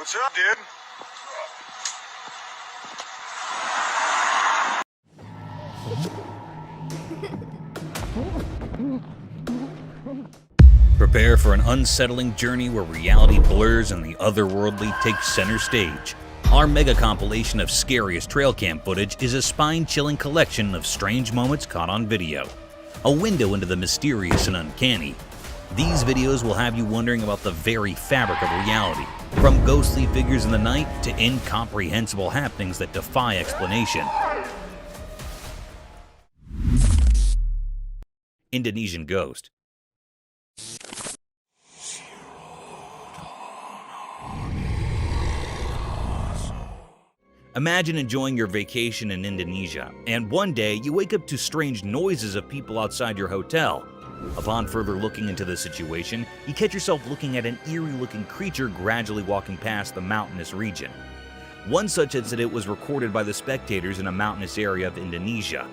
What's up, dude? Prepare for an unsettling journey where reality blurs and the otherworldly takes center stage. Our mega compilation of scariest trail cam footage is a spine-chilling collection of strange moments caught on video. A window into the mysterious and uncanny. These videos will have you wondering about the very fabric of reality, from ghostly figures in the night to incomprehensible happenings that defy explanation. Indonesian Ghost. Imagine enjoying your vacation in Indonesia, and one day you wake up to strange noises of people outside your hotel. Upon further looking into the situation, you catch yourself looking at an eerie-looking creature gradually walking past the mountainous region. One such incident was recorded by the spectators in a mountainous area of Indonesia.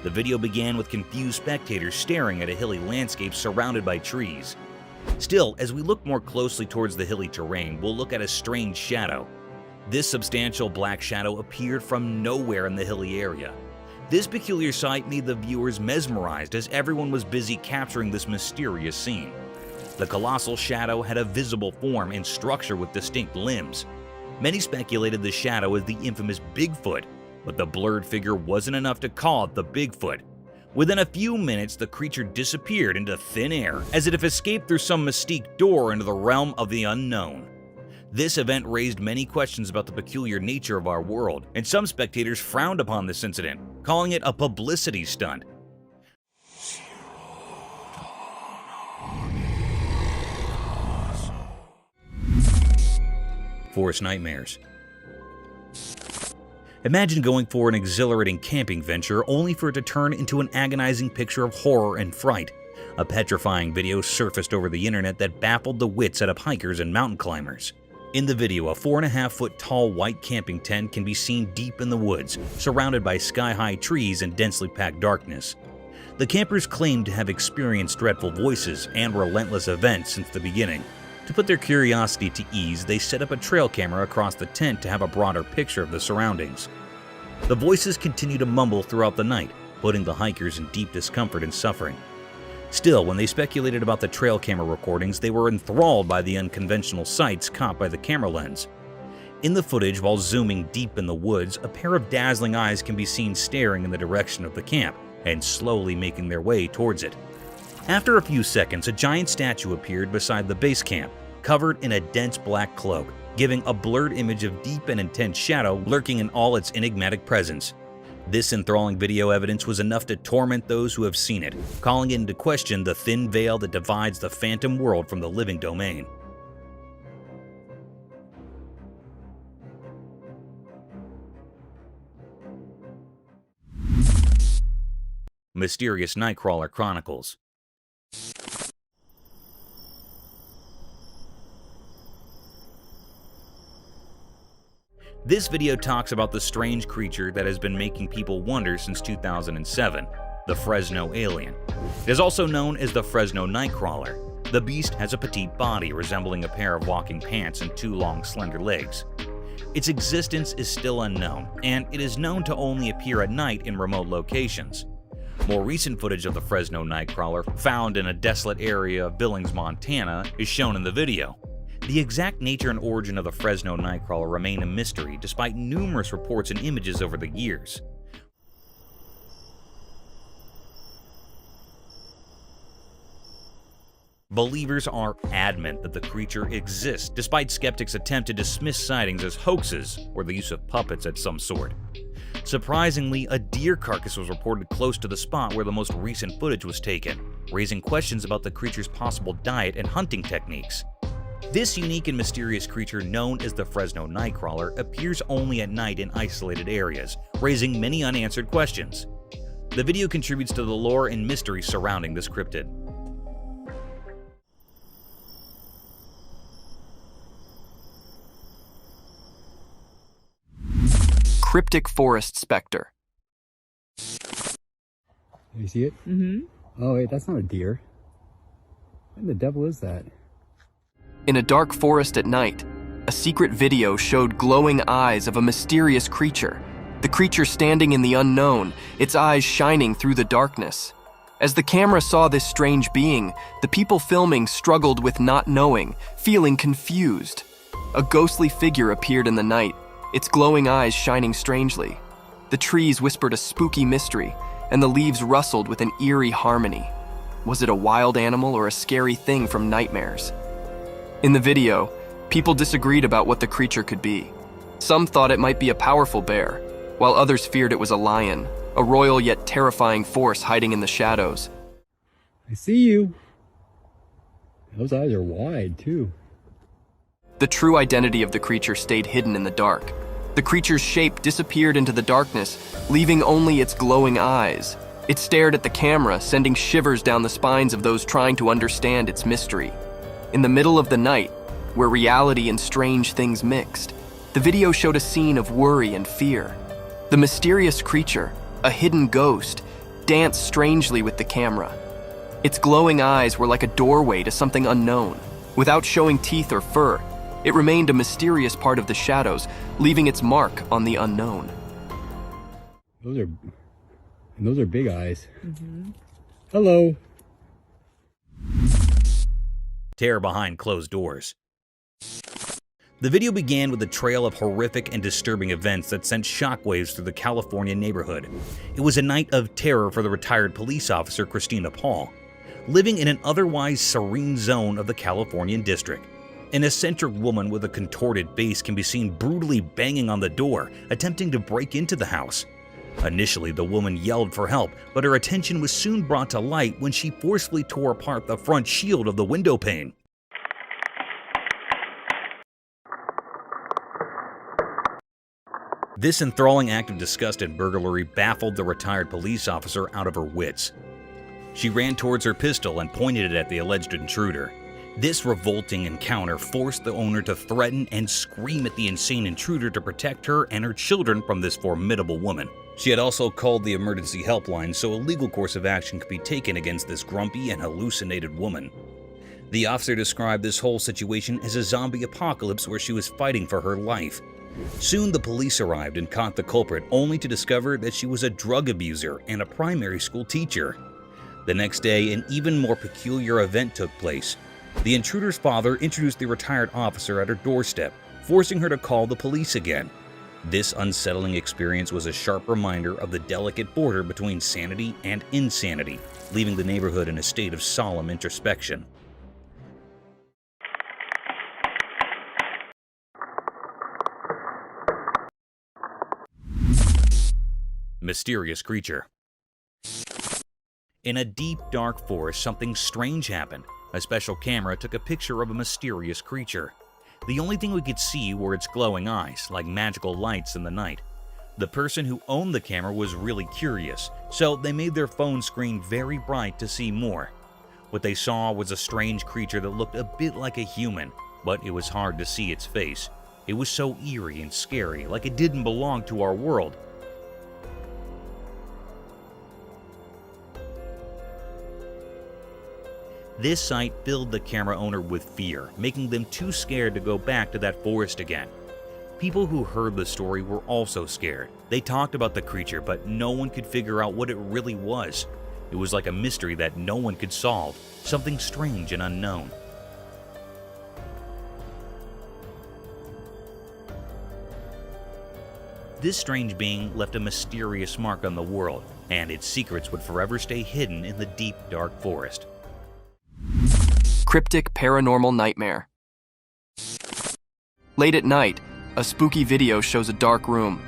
The video began with confused spectators staring at a hilly landscape surrounded by trees. Still, as we look more closely towards the hilly terrain, we'll look at a strange shadow. This substantial black shadow appeared from nowhere in the hilly area. This peculiar sight made the viewers mesmerized as everyone was busy capturing this mysterious scene. The colossal shadow had a visible form and structure with distinct limbs. Many speculated the shadow as the infamous Bigfoot, but the blurred figure wasn't enough to call it the Bigfoot. Within a few minutes, the creature disappeared into thin air, as if it escaped through some mystique door into the realm of the unknown. This event raised many questions about the peculiar nature of our world, and some spectators frowned upon this incident, calling it a publicity stunt. Forest nightmares. Imagine going for an exhilarating camping venture only for it to turn into an agonizing picture of horror and fright. A petrifying video surfaced over the internet that baffled the wits out of hikers and mountain climbers. In the video, a 4.5-foot tall white camping tent can be seen deep in the woods, surrounded by sky-high trees and densely packed darkness. The campers claimed to have experienced dreadful voices and relentless events since the beginning. To put their curiosity to ease, they set up a trail camera across the tent to have a broader picture of the surroundings. The voices continue to mumble throughout the night, putting the hikers in deep discomfort and suffering. Still, when they speculated about the trail camera recordings, they were enthralled by the unconventional sights caught by the camera lens. In the footage, while zooming deep in the woods, a pair of dazzling eyes can be seen staring in the direction of the camp and slowly making their way towards it. After a few seconds, a giant statue appeared beside the base camp, covered in a dense black cloak, giving a blurred image of deep and intense shadow lurking in all its enigmatic presence. This enthralling video evidence was enough to torment those who have seen it, calling into question the thin veil that divides the phantom world from the living domain. Mysterious Nightcrawler Chronicles. This video talks about the strange creature that has been making people wonder since 2007, the Fresno alien. It is also known as the Fresno Nightcrawler. The beast has a petite body resembling a pair of walking pants and two long, slender legs. Its existence is still unknown, and it is known to only appear at night in remote locations. More recent footage of the Fresno Nightcrawler, found in a desolate area of Billings, Montana, is shown in the video. The exact nature and origin of the Fresno Nightcrawler remain a mystery despite numerous reports and images over the years. Believers are adamant that the creature exists, despite skeptics' attempt to dismiss sightings as hoaxes or the use of puppets of some sort. Surprisingly, a deer carcass was reported close to the spot where the most recent footage was taken, raising questions about the creature's possible diet and hunting techniques. This unique and mysterious creature, known as the Fresno Nightcrawler, appears only at night in isolated areas, raising many unanswered questions. The video contributes to the lore and mystery surrounding this cryptid. Cryptic forest spectre. You see it? Mm-hmm. Oh wait, that's not a deer. What the devil is that? In a dark forest at night, a secret video showed glowing eyes of a mysterious creature. The creature standing in the unknown, its eyes shining through the darkness. As the camera saw this strange being, the people filming struggled with not knowing, feeling confused. A ghostly figure appeared in the night, its glowing eyes shining strangely. The trees whispered a spooky mystery, and the leaves rustled with an eerie harmony. Was it a wild animal or a scary thing from nightmares? In the video, people disagreed about what the creature could be. Some thought it might be a powerful bear, while others feared it was a lion, a royal yet terrifying force hiding in the shadows. I see you. Those eyes are wide, too. The true identity of the creature stayed hidden in the dark. The creature's shape disappeared into the darkness, leaving only its glowing eyes. It stared at the camera, sending shivers down the spines of those trying to understand its mystery. In the middle of the night, where reality and strange things mixed, the video showed a scene of worry and fear. The mysterious creature, a hidden ghost, danced strangely with the camera. Its glowing eyes were like a doorway to something unknown. Without showing teeth or fur, it remained a mysterious part of the shadows, leaving its mark on the unknown. Those are big eyes. Hello. Terror behind closed doors. The video began with a trail of horrific and disturbing events that sent shockwaves through the California neighborhood. It was a night of terror for the retired police officer Christina Paul, living in an otherwise serene zone of the Californian district. An eccentric woman with a contorted face can be seen brutally banging on the door, attempting to break into the house. Initially, the woman yelled for help, but her attention was soon brought to light when she forcefully tore apart the front shield of the window pane. This enthralling act of disgust and burglary baffled the retired police officer out of her wits. She ran towards her pistol and pointed it at the alleged intruder. This revolting encounter forced the owner to threaten and scream at the insane intruder to protect her and her children from this formidable woman. She had also called the emergency helpline so a legal course of action could be taken against this grumpy and hallucinated woman. The officer described this whole situation as a zombie apocalypse where she was fighting for her life. Soon the police arrived and caught the culprit, only to discover that she was a drug abuser and a primary school teacher. The next day, an even more peculiar event took place. The intruder's father introduced the retired officer at her doorstep, forcing her to call the police again. This unsettling experience was a sharp reminder of the delicate border between sanity and insanity, leaving the neighborhood in a state of solemn introspection. Mysterious creature. In a deep, dark forest, something strange happened. A special camera took a picture of a mysterious creature. The only thing we could see were its glowing eyes, like magical lights in the night. The person who owned the camera was really curious, so they made their phone screen very bright to see more. What they saw was a strange creature that looked a bit like a human, but it was hard to see its face. It was so eerie and scary, like it didn't belong to our world. This sight filled the camera owner with fear, making them too scared to go back to that forest again. People who heard the story were also scared. They talked about the creature, but no one could figure out what it really was. It was like a mystery that no one could solve, something strange and unknown. This strange being left a mysterious mark on the world, and its secrets would forever stay hidden in the deep, dark forest. Cryptic paranormal nightmare. Late at night, a spooky video shows a dark room.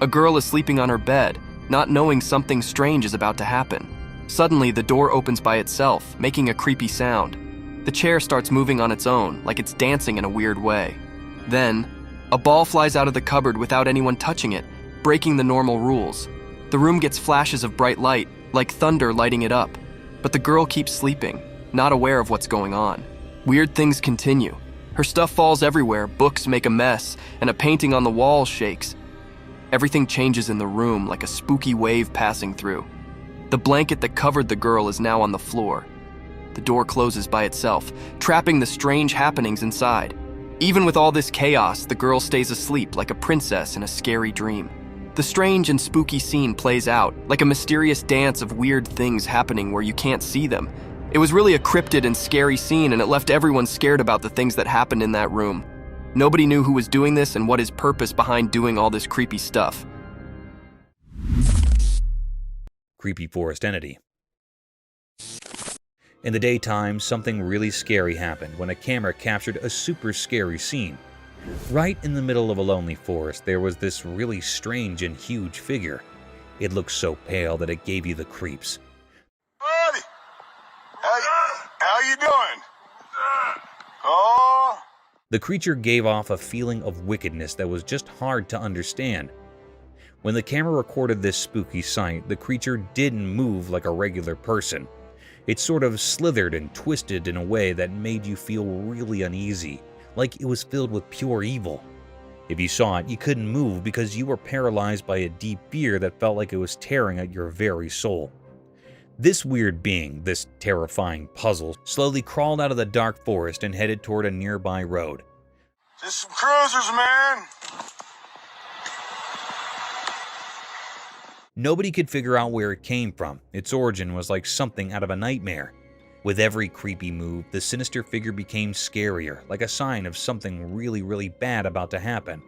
A girl is sleeping on her bed, not knowing something strange is about to happen. Suddenly, the door opens by itself, making a creepy sound. The chair starts moving on its own, like it's dancing in a weird way. Then, a ball flies out of the cupboard without anyone touching it, breaking the normal rules. The room gets flashes of bright light, like thunder lighting it up. But the girl keeps sleeping, not aware of what's going on. Weird things continue. Her stuff falls everywhere, books make a mess, and a painting on the wall shakes. Everything changes in the room like a spooky wave passing through. The blanket that covered the girl is now on the floor. The door closes by itself, trapping the strange happenings inside. Even with all this chaos, the girl stays asleep like a princess in a scary dream. The strange and spooky scene plays out, like a mysterious dance of weird things happening where you can't see them. It was really a cryptid and scary scene, and it left everyone scared about the things that happened in that room. Nobody knew who was doing this and what his purpose behind doing all this creepy stuff. Creepy forest entity. In the daytime, something really scary happened when a camera captured a super scary scene. Right in the middle of a lonely forest, there was this really strange and huge figure. It looked so pale that it gave you the creeps. Buddy, how you doing? Oh. The creature gave off a feeling of wickedness that was just hard to understand. When the camera recorded this spooky sight, the creature didn't move like a regular person. It sort of slithered and twisted in a way that made you feel really uneasy, like it was filled with pure evil. If you saw it, you couldn't move because you were paralyzed by a deep fear that felt like it was tearing at your very soul. This weird being, this terrifying puzzle, slowly crawled out of the dark forest and headed toward a nearby road. Just some cruisers, man. Nobody could figure out where it came from. Its origin was like something out of a nightmare. With every creepy move, the sinister figure became scarier, like a sign of something really bad about to happen.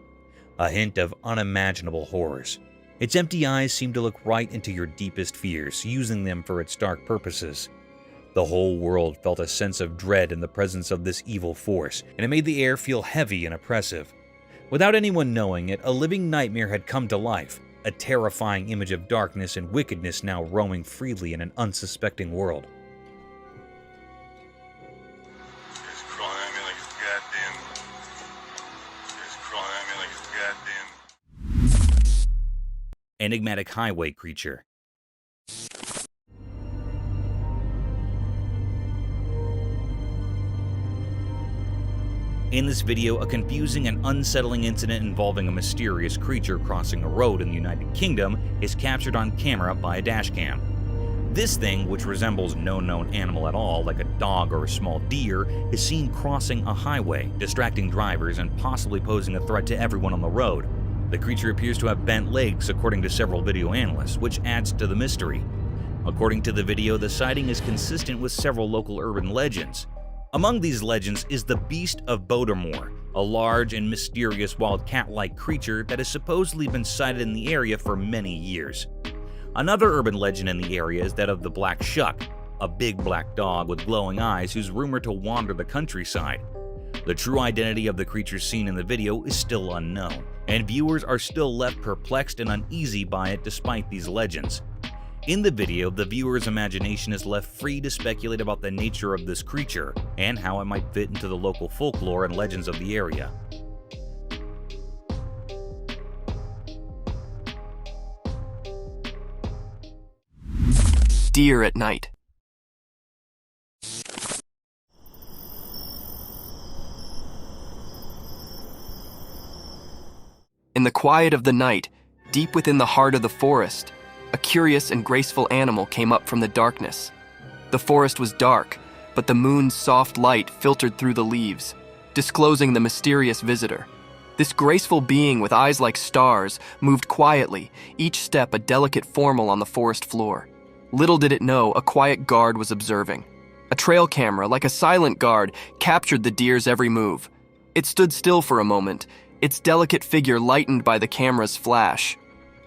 A hint of unimaginable horrors. Its empty eyes seemed to look right into your deepest fears, using them for its dark purposes. The whole world felt a sense of dread in the presence of this evil force, and it made the air feel heavy and oppressive. Without anyone knowing it, a living nightmare had come to life. A terrifying image of darkness and wickedness now roaming freely in an unsuspecting world. It's crawling at me like it's goddamn. It's crawling at me like it's goddamn. Enigmatic highway creature. In this video, a confusing and unsettling incident involving a mysterious creature crossing a road in the United Kingdom is captured on camera by a dashcam. This thing, which resembles no known animal at all, like a dog or a small deer, is seen crossing a highway, distracting drivers and possibly posing a threat to everyone on the road. The creature appears to have bent legs, according to several video analysts, which adds to the mystery. According to the video, the sighting is consistent with several local urban legends. Among these legends is the Beast of Bodermoor, a large and mysterious wild cat-like creature that has supposedly been sighted in the area for many years. Another urban legend in the area is that of the Black Shuck, a big black dog with glowing eyes who's rumored to wander the countryside. The true identity of the creature seen in the video is still unknown, and viewers are still left perplexed and uneasy by it despite these legends. In the video, the viewer's imagination is left free to speculate about the nature of this creature and how it might fit into the local folklore and legends of the area. Deer at night. In the quiet of the night, deep within the heart of the forest, a curious and graceful animal came up from the darkness. The forest was dark, but the moon's soft light filtered through the leaves, disclosing the mysterious visitor. This graceful being with eyes like stars moved quietly, each step a delicate formel on the forest floor. Little did it know, a quiet guard was observing. A trail camera, like a silent guard, captured the deer's every move. It stood still for a moment, its delicate figure lightened by the camera's flash.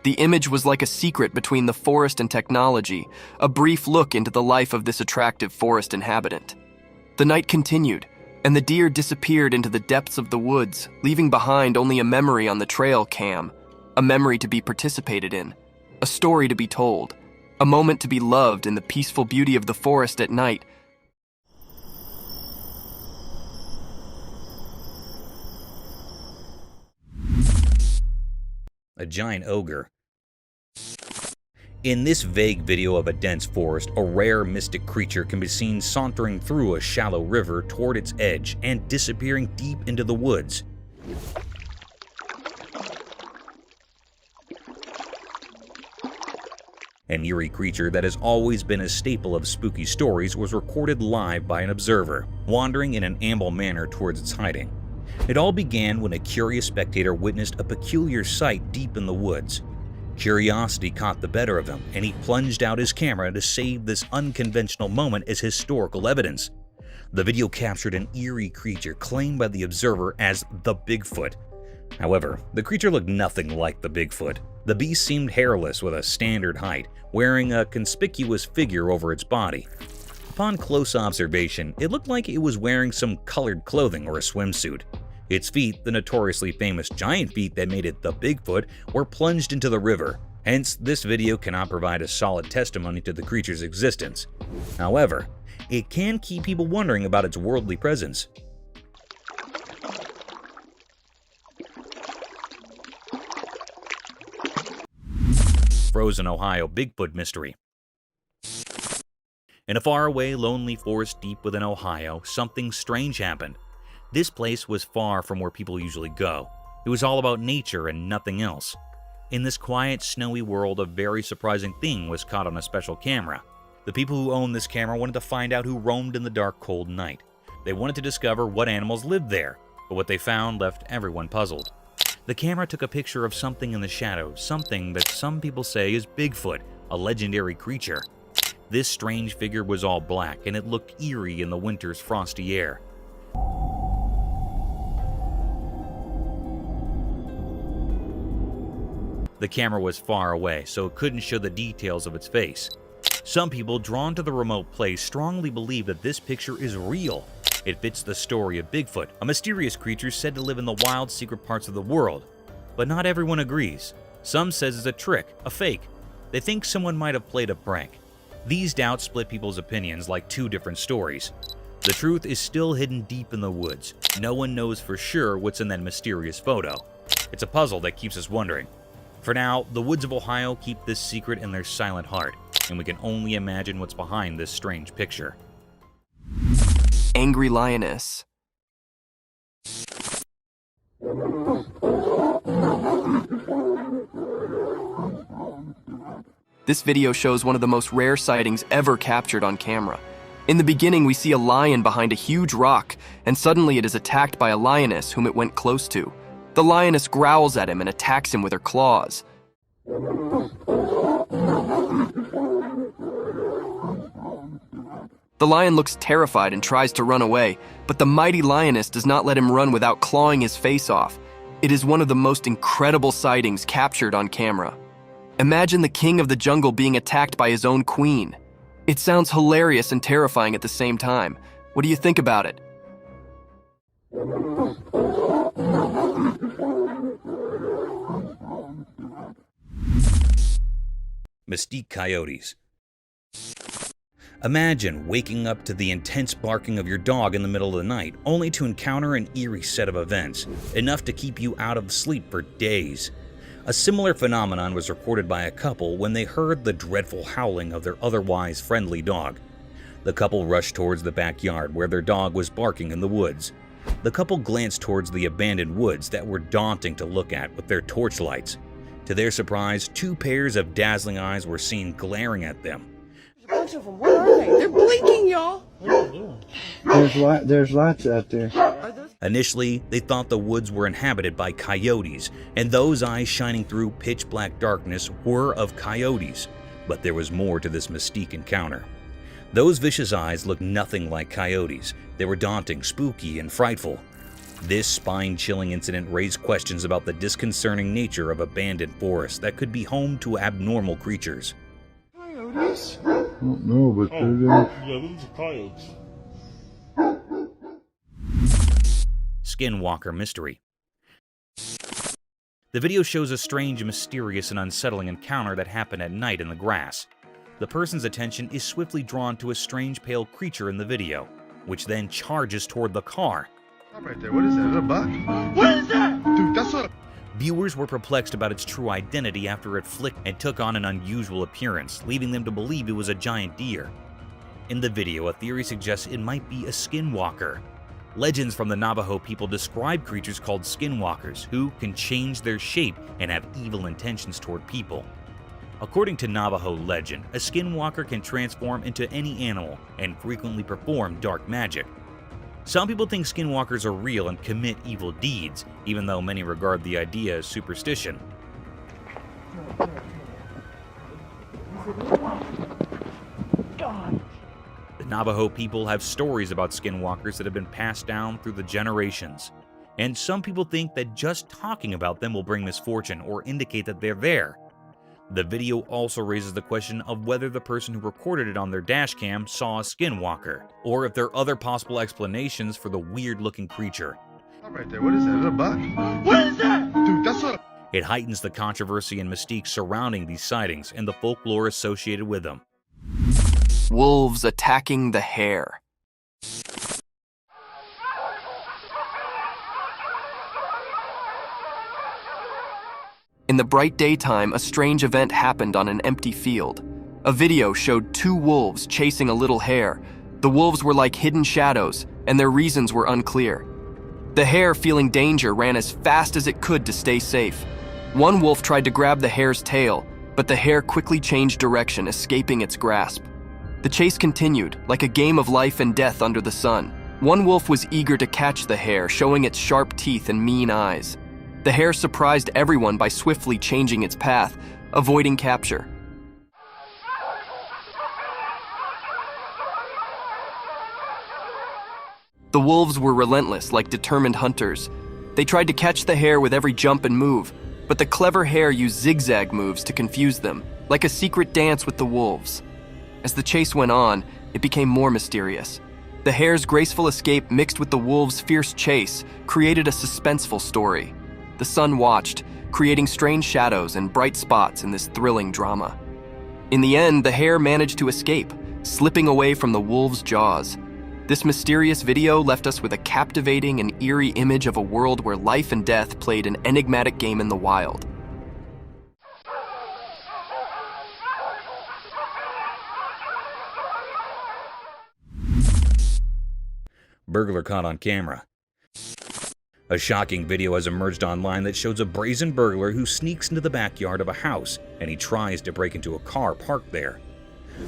The image was like a secret between the forest and technology, a brief look into the life of this attractive forest inhabitant. The night continued, and the deer disappeared into the depths of the woods, leaving behind only a memory on the trail cam, a memory to be participated in, a story to be told, a moment to be loved in the peaceful beauty of the forest at night. A giant ogre. In this vague video of a dense forest, a rare mystic creature can be seen sauntering through a shallow river toward its edge and disappearing deep into the woods. An eerie creature that has always been a staple of spooky stories was recorded live by an observer, wandering in an amble manner towards its hiding. It all began when a curious spectator witnessed a peculiar sight deep in the woods. Curiosity caught the better of him, and he plunged out his camera to save this unconventional moment as historical evidence. The video captured an eerie creature claimed by the observer as the Bigfoot. However, the creature looked nothing like the Bigfoot. The beast seemed hairless with a standard height, wearing a conspicuous figure over its body. Upon close observation, it looked like it was wearing some colored clothing or a swimsuit. Its feet, the notoriously famous giant feet that made it the Bigfoot, were plunged into the river. Hence, this video cannot provide a solid testimony to the creature's existence. However, it can keep people wondering about its worldly presence. Frozen Ohio Bigfoot Mystery. In a faraway, lonely forest deep within Ohio, something strange happened. This place was far from where people usually go. It was all about nature and nothing else. In this quiet, snowy world, a very surprising thing was caught on a special camera. The people who owned this camera wanted to find out who roamed in the dark, cold night. They wanted to discover what animals lived there, but what they found left everyone puzzled. The camera took a picture of something in the shadows, something that some people say is Bigfoot, a legendary creature. This strange figure was all black, and it looked eerie in the winter's frosty air. The camera was far away, so it couldn't show the details of its face. Some people drawn to the remote place strongly believe that this picture is real. It fits the story of Bigfoot, a mysterious creature said to live in the wild, secret parts of the world. But not everyone agrees. Some says it's a trick, a fake. They think someone might have played a prank. These doubts split people's opinions like two different stories. The truth is still hidden deep in the woods. No one knows for sure what's in that mysterious photo. It's a puzzle that keeps us wondering. For now, the woods of Ohio keep this secret in their silent heart, and we can only imagine what's behind this strange picture. Angry lioness. This video shows one of the most rare sightings ever captured on camera. In the beginning, we see a lion behind a huge rock, and suddenly it is attacked by a lioness whom it went close to. The lioness growls at him and attacks him with her claws. The lion looks terrified and tries to run away, but the mighty lioness does not let him run without clawing his face off. It is one of the most incredible sightings captured on camera. Imagine the king of the jungle being attacked by his own queen. It sounds hilarious and terrifying at the same time. What do you think about it? Mystique coyotes. Imagine waking up to the intense barking of your dog in the middle of the night, only to encounter an eerie set of events, enough to keep you out of sleep for days. A similar phenomenon was reported by a couple when they heard the dreadful howling of their otherwise friendly dog. The couple rushed towards the backyard where their dog was barking in the woods. The couple glanced towards the abandoned woods that were daunting to look at with their torchlights. To their surprise, two pairs of dazzling eyes were seen glaring at them. There's a bunch of them. Where are they? They're blinking, y'all. What are you doing? There's lights out there. Initially, they thought the woods were inhabited by coyotes, and those eyes shining through pitch-black darkness were of coyotes. But there was more to this mystique encounter. Those vicious eyes looked nothing like coyotes. They were daunting, spooky, and frightful. This spine-chilling incident raised questions about the disconcerting nature of abandoned forests that could be home to abnormal creatures. Coyotes? I don't know, but they're there. Yeah, those are coyotes. Skinwalker mystery. The video shows a strange, mysterious, and unsettling encounter that happened at night in the grass. The person's attention is swiftly drawn to a strange pale creature in the video, which then charges toward the car. Stop right there. What is that? Is that a buck? What is that? Dude, that's a... Viewers were perplexed about its true identity after it flicked and took on an unusual appearance, leaving them to believe it was a giant deer. In the video, a theory suggests it might be a skinwalker. Legends from the Navajo people describe creatures called skinwalkers, who can change their shape and have evil intentions toward people. According to Navajo legend, a skinwalker can transform into any animal and frequently perform dark magic. Some people think skinwalkers are real and commit evil deeds, even though many regard the idea as superstition. The Navajo people have stories about skinwalkers that have been passed down through the generations, and some people think that just talking about them will bring misfortune or indicate that they're there. The video also raises the question of whether the person who recorded it on their dashcam saw a skinwalker, or if there are other possible explanations for the weird-looking creature. Right there, what is that? Is that a buck? What is that? Dude, that's a... It heightens the controversy and mystique surrounding these sightings and the folklore associated with them. Wolves attacking the hare. In the bright daytime, a strange event happened on an empty field. A video showed two wolves chasing a little hare. The wolves were like hidden shadows, and their reasons were unclear. The hare, feeling danger, ran as fast as it could to stay safe. One wolf tried to grab the hare's tail, but the hare quickly changed direction, escaping its grasp. The chase continued, like a game of life and death under the sun. One wolf was eager to catch the hare, showing its sharp teeth and mean eyes. The hare surprised everyone by swiftly changing its path, avoiding capture. The wolves were relentless, like determined hunters. They tried to catch the hare with every jump and move, but the clever hare used zigzag moves to confuse them, like a secret dance with the wolves. As the chase went on, it became more mysterious. The hare's graceful escape mixed with the wolves' fierce chase created a suspenseful story. The sun watched, creating strange shadows and bright spots in this thrilling drama. In the end, the hare managed to escape, slipping away from the wolves' jaws. This mysterious video left us with a captivating and eerie image of a world where life and death played an enigmatic game in the wild. Burglar caught on camera. A shocking video has emerged online that shows a brazen burglar who sneaks into the backyard of a house, and he tries to break into a car parked there.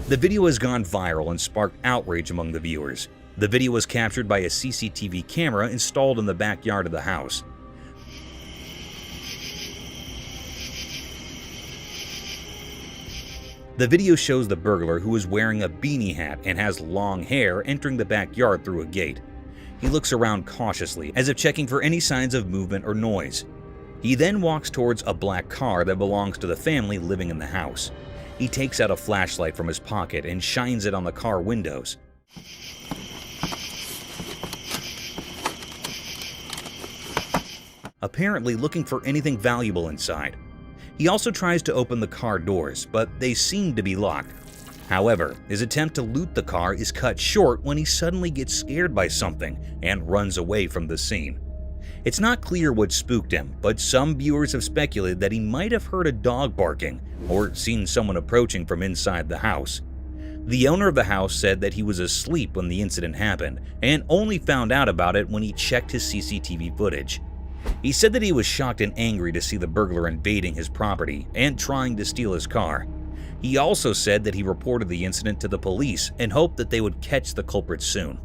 The video has gone viral and sparked outrage among the viewers. The video was captured by a CCTV camera installed in the backyard of the house. The video shows the burglar, who is wearing a beanie hat and has long hair, entering the backyard through a gate. He looks around cautiously, as if checking for any signs of movement or noise. He then walks towards a black car that belongs to the family living in the house. He takes out a flashlight from his pocket and shines it on the car windows. Apparently looking for anything valuable inside. He also tries to open the car doors, but they seem to be locked. However, his attempt to loot the car is cut short when he suddenly gets scared by something and runs away from the scene. It's not clear what spooked him, but some viewers have speculated that he might have heard a dog barking or seen someone approaching from inside the house. The owner of the house said that he was asleep when the incident happened and only found out about it when he checked his CCTV footage. He said that he was shocked and angry to see the burglar invading his property and trying to steal his car. He also said that he reported the incident to the police and hoped that they would catch the culprit soon.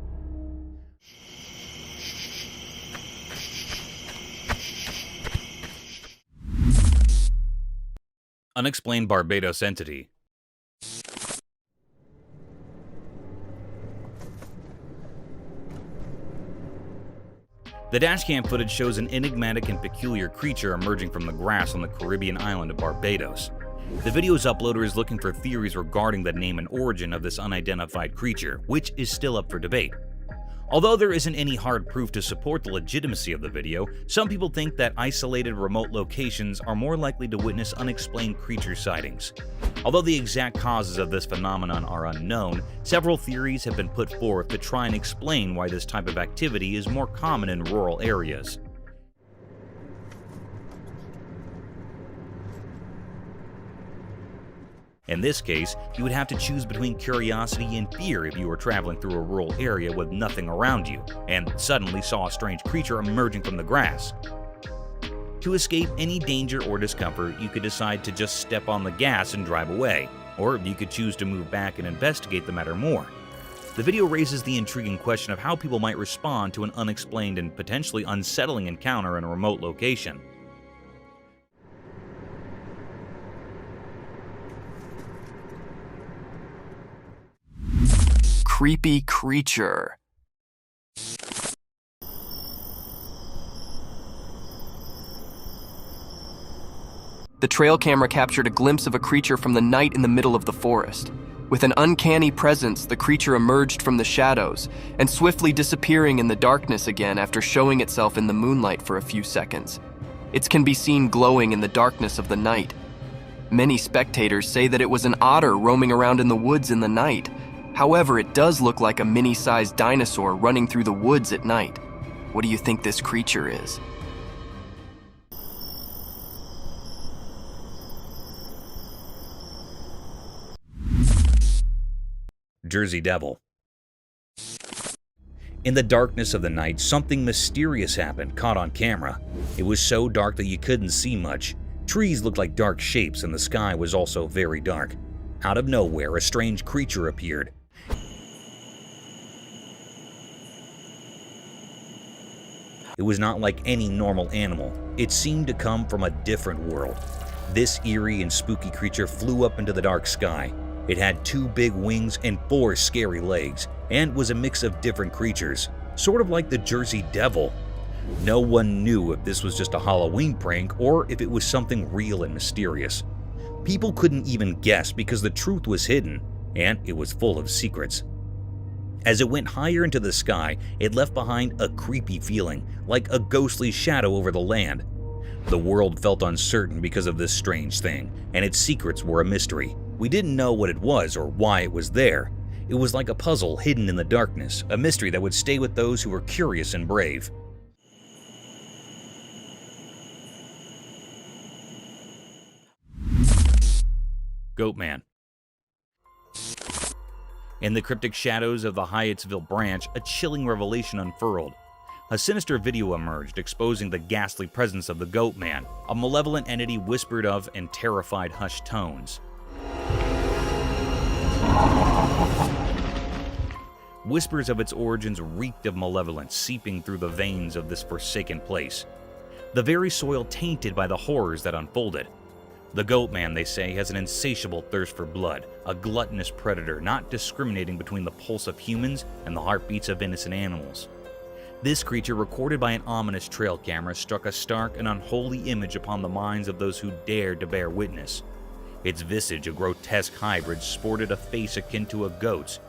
Unexplained Barbados entity. The dashcam footage shows an enigmatic and peculiar creature emerging from the grass on the Caribbean island of Barbados. The video's uploader is looking for theories regarding the name and origin of this unidentified creature, which is still up for debate. Although there isn't any hard proof to support the legitimacy of the video, some people think that isolated remote locations are more likely to witness unexplained creature sightings. Although the exact causes of this phenomenon are unknown, several theories have been put forth to try and explain why this type of activity is more common in rural areas. In this case, you would have to choose between curiosity and fear if you were traveling through a rural area with nothing around you, and suddenly saw a strange creature emerging from the grass. To escape any danger or discomfort, you could decide to just step on the gas and drive away, or you could choose to move back and investigate the matter more. The video raises the intriguing question of how people might respond to an unexplained and potentially unsettling encounter in a remote location. Creepy creature. The trail camera captured a glimpse of a creature from the night in the middle of the forest. With an uncanny presence, the creature emerged from the shadows and swiftly disappearing in the darkness again after showing itself in the moonlight for a few seconds. It can be seen glowing in the darkness of the night. Many spectators say that it was an otter roaming around in the woods in the night. However, it does look like a mini-sized dinosaur running through the woods at night. What do you think this creature is? Jersey Devil. In the darkness of the night, something mysterious happened, caught on camera. It was so dark that you couldn't see much. Trees looked like dark shapes and the sky was also very dark. Out of nowhere, a strange creature appeared. It was not like any normal animal. It seemed to come from a different world. This eerie and spooky creature flew up into the dark sky. It had 2 big wings and 4 scary legs, and was a mix of different creatures, sort of like the Jersey Devil. No one knew if this was just a Halloween prank or if it was something real and mysterious. People couldn't even guess because the truth was hidden, and it was full of secrets. As it went higher into the sky, it left behind a creepy feeling, like a ghostly shadow over the land. The world felt uncertain because of this strange thing, and its secrets were a mystery. We didn't know what it was or why it was there. It was like a puzzle hidden in the darkness, a mystery that would stay with those who were curious and brave. Goatman. In the cryptic shadows of the Hyattsville branch, a chilling revelation unfurled. A sinister video emerged, exposing the ghastly presence of the Goatman, a malevolent entity whispered of in terrified hushed tones. Whispers of its origins reeked of malevolence seeping through the veins of this forsaken place. The very soil tainted by the horrors that unfolded. The Goatman, they say, has an insatiable thirst for blood, a gluttonous predator not discriminating between the pulse of humans and the heartbeats of innocent animals. This creature, recorded by an ominous trail camera, struck a stark and unholy image upon the minds of those who dared to bear witness. Its visage, a grotesque hybrid, sported a face akin to a goat's.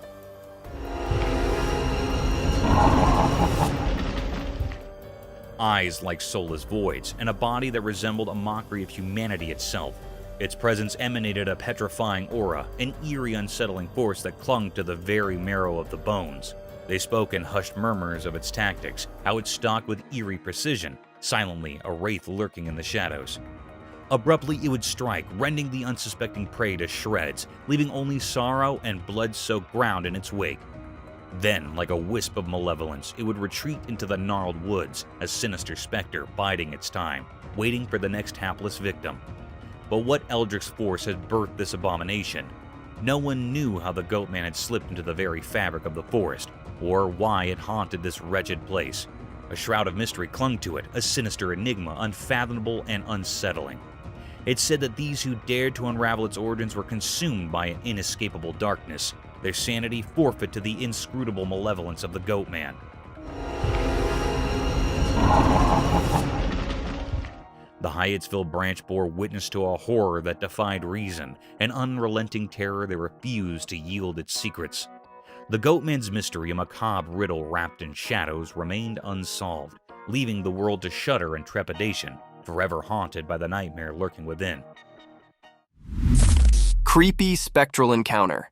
Eyes like soulless voids, and a body that resembled a mockery of humanity itself. Its presence emanated a petrifying aura, an eerie, unsettling force that clung to the very marrow of the bones. They spoke in hushed murmurs of its tactics, how it stalked with eerie precision, silently a wraith lurking in the shadows. Abruptly, it would strike, rending the unsuspecting prey to shreds, leaving only sorrow and blood-soaked ground in its wake. Then, like a wisp of malevolence, it would retreat into the gnarled woods, a sinister specter biding its time, waiting for the next hapless victim. But what eldritch force had birthed this abomination? No one knew how the Goatman had slipped into the very fabric of the forest, or why it haunted this wretched place. A shroud of mystery clung to it, a sinister enigma, unfathomable and unsettling. It said that these who dared to unravel its origins were consumed by an inescapable darkness, their sanity forfeit to the inscrutable malevolence of the Goatman. The Hyattsville branch bore witness to a horror that defied reason, an unrelenting terror that refused to yield its secrets. The Goatman's mystery, a macabre riddle wrapped in shadows, remained unsolved, leaving the world to shudder in trepidation, forever haunted by the nightmare lurking within. Creepy spectral encounter.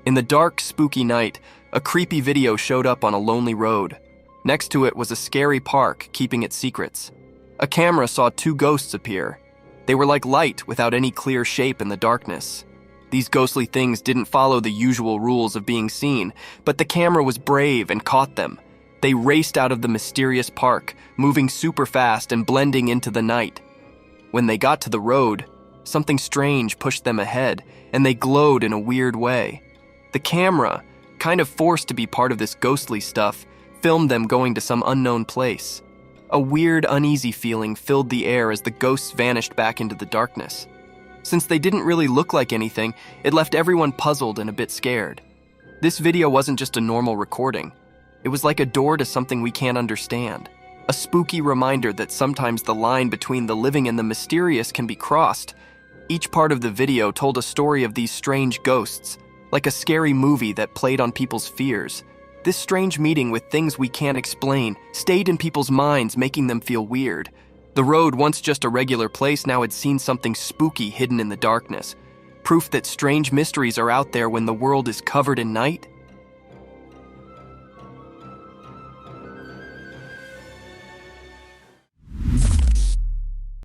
In the dark, spooky night, a creepy video showed up on a lonely road. Next to it was a scary park keeping its secrets. A camera saw 2 ghosts appear. They were like light without any clear shape in the darkness. These ghostly things didn't follow the usual rules of being seen, but the camera was brave and caught them. They raced out of the mysterious park, moving super fast and blending into the night. When they got to the road, Something strange pushed them ahead, and they glowed in a weird way. The camera, kind of forced to be part of this ghostly stuff, filmed them going to some unknown place. A weird, uneasy feeling filled the air as the ghosts vanished back into the darkness. Since they didn't really look like anything, it left everyone puzzled and a bit scared. This video wasn't just a normal recording. It was like a door to something we can't understand. A spooky reminder that sometimes the line between the living and the mysterious can be crossed. Each part of the video told a story of these strange ghosts, like a scary movie that played on people's fears. This strange meeting with things we can't explain stayed in people's minds, making them feel weird. The road, once just a regular place, now had seen something spooky hidden in the darkness. Proof that strange mysteries are out there when the world is covered in night.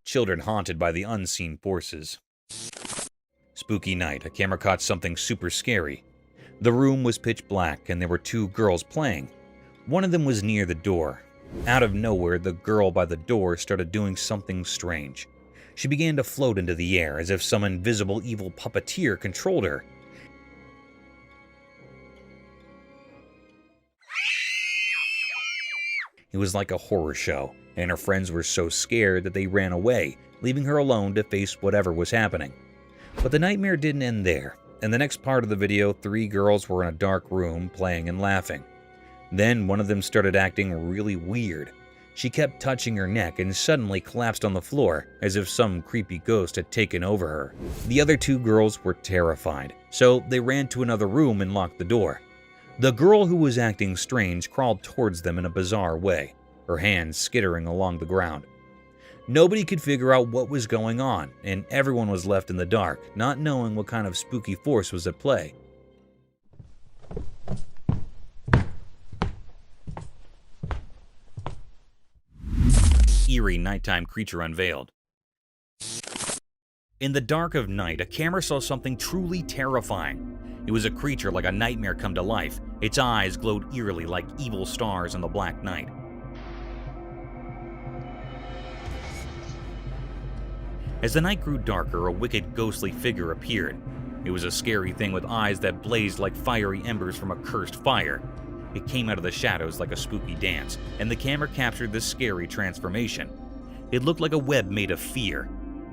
Children haunted by the unseen forces. Spooky night, a camera caught something super scary. The room was pitch black and there were two girls playing. One of them was near the door. Out of nowhere, the girl by the door started doing something strange. She began to float into the air as if some invisible evil puppeteer controlled her. It was like a horror show, and her friends were so scared that they ran away, leaving her alone to face whatever was happening. But the nightmare didn't end there. In the next part of the video, 3 girls were in a dark room playing and laughing. Then one of them started acting really weird. She kept touching her neck and suddenly collapsed on the floor, as if some creepy ghost had taken over her. The other 2 girls were terrified, so they ran to another room and locked the door. The girl who was acting strange crawled towards them in a bizarre way, her hands skittering along the ground. Nobody could figure out what was going on, and everyone was left in the dark, not knowing what kind of spooky force was at play. Eerie nighttime creature unveiled. In the dark of night, a camera saw something truly terrifying. It was a creature like a nightmare come to life. Its eyes glowed eerily like evil stars in the black night. As the night grew darker, a wicked, ghostly figure appeared. It was a scary thing with eyes that blazed like fiery embers from a cursed fire. It came out of the shadows like a spooky dance, and the camera captured this scary transformation. It looked like a web made of fear.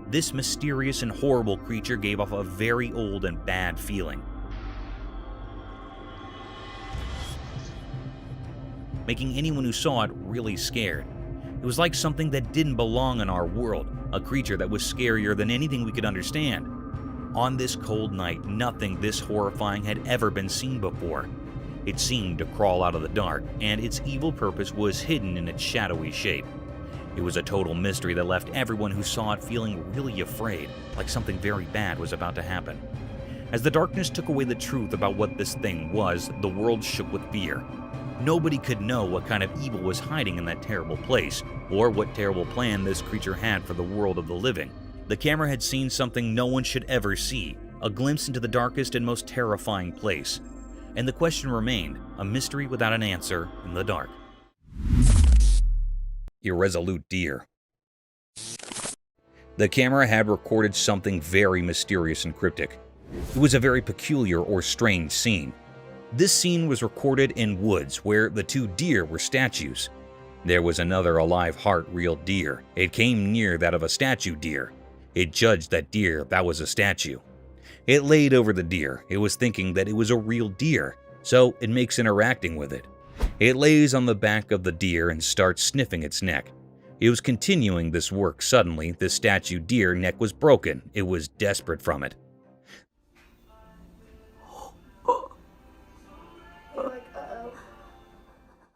This mysterious and horrible creature gave off a very old and bad feeling, making anyone who saw it really scared. It was like something that didn't belong in our world, a creature that was scarier than anything we could understand. On this cold night, nothing this horrifying had ever been seen before. It seemed to crawl out of the dark, and its evil purpose was hidden in its shadowy shape. It was a total mystery that left everyone who saw it feeling really afraid, like something very bad was about to happen. As the darkness took away the truth about what this thing was, the world shook with fear. Nobody could know what kind of evil was hiding in that terrible place, or what terrible plan this creature had for the world of the living. The camera had seen something no one should ever see, a glimpse into the darkest and most terrifying place. And the question remained, a mystery without an answer in the dark. Irresolute deer. The camera had recorded something very mysterious and cryptic. It was a very peculiar or strange scene. This scene was recorded in woods where the 2 deer were statues. There was another alive heart real deer. It came near that of a statue deer. It judged that deer that was a statue. It laid over the deer. It was thinking that it was a real deer, so it makes interacting with it. It lays on the back of the deer and starts sniffing its neck. It was continuing this work. Suddenly, the statue deer neck was broken. It was desperate from it.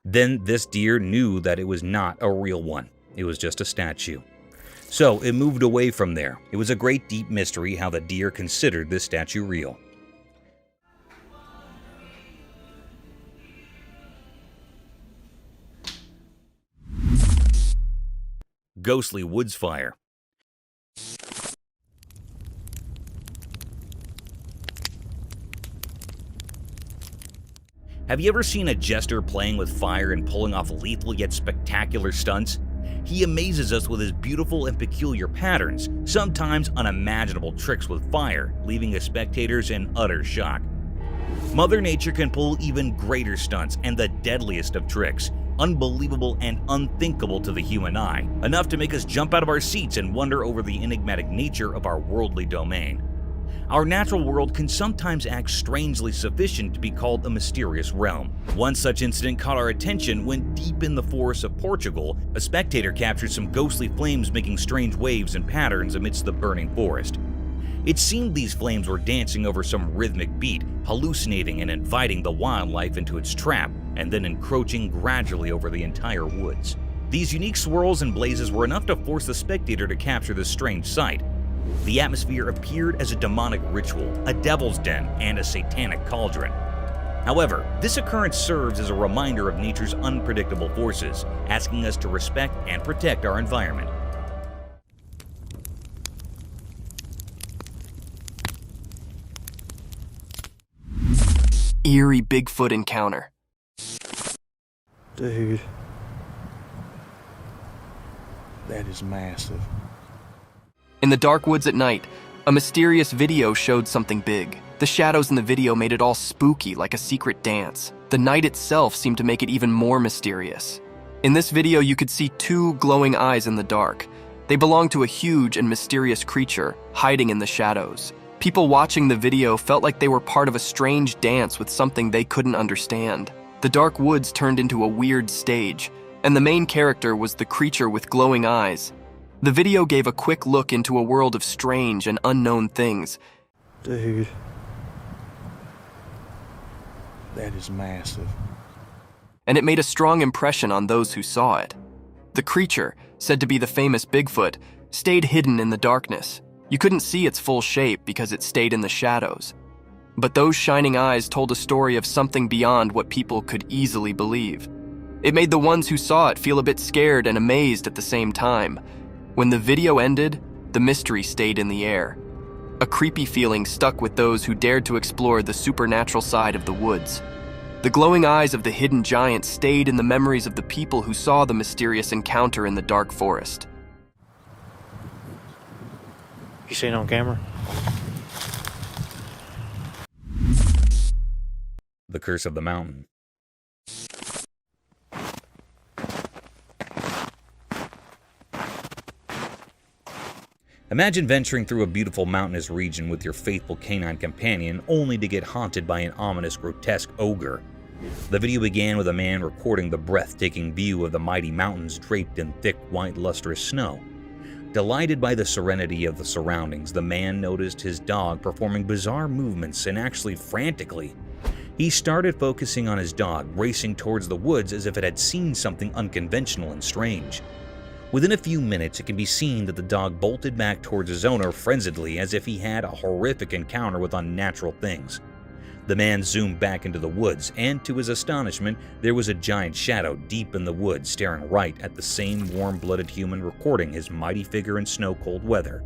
Then this deer knew that it was not a real one. It was just a statue. So it moved away from there. It was a great deep mystery how the deer considered this statue real. Ghostly woods fire. Have you ever seen a jester playing with fire and pulling off lethal yet spectacular stunts? He amazes us with his beautiful and peculiar patterns, sometimes unimaginable tricks with fire, leaving us spectators in utter shock. Mother Nature can pull even greater stunts and the deadliest of tricks, unbelievable and unthinkable to the human eye, enough to make us jump out of our seats and wonder over the enigmatic nature of our worldly domain. Our natural world can sometimes act strangely sufficient to be called a mysterious realm. One such incident caught our attention when, deep in the forests of Portugal, a spectator captured some ghostly flames making strange waves and patterns amidst the burning forest. It seemed these flames were dancing over some rhythmic beat, hallucinating and inviting the wildlife into its trap, and then encroaching gradually over the entire woods. These unique swirls and blazes were enough to force the spectator to capture this strange sight. The atmosphere appeared as a demonic ritual, a devil's den, and a satanic cauldron. However, this occurrence serves as a reminder of nature's unpredictable forces, asking us to respect and protect our environment. Eerie Bigfoot encounter. Dude, that is massive. In the dark woods at night, a mysterious video showed something big. The shadows in the video made it all spooky, like a secret dance. The night itself seemed to make it even more mysterious. In this video, you could see two glowing eyes in the dark. They belonged to a huge and mysterious creature, hiding in the shadows. People watching the video felt like they were part of a strange dance with something they couldn't understand. The dark woods turned into a weird stage, and the main character was the creature with glowing eyes. The video gave a quick look into a world of strange and unknown things. Dude, that is massive. And it made a strong impression on those who saw it. The creature, said to be the famous Bigfoot, stayed hidden in the darkness. You couldn't see its full shape because it stayed in the shadows. But those shining eyes told a story of something beyond what people could easily believe. It made the ones who saw it feel a bit scared and amazed at the same time. When the video ended, the mystery stayed in the air. A creepy feeling stuck with those who dared to explore the supernatural side of the woods. The glowing eyes of the hidden giant stayed in the memories of the people who saw the mysterious encounter in the dark forest. You seen it on camera? The Curse of the Mountain. Imagine venturing through a beautiful mountainous region with your faithful canine companion only to get haunted by an ominous, grotesque ogre. The video began with a man recording the breathtaking view of the mighty mountains draped in thick, white, lustrous snow. Delighted by the serenity of the surroundings, the man noticed his dog performing bizarre movements and actually frantically. He started focusing on his dog, racing towards the woods as if it had seen something unconventional and strange. Within a few minutes, it can be seen that the dog bolted back towards his owner frenziedly as if he had a horrific encounter with unnatural things. The man zoomed back into the woods, and to his astonishment, there was a giant shadow deep in the woods staring right at the same warm-blooded human recording his mighty figure in snow-cold weather.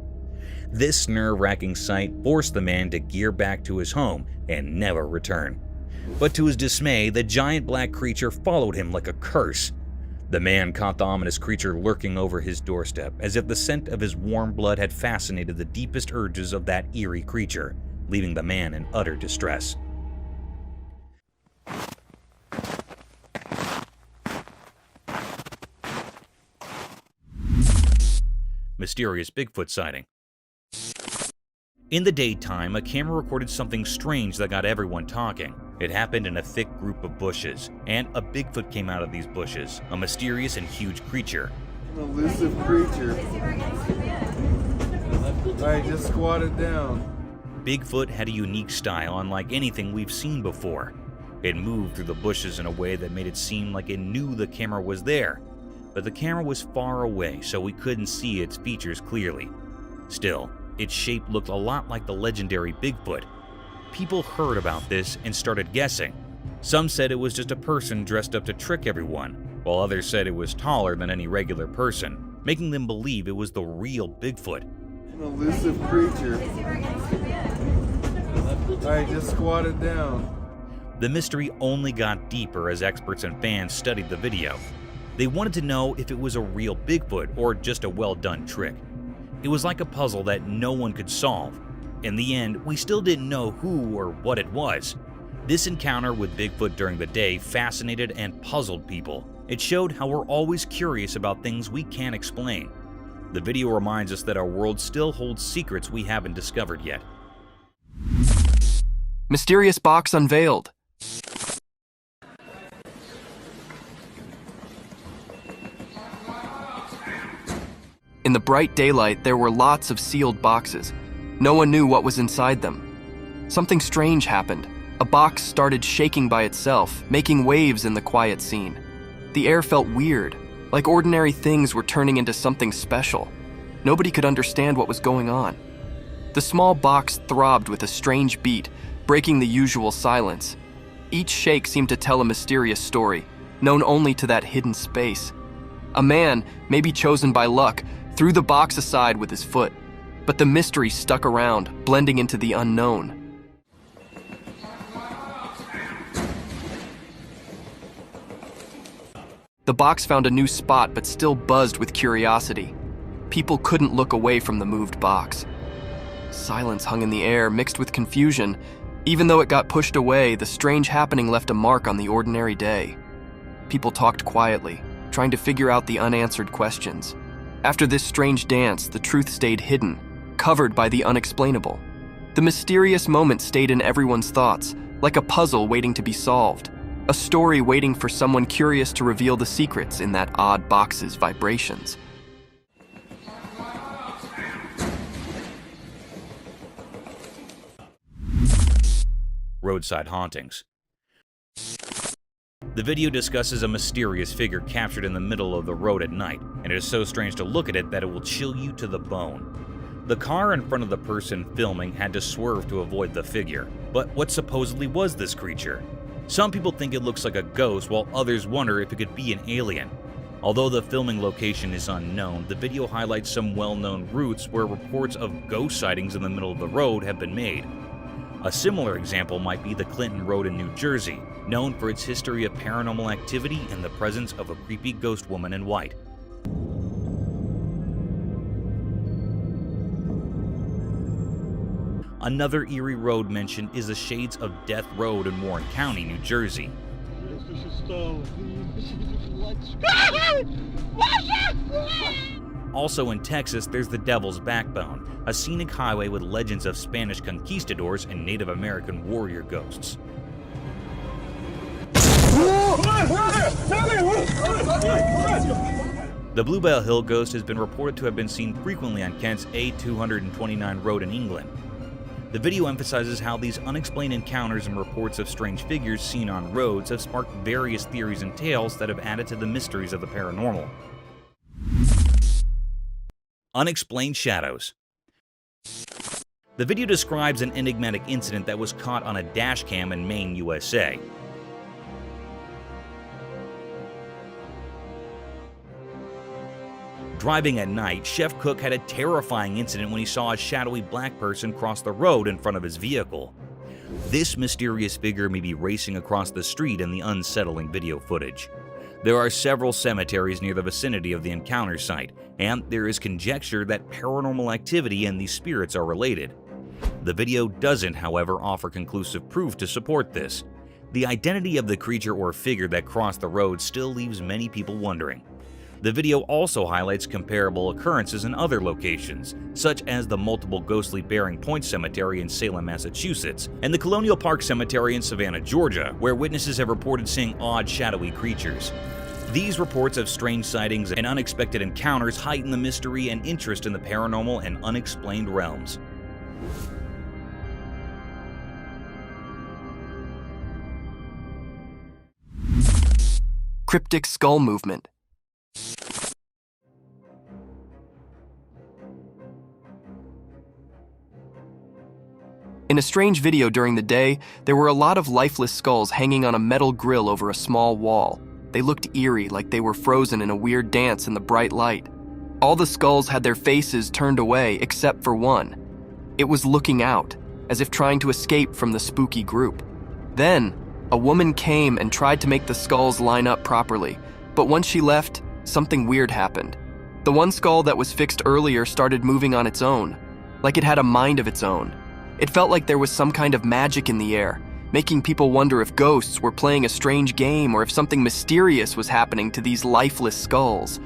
This nerve-wracking sight forced the man to gear back to his home and never return. But to his dismay, the giant black creature followed him like a curse. The man caught the ominous creature lurking over his doorstep, as if the scent of his warm blood had fascinated the deepest urges of that eerie creature, leaving the man in utter distress. Mysterious Bigfoot sighting. In the daytime, a camera recorded something strange that got everyone talking. It happened in a thick group of bushes, and a Bigfoot came out of these bushes, a mysterious and huge creature. An elusive creature. Alright, just squat it down. Bigfoot had a unique style unlike anything we've seen before. It moved through the bushes in a way that made it seem like it knew the camera was there, but the camera was far away, so we couldn't see its features clearly. Still, its shape looked a lot like the legendary Bigfoot. People heard about this and started guessing. Some said it was just a person dressed up to trick everyone, while others said it was taller than any regular person, making them believe it was the real Bigfoot. An elusive creature. Alright, just squat it down. The mystery only got deeper as experts and fans studied the video. They wanted to know if it was a real Bigfoot or just a well-done trick. It was like a puzzle that no one could solve. In the end, we still didn't know who or what it was. This encounter with Bigfoot during the day fascinated and puzzled people. It showed how we're always curious about things we can't explain. The video reminds us that our world still holds secrets we haven't discovered yet. Mysterious box unveiled. In the bright daylight, there were lots of sealed boxes. No one knew what was inside them. Something strange happened. A box started shaking by itself, making waves in the quiet scene. The air felt weird, like ordinary things were turning into something special. Nobody could understand what was going on. The small box throbbed with a strange beat, breaking the usual silence. Each shake seemed to tell a mysterious story, known only to that hidden space. A man, maybe chosen by luck, threw the box aside with his foot, but the mystery stuck around, blending into the unknown. The box found a new spot but still buzzed with curiosity. People couldn't look away from the moved box. Silence hung in the air, mixed with confusion. Even though it got pushed away, the strange happening left a mark on the ordinary day. People talked quietly, trying to figure out the unanswered questions. After this strange dance, the truth stayed hidden, covered by the unexplainable. The mysterious moment stayed in everyone's thoughts, like a puzzle waiting to be solved, a story waiting for someone curious to reveal the secrets in that odd box's vibrations. Roadside hauntings. The video discusses a mysterious figure captured in the middle of the road at night, and it is so strange to look at it that it will chill you to the bone. The car in front of the person filming had to swerve to avoid the figure, but what supposedly was this creature? Some people think it looks like a ghost, while others wonder if it could be an alien. Although the filming location is unknown, the video highlights some well-known routes where reports of ghost sightings in the middle of the road have been made. A similar example might be the Clinton Road in New Jersey, known for its history of paranormal activity and the presence of a creepy ghost woman in white. Another eerie road mentioned is the Shades of Death Road in Warren County, New Jersey. Also in Texas, there's the Devil's Backbone, a scenic highway with legends of Spanish conquistadors and Native American warrior ghosts. The Bluebell Hill ghost has been reported to have been seen frequently on Kent's A229 road in England. The video emphasizes how these unexplained encounters and reports of strange figures seen on roads have sparked various theories and tales that have added to the mysteries of the paranormal. Unexplained shadows. The video describes an enigmatic incident that was caught on a dash cam in Maine, USA. Driving at night, Chef Cook had a terrifying incident when he saw a shadowy black person cross the road in front of his vehicle. This mysterious figure may be racing across the street in the unsettling video footage. There are several cemeteries near the vicinity of the encounter site, and there is conjecture that paranormal activity and these spirits are related. The video doesn't, however, offer conclusive proof to support this. The identity of the creature or figure that crossed the road still leaves many people wondering. The video also highlights comparable occurrences in other locations, such as the multiple ghostly Bearing Point Cemetery in Salem, Massachusetts, and the Colonial Park Cemetery in Savannah, Georgia, where witnesses have reported seeing odd, shadowy creatures. These reports of strange sightings and unexpected encounters heighten the mystery and interest in the paranormal and unexplained realms. Cryptic skull movement. In a strange video during the day, there were a lot of lifeless skulls hanging on a metal grill over a small wall. They looked eerie, like they were frozen in a weird dance in the bright light. All the skulls had their faces turned away except for one. It was looking out, as if trying to escape from the spooky group. Then, a woman came and tried to make the skulls line up properly, But once she left, something weird happened. The one skull that was fixed earlier started moving on its own, like it had a mind of its own. It felt like there was some kind of magic in the air, making people wonder if ghosts were playing a strange game or if something mysterious was happening to these lifeless skulls.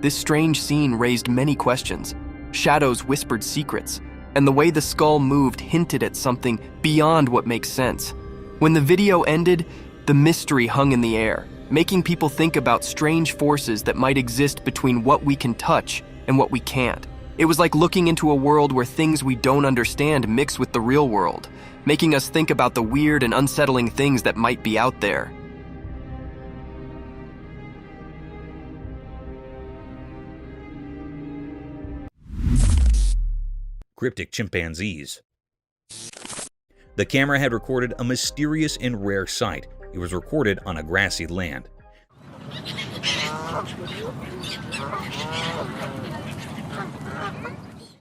This strange scene raised many questions. Shadows whispered secrets, and the way the skull moved hinted at something beyond what makes sense. When the video ended, the mystery hung in the air, making people think about strange forces that might exist between what we can touch and what we can't. It was like looking into a world where things we don't understand mix with the real world, making us think about the weird and unsettling things that might be out there. Cryptic chimpanzees. The camera had recorded a mysterious and rare sight. It was recorded on a grassy land.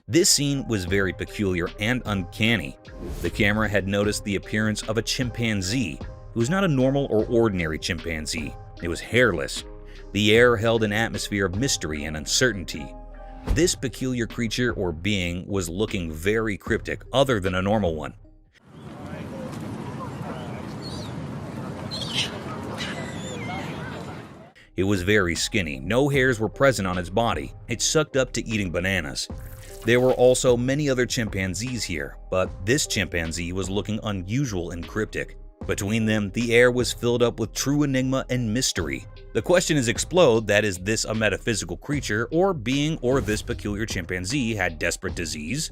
This scene was very peculiar and uncanny. The camera had noticed the appearance of a chimpanzee. It was not a normal or ordinary chimpanzee. It was hairless. The air held an atmosphere of mystery and uncertainty. This peculiar creature or being was looking very cryptic, other than a normal one. It was very skinny. No hairs were present on its body. It sucked up to eating bananas. There were also many other chimpanzees here, but this chimpanzee was looking unusual and cryptic. Between them, the air was filled up with true enigma and mystery. The question is explode that is this a metaphysical creature or being, or this peculiar chimpanzee had desperate disease?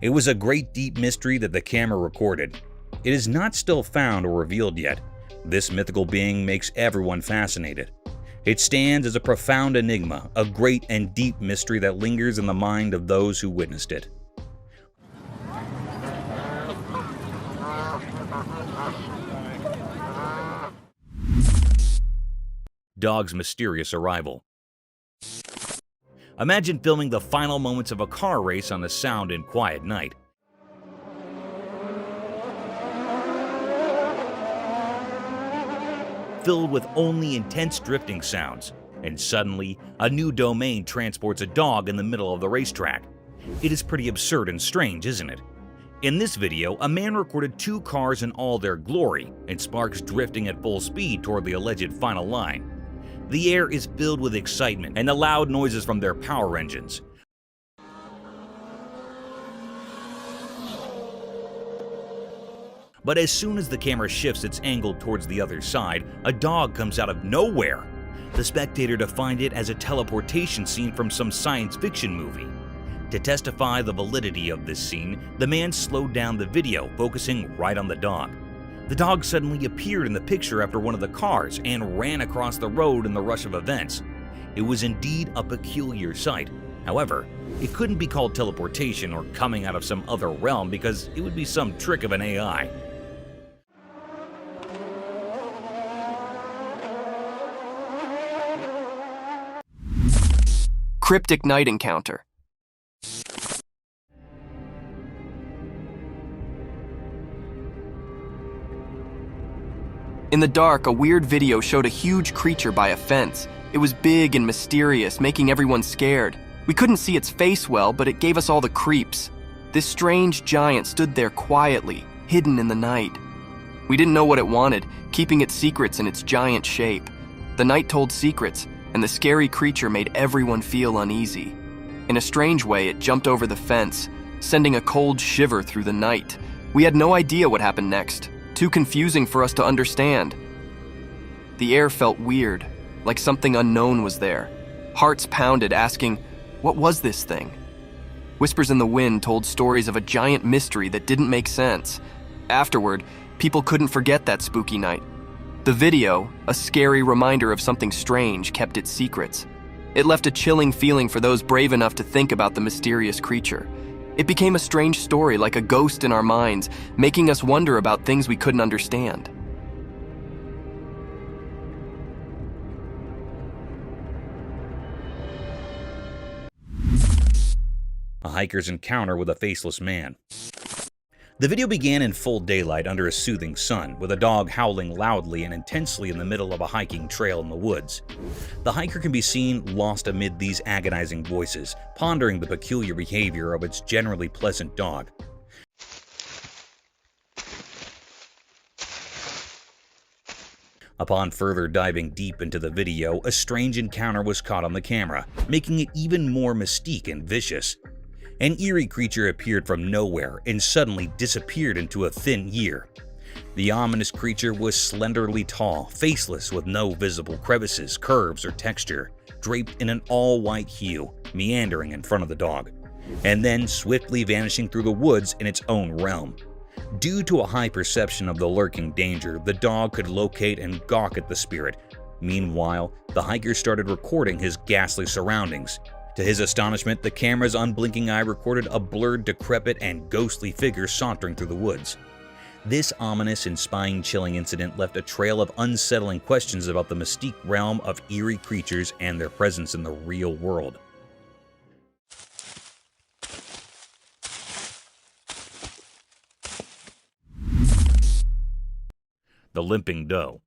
It was a great deep mystery that the camera recorded. It is not still found or revealed yet. This mythical being makes everyone fascinated. It stands as a profound enigma, a great and deep mystery that lingers in the mind of those who witnessed it. Dog's mysterious arrival. Imagine filming the final moments of a car race on a sound and quiet night. Filled with only intense drifting sounds, and suddenly, a new domain transports a dog in the middle of the racetrack. It is pretty absurd and strange, isn't it? In this video, a man recorded two cars in all their glory, and sparks drifting at full speed toward the alleged final line. The air is filled with excitement and the loud noises from their power engines. But as soon as the camera shifts its angle towards the other side, a dog comes out of nowhere. The spectator defined it as a teleportation scene from some science fiction movie. To testify the validity of this scene, the man slowed down the video, focusing right on the dog. The dog suddenly appeared in the picture after one of the cars and ran across the road in the rush of events. It was indeed a peculiar sight. However, it couldn't be called teleportation or coming out of some other realm because it would be some trick of an AI. Cryptic night encounter. In the dark, a weird video showed a huge creature by a fence. It was big and mysterious, making everyone scared. We couldn't see its face well, but it gave us all the creeps. This strange giant stood there quietly, hidden in the night. We didn't know what it wanted, keeping its secrets in its giant shape. The night told secrets, and the scary creature made everyone feel uneasy. In a strange way, it jumped over the fence, sending a cold shiver through the night. We had no idea what happened next. Too confusing for us to understand. The air felt weird, like something unknown was there. Hearts pounded, asking, what was this thing? Whispers in the wind told stories of a giant mystery that didn't make sense. Afterward, people couldn't forget that spooky night. The video, a scary reminder of something strange, kept its secrets. It left a chilling feeling for those brave enough to think about the mysterious creature. It became a strange story, like a ghost in our minds, making us wonder about things we couldn't understand. A hiker's encounter with a faceless man. The video began in full daylight under a soothing sun, with a dog howling loudly and intensely in the middle of a hiking trail in the woods. The hiker can be seen lost amid these agonizing voices, pondering the peculiar behavior of its generally pleasant dog. Upon further diving deep into the video, a strange encounter was caught on the camera, making it even more mystique and vicious. An eerie creature appeared from nowhere and suddenly disappeared into a thin year. The ominous creature was slenderly tall, faceless with no visible crevices, curves, or texture, draped in an all-white hue, meandering in front of the dog, and then swiftly vanishing through the woods in its own realm. Due to a high perception of the lurking danger, the dog could locate and gawk at the spirit. Meanwhile, the hiker started recording his ghastly surroundings. To his astonishment, the camera's unblinking eye recorded a blurred, decrepit, and ghostly figure sauntering through the woods. This ominous and spine-chilling incident left a trail of unsettling questions about the mystique realm of eerie creatures and their presence in the real world. The Limping Doe.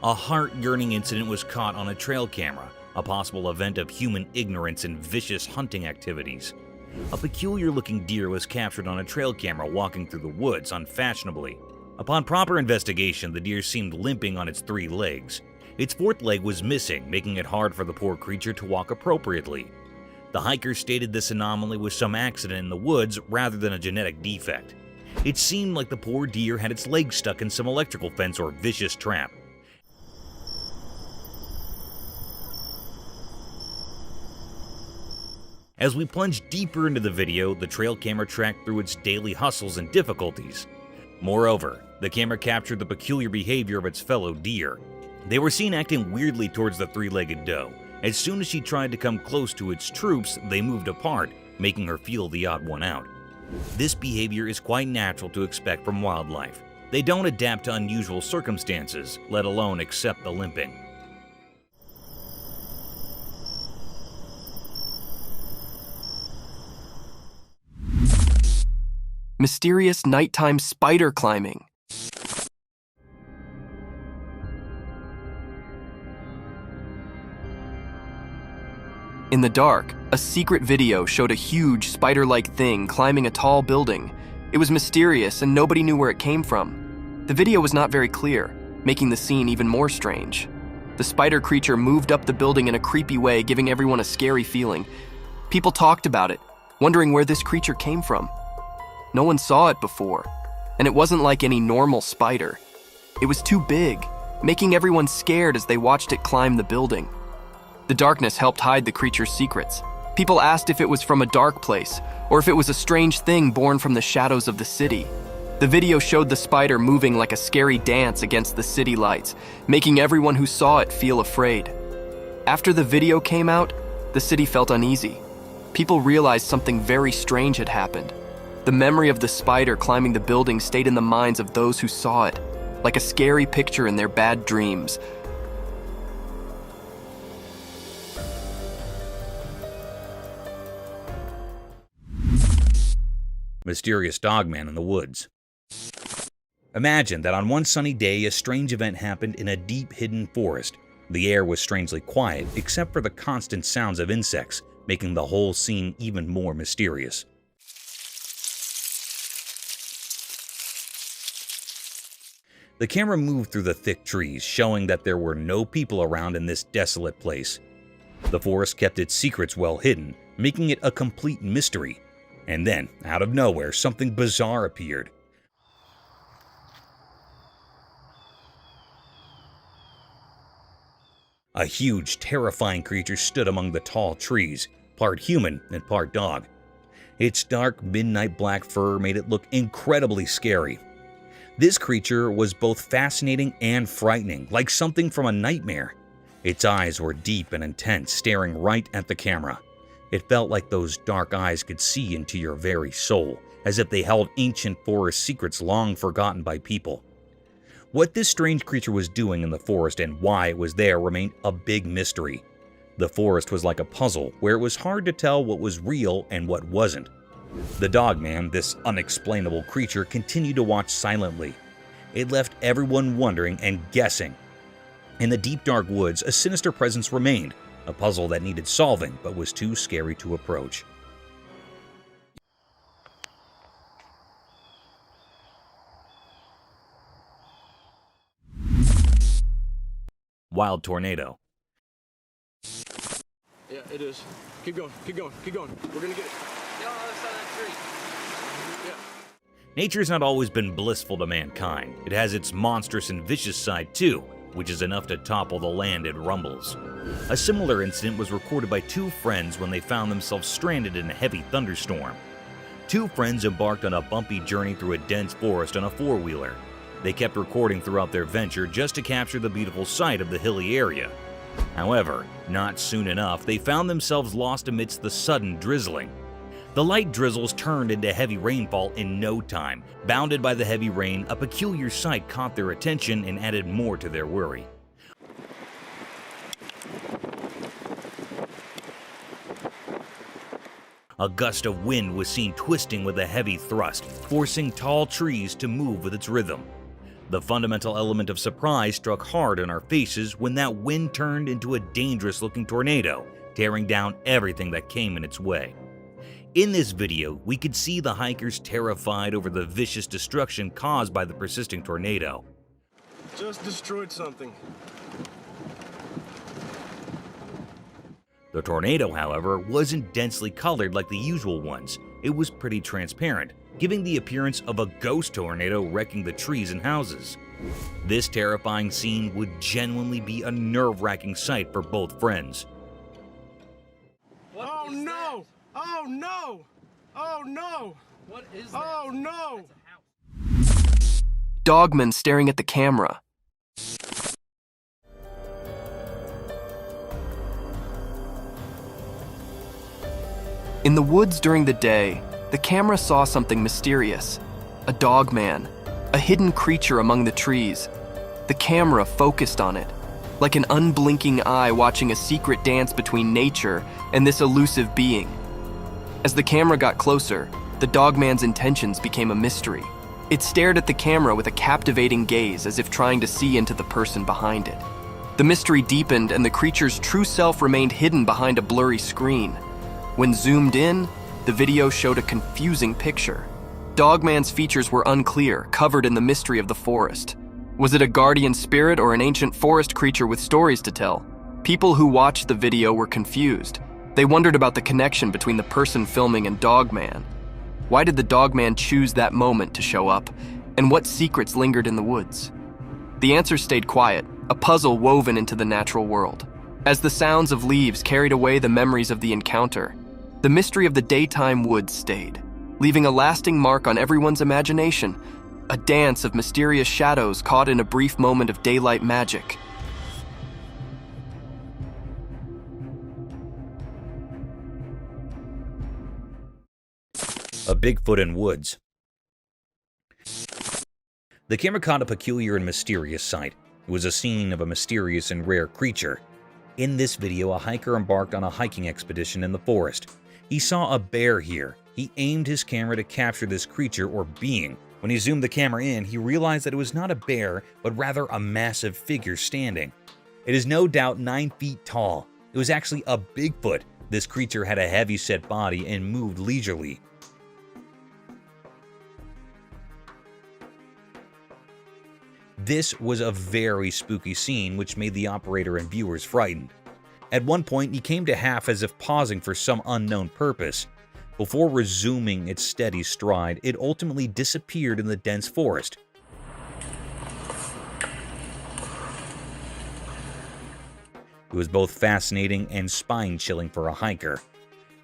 A heart-yearning incident was caught on a trail camera, a possible event of human ignorance and vicious hunting activities. A peculiar-looking deer was captured on a trail camera walking through the woods unfashionably. Upon proper investigation, the deer seemed limping on its 3 legs. Its 4th leg was missing, making it hard for the poor creature to walk appropriately. The hiker stated this anomaly was some accident in the woods rather than a genetic defect. It seemed like the poor deer had its legs stuck in some electrical fence or vicious trap. As we plunge deeper into the video, the trail camera tracked through its daily hustles and difficulties. Moreover, the camera captured the peculiar behavior of its fellow deer. They were seen acting weirdly towards the 3-legged doe. As soon as she tried to come close to its troops, they moved apart, making her feel the odd one out. This behavior is quite natural to expect from wildlife. They don't adapt to unusual circumstances, let alone accept the limping. Mysterious nighttime spider climbing. In the dark, a secret video showed a huge spider-like thing climbing a tall building. It was mysterious and nobody knew where it came from. The video was not very clear, making the scene even more strange. The spider creature moved up the building in a creepy way, giving everyone a scary feeling. People talked about it, wondering where this creature came from. No one saw it before, and it wasn't like any normal spider. It was too big, making everyone scared as they watched it climb the building. The darkness helped hide the creature's secrets. People asked if it was from a dark place, or if it was a strange thing born from the shadows of the city. The video showed the spider moving like a scary dance against the city lights, making everyone who saw it feel afraid. After the video came out, the city felt uneasy. People realized something very strange had happened. The memory of the spider climbing the building stayed in the minds of those who saw it, like a scary picture in their bad dreams. Mysterious Dogman in the woods. Imagine that on one sunny day, a strange event happened in a deep hidden forest. The air was strangely quiet, except for the constant sounds of insects, making the whole scene even more mysterious. The camera moved through the thick trees, showing that there were no people around in this desolate place. The forest kept its secrets well hidden, making it a complete mystery. And then, out of nowhere, something bizarre appeared. A huge, terrifying creature stood among the tall trees, part human and part dog. Its dark, midnight black fur made it look incredibly scary. This creature was both fascinating and frightening, like something from a nightmare. Its eyes were deep and intense, staring right at the camera. It felt like those dark eyes could see into your very soul, as if they held ancient forest secrets long forgotten by people. What this strange creature was doing in the forest and why it was there remained a big mystery. The forest was like a puzzle where it was hard to tell what was real and what wasn't. The Dogman, this unexplainable creature, continued to watch silently. It left everyone wondering and guessing. In the deep dark woods, a sinister presence remained, a puzzle that needed solving but was too scary to approach. Wild tornado. Yeah, it is. Keep going, keep going, keep going. We're gonna get it. Get on the other side of that tree. Yeah. Nature's not always been blissful to mankind. It has its monstrous and vicious side too, which is enough to topple the land it rumbles. A similar incident was recorded by two friends when they found themselves stranded in a heavy thunderstorm. Two friends embarked on a bumpy journey through a dense forest on a four-wheeler. They kept recording throughout their venture just to capture the beautiful sight of the hilly area. However, not soon enough, they found themselves lost amidst the sudden drizzling. The light drizzles turned into heavy rainfall in no time. Bounded by the heavy rain, a peculiar sight caught their attention and added more to their worry. A gust of wind was seen twisting with a heavy thrust, forcing tall trees to move with its rhythm. The fundamental element of surprise struck hard in our faces when that wind turned into a dangerous-looking tornado, tearing down everything that came in its way. In this video, we could see the hikers terrified over the vicious destruction caused by the persisting tornado. Just destroyed something. The tornado, however, wasn't densely colored like the usual ones. It was pretty transparent, giving the appearance of a ghost tornado wrecking the trees and houses. This terrifying scene would genuinely be a nerve-wracking sight for both friends. Oh no! Oh no! Oh no! What is that? Oh no! Dogman staring at the camera. In the woods during the day, the camera saw something mysterious. A dogman, a hidden creature among the trees. The camera focused on it, like an unblinking eye watching a secret dance between nature and this elusive being. As the camera got closer, the dogman's intentions became a mystery. It stared at the camera with a captivating gaze as if trying to see into the person behind it. The mystery deepened and the creature's true self remained hidden behind a blurry screen. When zoomed in, the video showed a confusing picture. Dogman's features were unclear, covered in the mystery of the forest. Was it a guardian spirit or an ancient forest creature with stories to tell? People who watched the video were confused. They wondered about the connection between the person filming and Dogman. Why did the Dogman choose that moment to show up? And what secrets lingered in the woods? The answer stayed quiet, a puzzle woven into the natural world. As the sounds of leaves carried away the memories of the encounter, the mystery of the daytime woods stayed, leaving a lasting mark on everyone's imagination, a dance of mysterious shadows caught in a brief moment of daylight magic. A Bigfoot in woods. The camera caught a peculiar and mysterious sight. It was a scene of a mysterious and rare creature. In this video, a hiker embarked on a hiking expedition in the forest. He saw a bear here. He aimed his camera to capture this creature or being. When he zoomed the camera in, he realized that it was not a bear, but rather a massive figure standing. It is no doubt 9 feet tall. It was actually a Bigfoot. This creature had a heavy-set body and moved leisurely. This was a very spooky scene which made the operator and viewers frightened. At one point, he came to half as if pausing for some unknown purpose. Before resuming its steady stride, it ultimately disappeared in the dense forest. It was both fascinating and spine-chilling for a hiker.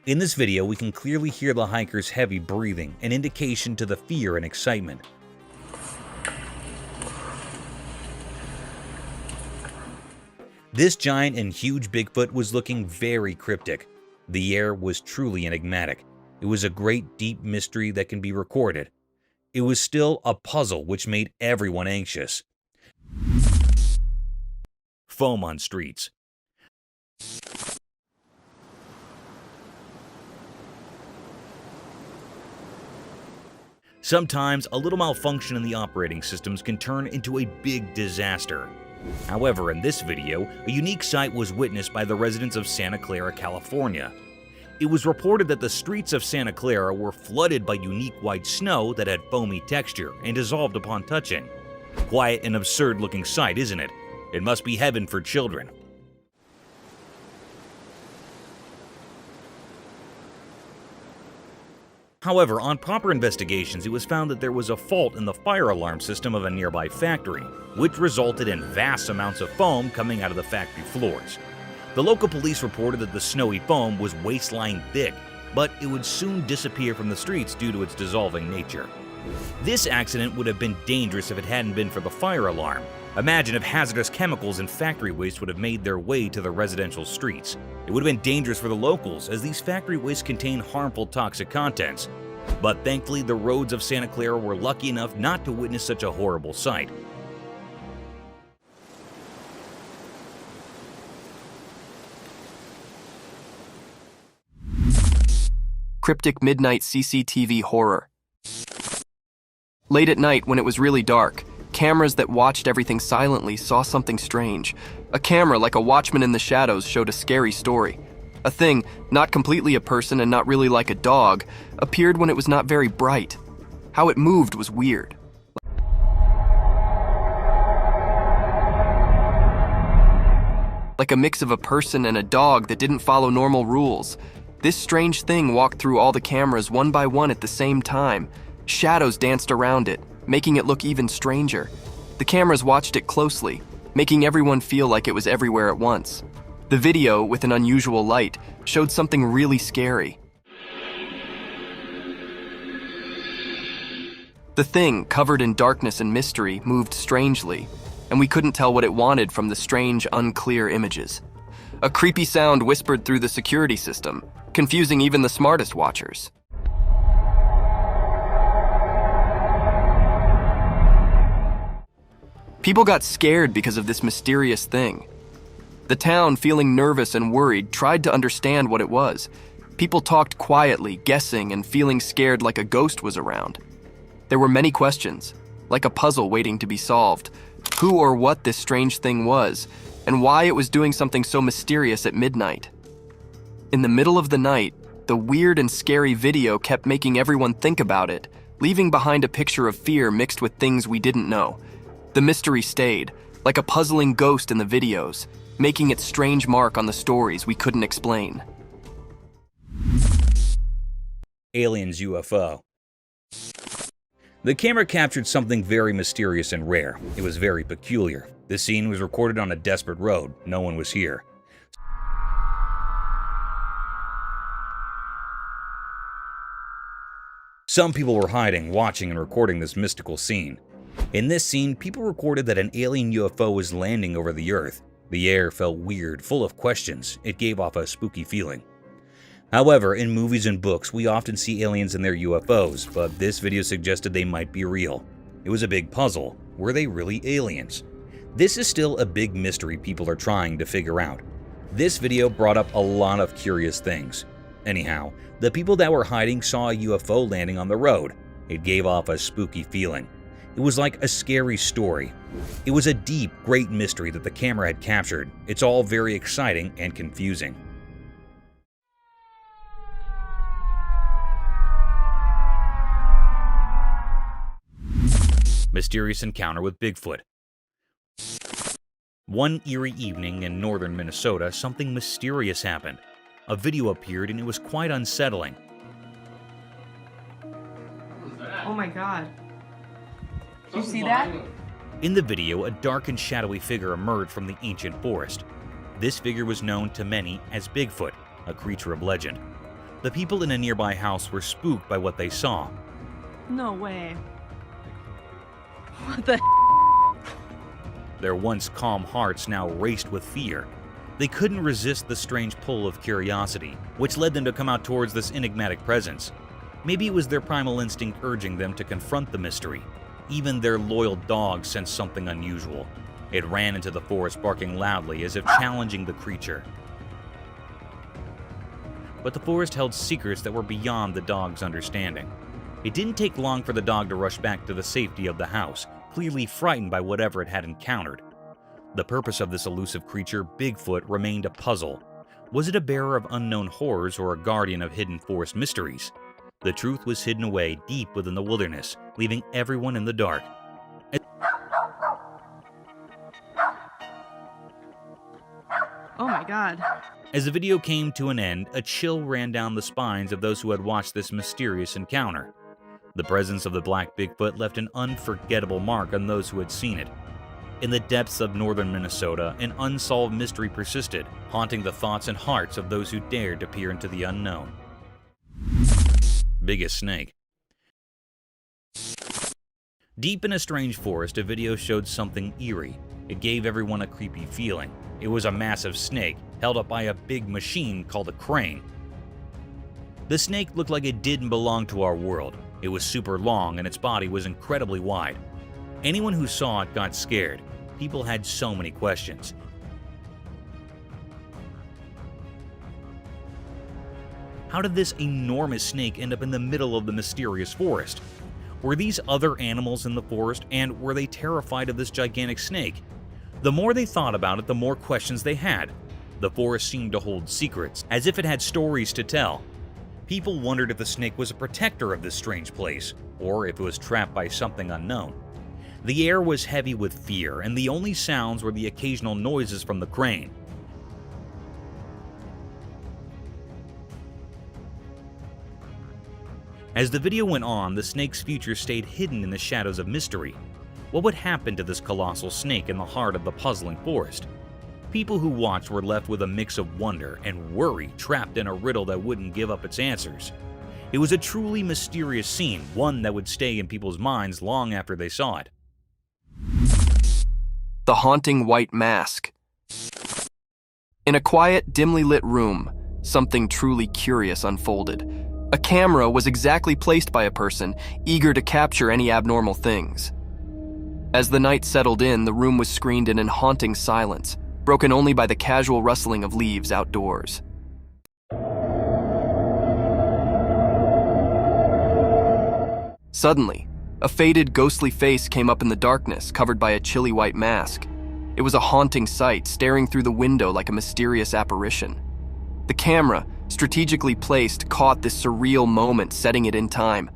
In this video, we can clearly hear the hiker's heavy breathing, an indication to the fear and excitement. This giant and huge Bigfoot was looking very cryptic. The air was truly enigmatic. It was a great deep mystery that can be recorded. It was still a puzzle which made everyone anxious. Foam on streets. Sometimes a little malfunction in the operating systems can turn into a big disaster. However, in this video, a unique sight was witnessed by the residents of Santa Clara, California. It was reported that the streets of Santa Clara were flooded by unique white snow that had foamy texture and dissolved upon touching. Quite an absurd-looking sight, isn't it? It must be heaven for children. However, on proper investigations, it was found that there was a fault in the fire alarm system of a nearby factory, which resulted in vast amounts of foam coming out of the factory floors. The local police reported that the snowy foam was waist-line thick, but it would soon disappear from the streets due to its dissolving nature. This accident would have been dangerous if it hadn't been for the fire alarm. Imagine if hazardous chemicals and factory waste would have made their way to the residential streets. It would have been dangerous for the locals, as these factory wastes contain harmful toxic contents. But thankfully, the roads of Santa Clara were lucky enough not to witness such a horrible sight. Cryptic midnight CCTV horror. Late at night, when it was really dark, cameras that watched everything silently saw something strange. A camera, like a watchman in the shadows, showed a scary story. A thing, not completely a person and not really like a dog, appeared when it was not very bright. How it moved was weird. Like a mix of a person and a dog that didn't follow normal rules. This strange thing walked through all the cameras one by one at the same time. Shadows danced around it, making it look even stranger. The cameras watched it closely, making everyone feel like it was everywhere at once. The video, with an unusual light, showed something really scary. The thing, covered in darkness and mystery, moved strangely, and we couldn't tell what it wanted from the strange, unclear images. A creepy sound whispered through the security system, confusing even the smartest watchers. People got scared because of this mysterious thing. The town, feeling nervous and worried, tried to understand what it was. People talked quietly, guessing and feeling scared like a ghost was around. There were many questions, like a puzzle waiting to be solved. Who or what this strange thing was, and why it was doing something so mysterious at midnight. In the middle of the night, the weird and scary video kept making everyone think about it, leaving behind a picture of fear mixed with things we didn't know. The mystery stayed, like a puzzling ghost in the videos, making its strange mark on the stories we couldn't explain. Aliens UFO. The camera captured something very mysterious and rare. It was very peculiar. The scene was recorded on a desperate road. No one was here. Some people were hiding, watching, and recording this mystical scene. In this scene, people recorded that an alien UFO was landing over the Earth. The air felt weird, full of questions. It gave off a spooky feeling. However, in movies and books, we often see aliens in their UFOs, but this video suggested they might be real. It was a big puzzle. Were they really aliens? This is still a big mystery people are trying to figure out. This video brought up a lot of curious things. Anyhow, the people that were hiding saw a UFO landing on the road. It gave off a spooky feeling. It was like a scary story. It was a deep, great mystery that the camera had captured. It's all very exciting and confusing. Mysterious encounter with Bigfoot. One eerie evening in northern Minnesota, something mysterious happened. A video appeared and it was quite unsettling. Oh my god. Did you see that? In the video, a dark and shadowy figure emerged from the ancient forest. This figure was known to many as Bigfoot, a creature of legend. The people in a nearby house were spooked by what they saw. No way. What the Their once calm hearts now raced with fear. They couldn't resist the strange pull of curiosity, which led them to come out towards this enigmatic presence. Maybe it was their primal instinct urging them to confront the mystery. Even their loyal dog sensed something unusual. It ran into the forest barking loudly as if challenging the creature. But the forest held secrets that were beyond the dog's understanding. It didn't take long for the dog to rush back to the safety of the house, clearly frightened by whatever it had encountered. The purpose of this elusive creature, Bigfoot, remained a puzzle. Was it a bearer of unknown horrors or a guardian of hidden forest mysteries? The truth was hidden away deep within the wilderness, leaving everyone in the dark. Oh my God. As the video came to an end, a chill ran down the spines of those who had watched this mysterious encounter. The presence of the black Bigfoot left an unforgettable mark on those who had seen it. In the depths of northern Minnesota, an unsolved mystery persisted, haunting the thoughts and hearts of those who dared to peer into the unknown. Biggest snake. Deep in a strange forest, a video showed something eerie. It gave everyone a creepy feeling. It was a massive snake, held up by a big machine called a crane. The snake looked like it didn't belong to our world. It was super long and its body was incredibly wide. Anyone who saw it got scared. People had so many questions. How did this enormous snake end up in the middle of the mysterious forest? Were these other animals in the forest, and were they terrified of this gigantic snake? The more they thought about it, the more questions they had. The forest seemed to hold secrets, as if it had stories to tell. People wondered if the snake was a protector of this strange place, or if it was trapped by something unknown. The air was heavy with fear, and the only sounds were the occasional noises from the crane. As the video went on, the snake's future stayed hidden in the shadows of mystery. What would happen to this colossal snake in the heart of the puzzling forest? People who watched were left with a mix of wonder and worry, trapped in a riddle that wouldn't give up its answers. It was a truly mysterious scene, one that would stay in people's minds long after they saw it. The haunting white mask. In a quiet, dimly lit room, something truly curious unfolded. A camera was exactly placed by a person, eager to capture any abnormal things. As the night settled in, the room was screened in an haunting silence, broken only by the casual rustling of leaves outdoors. Suddenly, a faded, ghostly face came up in the darkness, covered by a chilly white mask. It was a haunting sight, staring through the window like a mysterious apparition. The camera, strategically placed, caught this surreal moment, setting it in time.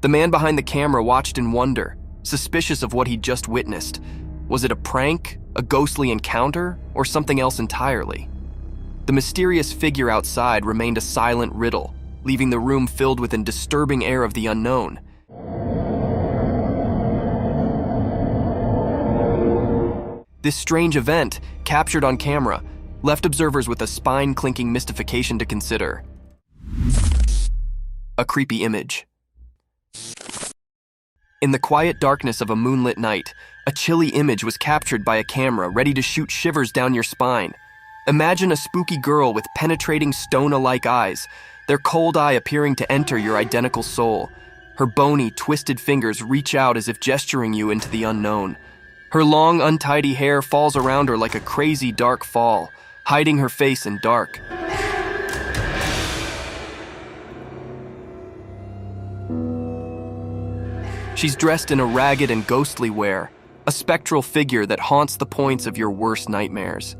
The man behind the camera watched in wonder, suspicious of what he'd just witnessed. Was it a prank, a ghostly encounter, or something else entirely? The mysterious figure outside remained a silent riddle, leaving the room filled with a disturbing air of the unknown. This strange event, captured on camera, left observers with a spine-clinking mystification to consider. A creepy image. In the quiet darkness of a moonlit night, a chilly image was captured by a camera ready to shoot shivers down your spine. Imagine a spooky girl with penetrating stone-alike eyes, their cold eye appearing to enter your identical soul. Her bony, twisted fingers reach out as if gesturing you into the unknown. Her long, untidy hair falls around her like a crazy dark fall, hiding her face in dark. She's dressed in a ragged and ghostly wear, a spectral figure that haunts the points of your worst nightmares.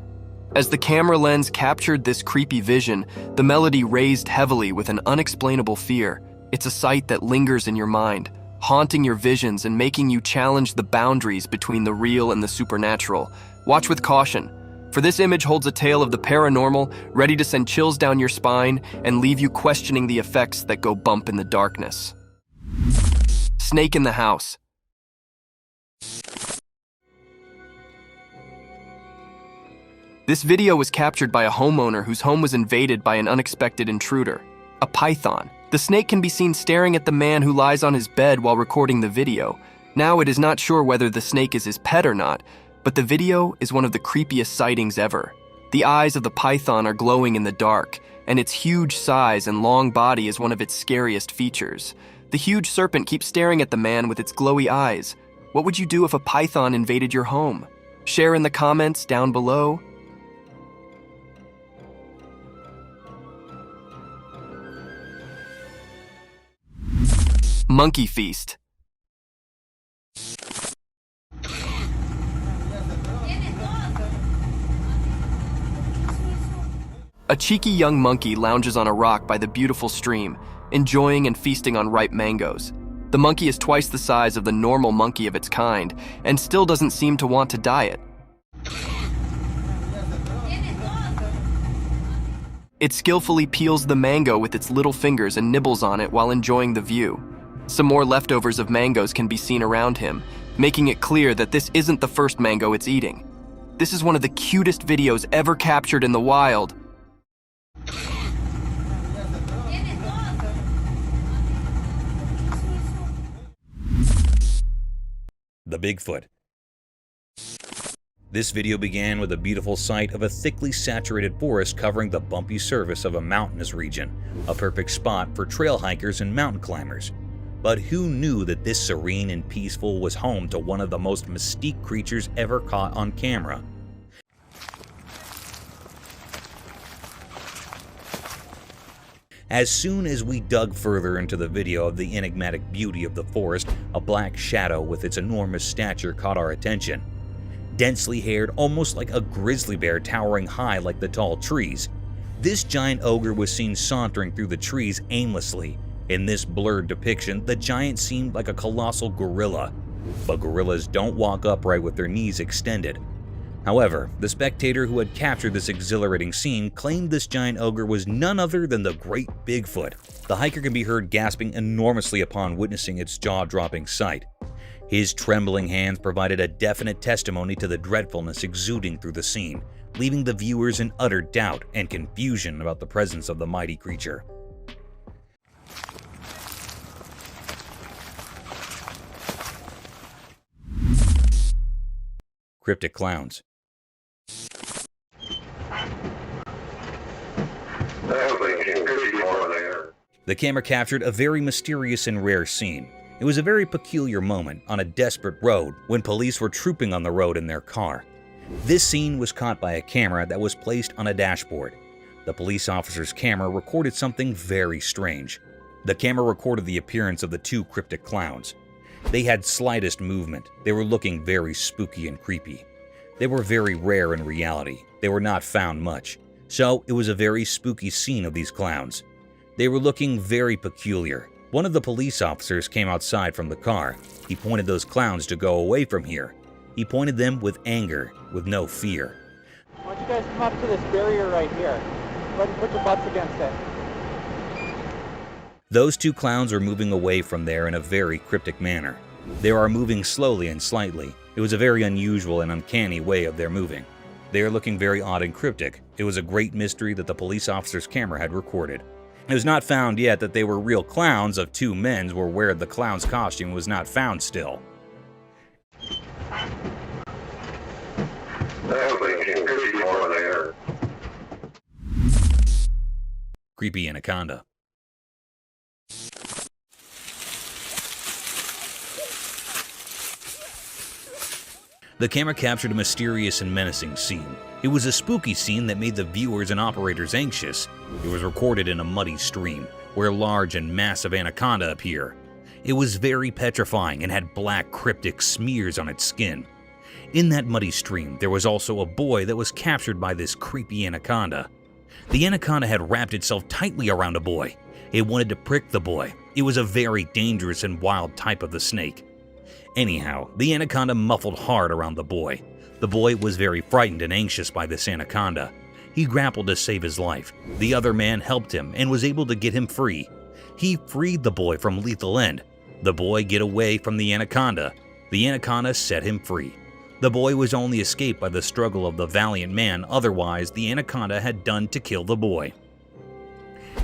As the camera lens captured this creepy vision, the melody raised heavily with an unexplainable fear. It's a sight that lingers in your mind, haunting your visions and making you challenge the boundaries between the real and the supernatural. Watch with caution, for this image holds a tale of the paranormal, ready to send chills down your spine and leave you questioning the effects that go bump in the darkness. Snake in the house. This video was captured by a homeowner whose home was invaded by an unexpected intruder, a python. The snake can be seen staring at the man who lies on his bed while recording the video. Now it is not sure whether the snake is his pet or not, but the video is one of the creepiest sightings ever. The eyes of the python are glowing in the dark, and its huge size and long body is one of its scariest features. The huge serpent keeps staring at the man with its glowy eyes. What would you do if a python invaded your home? Share in the comments down below. Monkey Feast. A cheeky young monkey lounges on a rock by the beautiful stream, enjoying and feasting on ripe mangoes. The monkey is twice the size of the normal monkey of its kind, and still doesn't seem to want to diet. It skillfully peels the mango with its little fingers and nibbles on it while enjoying the view. Some more leftovers of mangoes can be seen around him, making it clear that this isn't the first mango it's eating. This is one of the cutest videos ever captured in the wild. The Bigfoot. This video began with a beautiful sight of a thickly saturated forest covering the bumpy surface of a mountainous region, a perfect spot for trail hikers and mountain climbers. But who knew that this serene and peaceful was home to one of the most mystique creatures ever caught on camera? As soon as we dug further into the video of the enigmatic beauty of the forest, a black shadow with its enormous stature caught our attention. Densely haired, almost like a grizzly bear towering high like the tall trees. This giant ogre was seen sauntering through the trees aimlessly. In this blurred depiction, the giant seemed like a colossal gorilla. But gorillas don't walk upright with their knees extended. However, the spectator who had captured this exhilarating scene claimed this giant ogre was none other than the Great Bigfoot. The hiker can be heard gasping enormously upon witnessing its jaw-dropping sight. His trembling hands provided a definite testimony to the dreadfulness exuding through the scene, leaving the viewers in utter doubt and confusion about the presence of the mighty creature. Cryptic clowns. The camera captured a very mysterious and rare scene. It was a very peculiar moment on a desperate road when police were trooping on the road in their car. This scene was caught by a camera that was placed on a dashboard. The police officer's camera recorded something very strange. The camera recorded the appearance of the two cryptic clowns. They had slightest movement. They were looking very spooky and creepy. They were very rare in reality. They were not found much. So it was a very spooky scene of these clowns. They were looking very peculiar. One of the police officers came outside from the car. He pointed those clowns to go away from here. He pointed them with anger, with no fear. Why don't you guys come up to this barrier right here? Go ahead and put your butts against it. Those two clowns were moving away from there in a very cryptic manner. They are moving slowly and slightly. It was a very unusual and uncanny way of their moving. They are looking very odd and cryptic. It was a great mystery that the police officer's camera had recorded. It was not found yet that they were real clowns of two men or where the clown's costume was not found still. Creepy anaconda. The camera captured a mysterious and menacing scene. It was a spooky scene that made the viewers and operators anxious. It was recorded in a muddy stream, where large and massive anaconda appear. It was very petrifying and had black cryptic smears on its skin. In that muddy stream, there was also a boy that was captured by this creepy anaconda. The anaconda had wrapped itself tightly around a boy. It wanted to prick the boy. It was a very dangerous and wild type of the snake. Anyhow, the anaconda muffled hard around the boy. The boy was very frightened and anxious by this anaconda. He grappled to save his life. The other man helped him and was able to get him free. He freed the boy from lethal end. The boy get away from the anaconda. The anaconda set him free. The boy was only escaped by the struggle of the valiant man, otherwise the anaconda had done to kill the boy.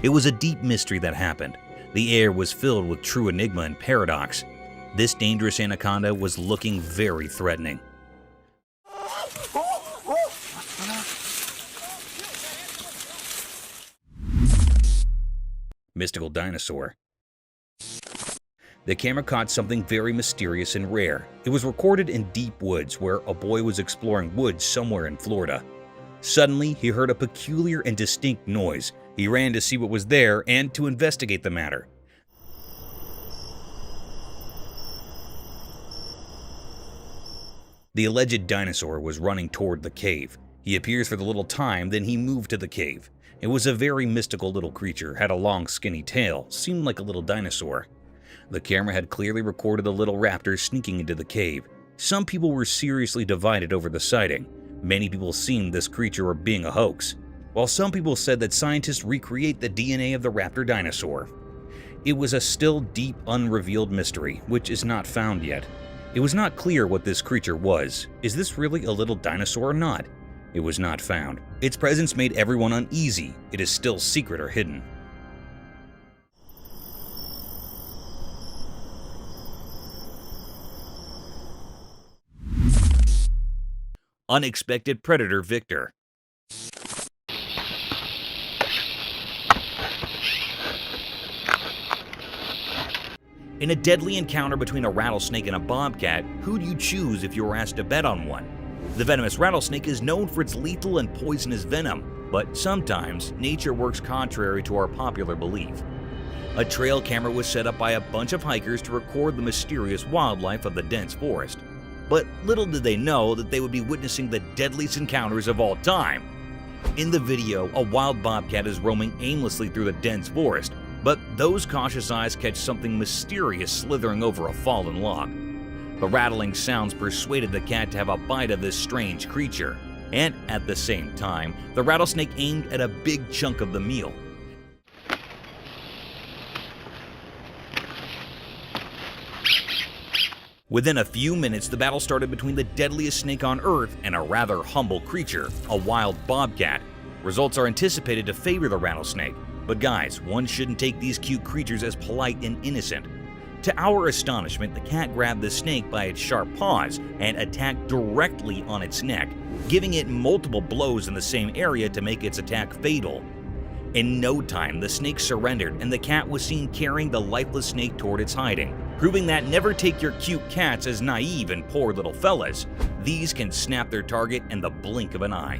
It was a deep mystery that happened. The air was filled with true enigma and paradox. This dangerous anaconda was looking very threatening. Mystical dinosaur. The camera caught something very mysterious and rare. It was recorded in deep woods where a boy was exploring woods somewhere in Florida. Suddenly, he heard a peculiar and distinct noise. He ran to see what was there and to investigate the matter. The alleged dinosaur was running toward the cave. He appears for the little time, then he moved to the cave. It was a very mystical little creature, had a long skinny tail, seemed like a little dinosaur. The camera had clearly recorded the little raptor sneaking into the cave. Some people were seriously divided over the sighting. Many people seemed this creature being a hoax, while some people said that scientists recreate the DNA of the raptor dinosaur. It was a still deep, unrevealed mystery, which is not found yet. It was not clear what this creature was. Is this really a little dinosaur or not? It was not found. Its presence made everyone uneasy. It is still secret or hidden. Unexpected predator Victor. In a deadly encounter between a rattlesnake and a bobcat, who do you choose if you were asked to bet on one? The venomous rattlesnake is known for its lethal and poisonous venom, but sometimes nature works contrary to our popular belief. A trail camera was set up by a bunch of hikers to record the mysterious wildlife of the dense forest. But little did they know that they would be witnessing the deadliest encounters of all time. In the video, a wild bobcat is roaming aimlessly through the dense forest, but those cautious eyes catch something mysterious slithering over a fallen log. The rattling sounds persuaded the cat to have a bite of this strange creature, and at the same time, the rattlesnake aimed at a big chunk of the meal. Within a few minutes, the battle started between the deadliest snake on Earth and a rather humble creature, a wild bobcat. Results are anticipated to favor the rattlesnake. But guys, one shouldn't take these cute creatures as polite and innocent. To our astonishment, the cat grabbed the snake by its sharp paws and attacked directly on its neck, giving it multiple blows in the same area to make its attack fatal. In no time, the snake surrendered and the cat was seen carrying the lifeless snake toward its hiding, proving that never take your cute cats as naive and poor little fellas. These can snap their target in the blink of an eye.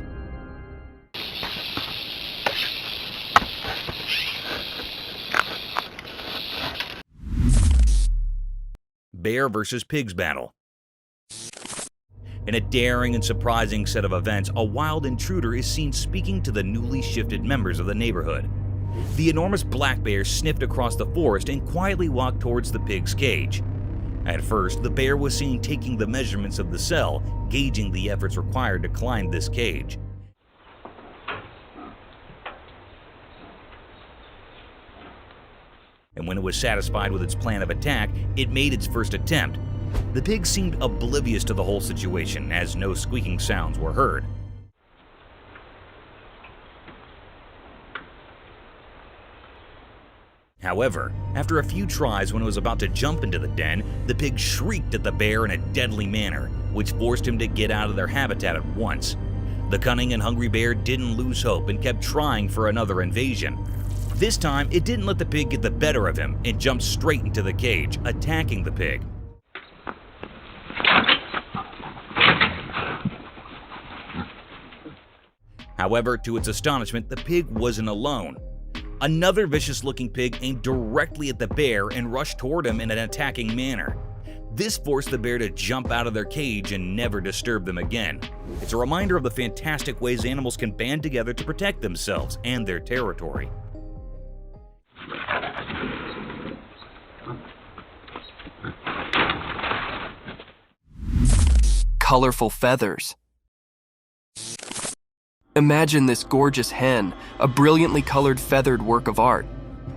Bear versus pigs battle. In a daring and surprising set of events, a wild intruder is seen speaking to the newly shifted members of the neighborhood. The enormous black bear sniffed across the forest and quietly walked towards the pig's cage. At first, the bear was seen taking the measurements of the cell, gauging the efforts required to climb this cage. And when it was satisfied with its plan of attack, it made its first attempt. The pig seemed oblivious to the whole situation, as no squeaking sounds were heard. However, after a few tries when it was about to jump into the den, the pig shrieked at the bear in a deadly manner, which forced him to get out of their habitat at once. The cunning and hungry bear didn't lose hope and kept trying for another invasion. This time, it didn't let the pig get the better of him and jumped straight into the cage, attacking the pig. However, to its astonishment, the pig wasn't alone. Another vicious-looking pig aimed directly at the bear and rushed toward him in an attacking manner. This forced the bear to jump out of their cage and never disturb them again. It's a reminder of the fantastic ways animals can band together to protect themselves and their territory. Colorful feathers. Imagine this gorgeous hen, a brilliantly colored feathered work of art.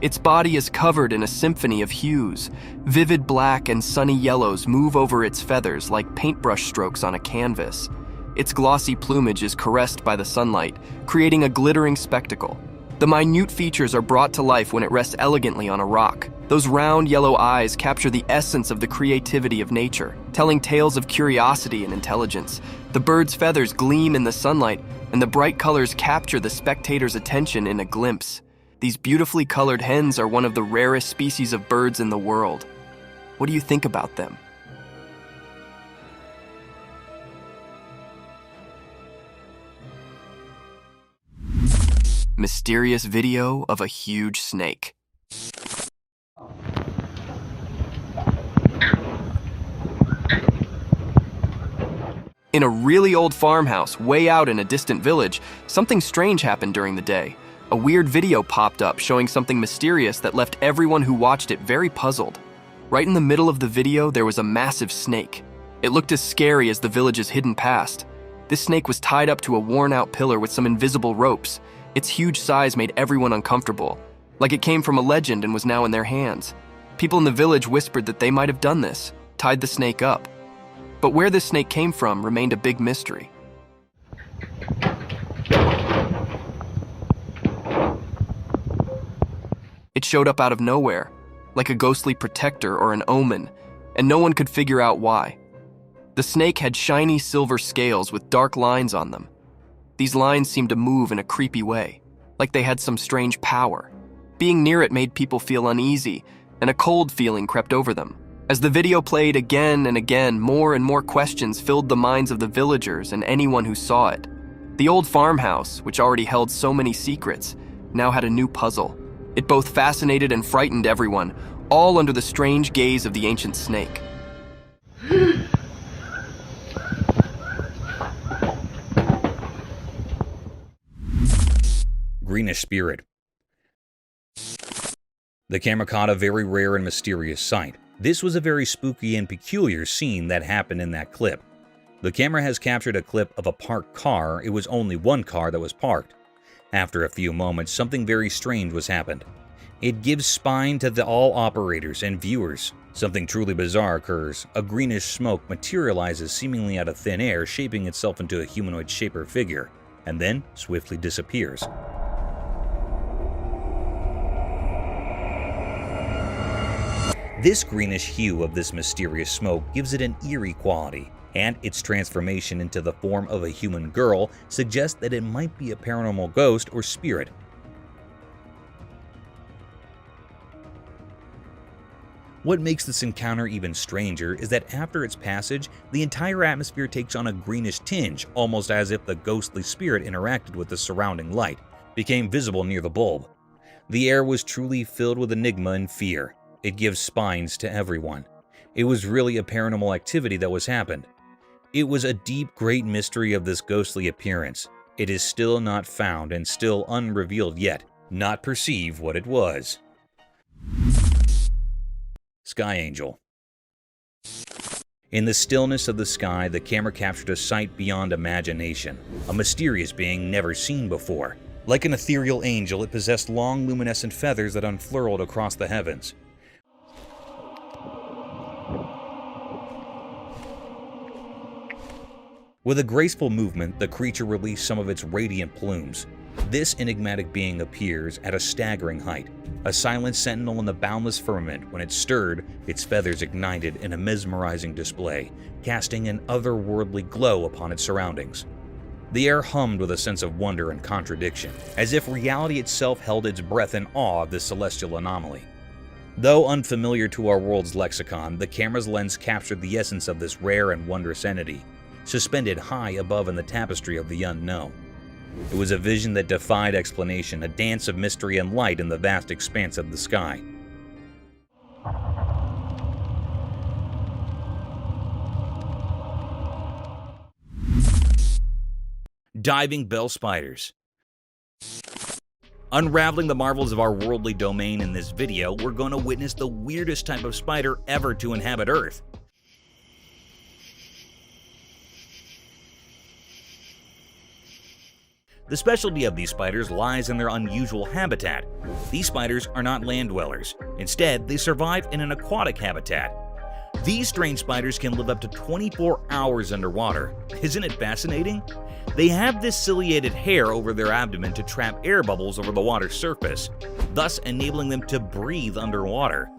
Its body is covered in a symphony of hues. Vivid black and sunny yellows move over its feathers like paintbrush strokes on a canvas. Its glossy plumage is caressed by the sunlight, creating a glittering spectacle. The minute features are brought to life when it rests elegantly on a rock. Those round yellow eyes capture the essence of the creativity of nature, telling tales of curiosity and intelligence. The bird's feathers gleam in the sunlight, and the bright colors capture the spectator's attention in a glimpse. These beautifully colored hens are one of the rarest species of birds in the world. What do you think about them? Mysterious video of a huge snake. In a really old farmhouse way out in a distant village, something strange happened during the day. A weird video popped up showing something mysterious that left everyone who watched it very puzzled. Right in the middle of the video, there was a massive snake. It looked as scary as the village's hidden past. This snake was tied up to a worn-out pillar with some invisible ropes. Its huge size made everyone uncomfortable, like it came from a legend and was now in their hands. People in the village whispered that they might have done this, tied the snake up. But where this snake came from remained a big mystery. It showed up out of nowhere, like a ghostly protector or an omen, and no one could figure out why. The snake had shiny silver scales with dark lines on them. These lines seemed to move in a creepy way, like they had some strange power. Being near it made people feel uneasy, and a cold feeling crept over them. As the video played again and again, more and more questions filled the minds of the villagers and anyone who saw it. The old farmhouse, which already held so many secrets, now had a new puzzle. It both fascinated and frightened everyone, all under the strange gaze of the ancient snake. Greenish spirit. The camera caught a very rare and mysterious sight. This was a very spooky and peculiar scene that happened in that clip. The camera has captured a clip of a parked car. It was only one car that was parked. After a few moments, something very strange was happened. It gives spine to all operators and viewers. Something truly bizarre occurs. A greenish smoke materializes seemingly out of thin air, shaping itself into a humanoid shape or figure, and then swiftly disappears. This greenish hue of this mysterious smoke gives it an eerie quality, and its transformation into the form of a human girl suggests that it might be a paranormal ghost or spirit. What makes this encounter even stranger is that after its passage, the entire atmosphere takes on a greenish tinge, almost as if the ghostly spirit interacted with the surrounding light, became visible near the bulb. The air was truly filled with enigma and fear. It gives spines to everyone. It was really a paranormal activity that was happened. It was a deep, great mystery of this ghostly appearance. It is still not found and still unrevealed yet, not perceive what it was. Sky Angel. In the stillness of the sky, the camera captured a sight beyond imagination, a mysterious being never seen before. Like an ethereal angel, it possessed long, luminescent feathers that unfurled across the heavens. With a graceful movement, the creature released some of its radiant plumes. This enigmatic being appears at a staggering height, a silent sentinel in the boundless firmament. When it stirred, its feathers ignited in a mesmerizing display, casting an otherworldly glow upon its surroundings. The air hummed with a sense of wonder and contradiction, as if reality itself held its breath in awe of this celestial anomaly. Though unfamiliar to our world's lexicon, the camera's lens captured the essence of this rare and wondrous entity, suspended high above in the tapestry of the unknown. It was a vision that defied explanation, a dance of mystery and light in the vast expanse of the sky. Diving bell spiders. Unraveling the marvels of our worldly domain in this video, we're going to witness the weirdest type of spider ever to inhabit Earth. The specialty of these spiders lies in their unusual habitat. These spiders are not land dwellers. Instead, they survive in an aquatic habitat. These strange spiders can live up to 24 hours underwater. Isn't it fascinating? They have this ciliated hair over their abdomen to trap air bubbles over the water's surface, thus enabling them to breathe underwater.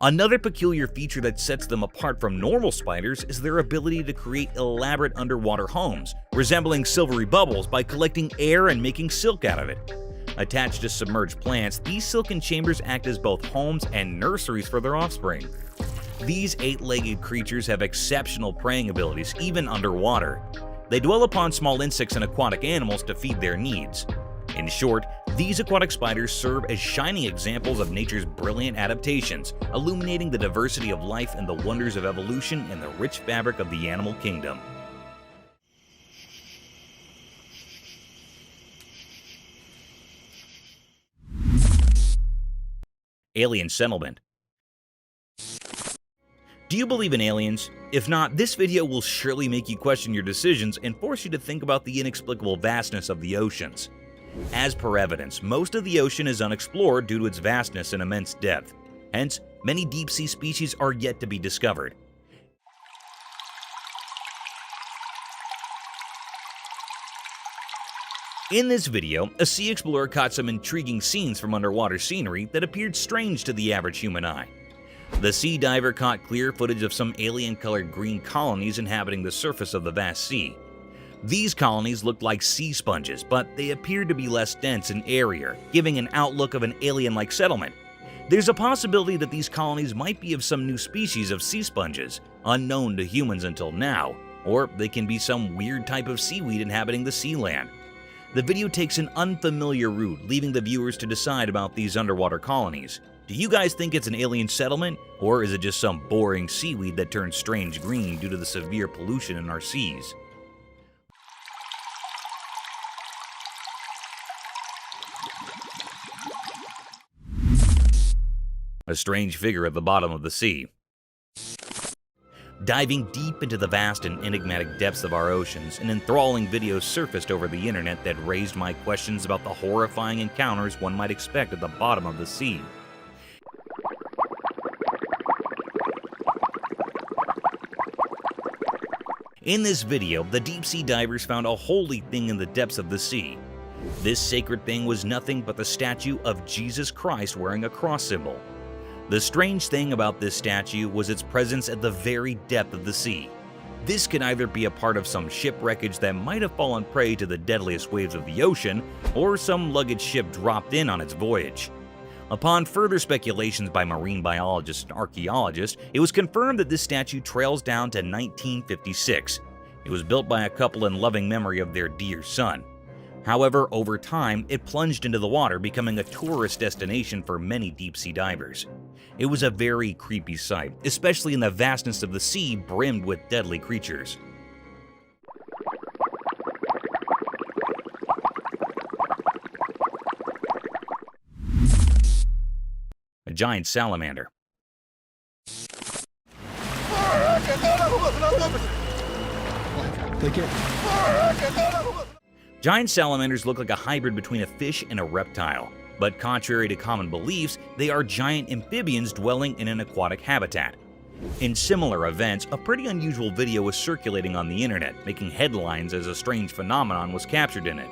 Another peculiar feature that sets them apart from normal spiders is their ability to create elaborate underwater homes, resembling silvery bubbles by collecting air and making silk out of it. Attached to submerged plants, these silken chambers act as both homes and nurseries for their offspring. These 8-legged creatures have exceptional preying abilities even underwater. They dwell upon small insects and aquatic animals to feed their needs. In short, These aquatic spiders serve as shining examples of nature's brilliant adaptations, illuminating the diversity of life and the wonders of evolution in the rich fabric of the animal kingdom. Alien settlement. Do you believe in aliens? If not, this video will surely make you question your decisions and force you to think about the inexplicable vastness of the oceans. As per evidence, most of the ocean is unexplored due to its vastness and immense depth. Hence, many deep-sea species are yet to be discovered. In this video, a sea explorer caught some intriguing scenes from underwater scenery that appeared strange to the average human eye. The sea diver caught clear footage of some alien-colored green colonies inhabiting the surface of the vast sea. These colonies looked like sea sponges, but they appeared to be less dense and airier, giving an outlook of an alien-like settlement. There's a possibility that these colonies might be of some new species of sea sponges, unknown to humans until now, or they can be some weird type of seaweed inhabiting the sea land. The video takes an unfamiliar route, leaving the viewers to decide about these underwater colonies. Do you guys think it's an alien settlement, or is it just some boring seaweed that turns strange green due to the severe pollution in our seas? A strange figure at the bottom of the sea. Diving deep into the vast and enigmatic depths of our oceans, an enthralling video surfaced over the internet that raised my questions about the horrifying encounters one might expect at the bottom of the sea. In this video, the deep-sea divers found a holy thing in the depths of the sea. This sacred thing was nothing but the statue of Jesus Christ wearing a cross symbol. The strange thing about this statue was its presence at the very depth of the sea. This could either be a part of some shipwreckage that might have fallen prey to the deadliest waves of the ocean, or some luggage ship dropped in on its voyage. Upon further speculations by marine biologists and archaeologists, it was confirmed that this statue trails down to 1956. It was built by a couple in loving memory of their dear son. However, over time, it plunged into the water, becoming a tourist destination for many deep-sea divers. It was a very creepy sight, especially in the vastness of the sea brimmed with deadly creatures. A giant salamander. Take it. Giant salamanders look like a hybrid between a fish and a reptile, but contrary to common beliefs, they are giant amphibians dwelling in an aquatic habitat. In similar events, a pretty unusual video was circulating on the internet, making headlines as a strange phenomenon was captured in it.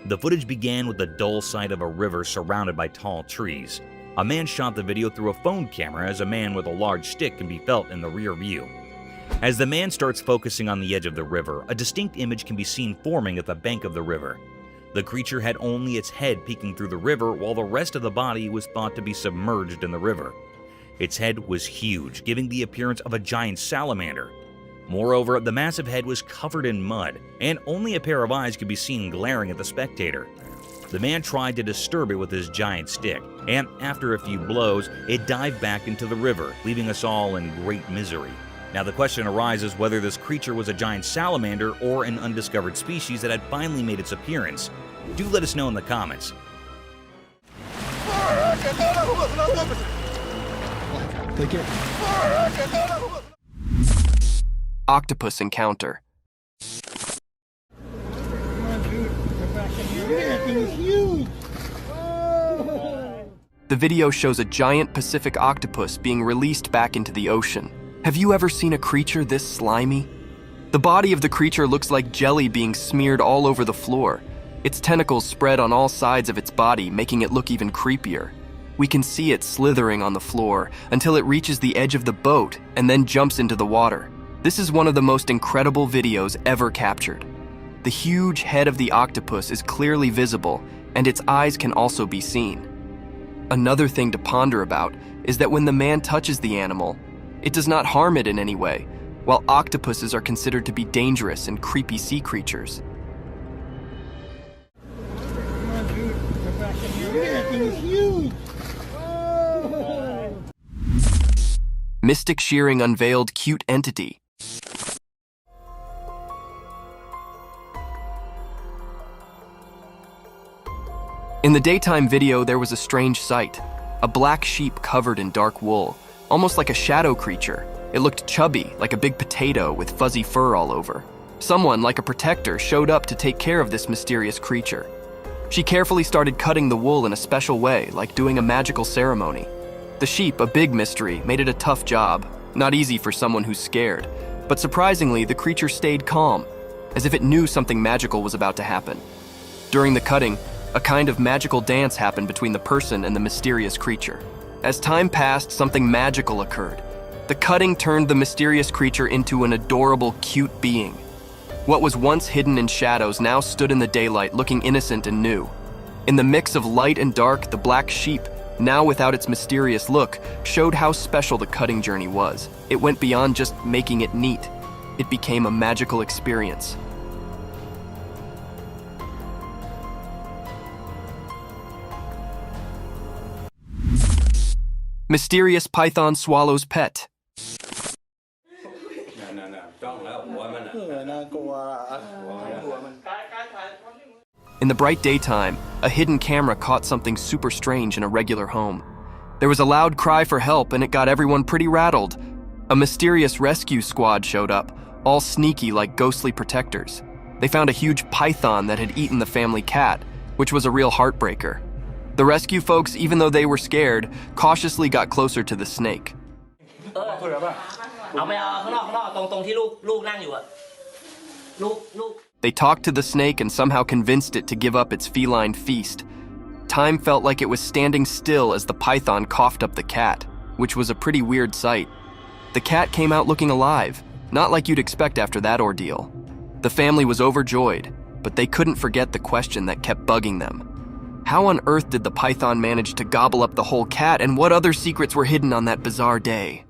The footage began with the dull sight of a river surrounded by tall trees. A man shot the video through a phone camera as a man with a large stick can be felt in the rear view. As the man starts focusing on the edge of the river, a distinct image can be seen forming at the bank of the river. The creature had only its head peeking through the river, while the rest of the body was thought to be submerged in the river. Its head was huge, giving the appearance of a giant salamander. Moreover, the massive head was covered in mud, and only a pair of eyes could be seen glaring at the spectator. The man tried to disturb it with his giant stick, and after a few blows, it dived back into the river, leaving us all in great misery. Now the question arises whether this creature was a giant salamander or an undiscovered species that had finally made its appearance. Do let us know in the comments. Take it. Octopus encounter. The video shows a giant Pacific octopus being released back into the ocean. Have you ever seen a creature this slimy? The body of the creature looks like jelly being smeared all over the floor. Its tentacles spread on all sides of its body, making it look even creepier. We can see it slithering on the floor until it reaches the edge of the boat and then jumps into the water. This is one of the most incredible videos ever captured. The huge head of the octopus is clearly visible, and its eyes can also be seen. Another thing to ponder about is that when the man touches the animal, it does not harm it in any way, while octopuses are considered to be dangerous and creepy sea creatures. mystic shearing unveiled cute entity. In the daytime video, there was a strange sight. A black sheep covered in dark wool, almost like a shadow creature. It looked chubby, like a big potato with fuzzy fur all over. Someone, like a protector, showed up to take care of this mysterious creature. She carefully started cutting the wool in a special way, like doing a magical ceremony. The sheep, a big mystery, made it a tough job. Not easy for someone who's scared. But surprisingly, the creature stayed calm, as if it knew something magical was about to happen. During the cutting, a kind of magical dance happened between the person and the mysterious creature. As time passed, something magical occurred. The cutting turned the mysterious creature into an adorable, cute being. What was once hidden in shadows now stood in the daylight, looking innocent and new. In the mix of light and dark, the black sheep, now without its mysterious look, showed how special the cutting journey was. It went beyond just making it neat. It became a magical experience. Mysterious python swallows pet. In the bright daytime, a hidden camera caught something super strange in a regular home. There was a loud cry for help, and it got everyone pretty rattled. A mysterious rescue squad showed up, all sneaky like ghostly protectors. They found a huge python that had eaten the family cat, which was a real heartbreaker. The rescue folks, even though they were scared, cautiously got closer to the snake. They talked to the snake and somehow convinced it to give up its feline feast. Time felt like it was standing still as the python coughed up the cat, which was a pretty weird sight. The cat came out looking alive, not like you'd expect after that ordeal. The family was overjoyed, but they couldn't forget the question that kept bugging them. How on earth did the python manage to gobble up the whole cat, and what other secrets were hidden on that bizarre day?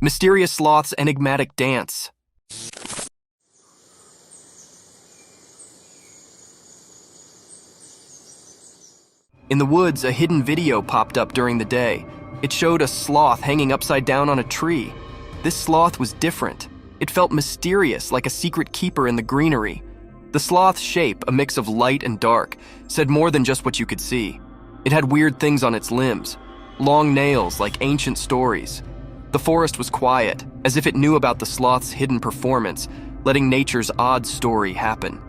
Mysterious sloth's enigmatic dance. In the woods, a hidden video popped up during the day. It showed a sloth hanging upside down on a tree. This sloth was different. It felt mysterious, like a secret keeper in the greenery. The sloth's shape, a mix of light and dark, said more than just what you could see. It had weird things on its limbs, long nails like ancient stories. The forest was quiet, as if it knew about the sloth's hidden performance, letting nature's odd story happen.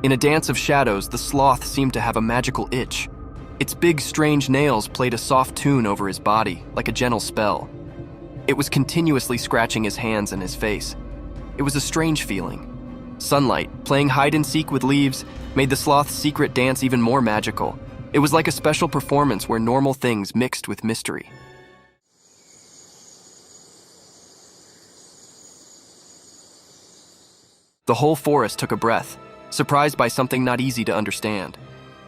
In a dance of shadows, the sloth seemed to have a magical itch. Its big, strange nails played a soft tune over his body, like a gentle spell. It was continuously scratching his hands and his face. It was a strange feeling. Sunlight, playing hide-and-seek with leaves, made the sloth's secret dance even more magical. It was like a special performance where normal things mixed with mystery. The whole forest took a breath, surprised by something not easy to understand.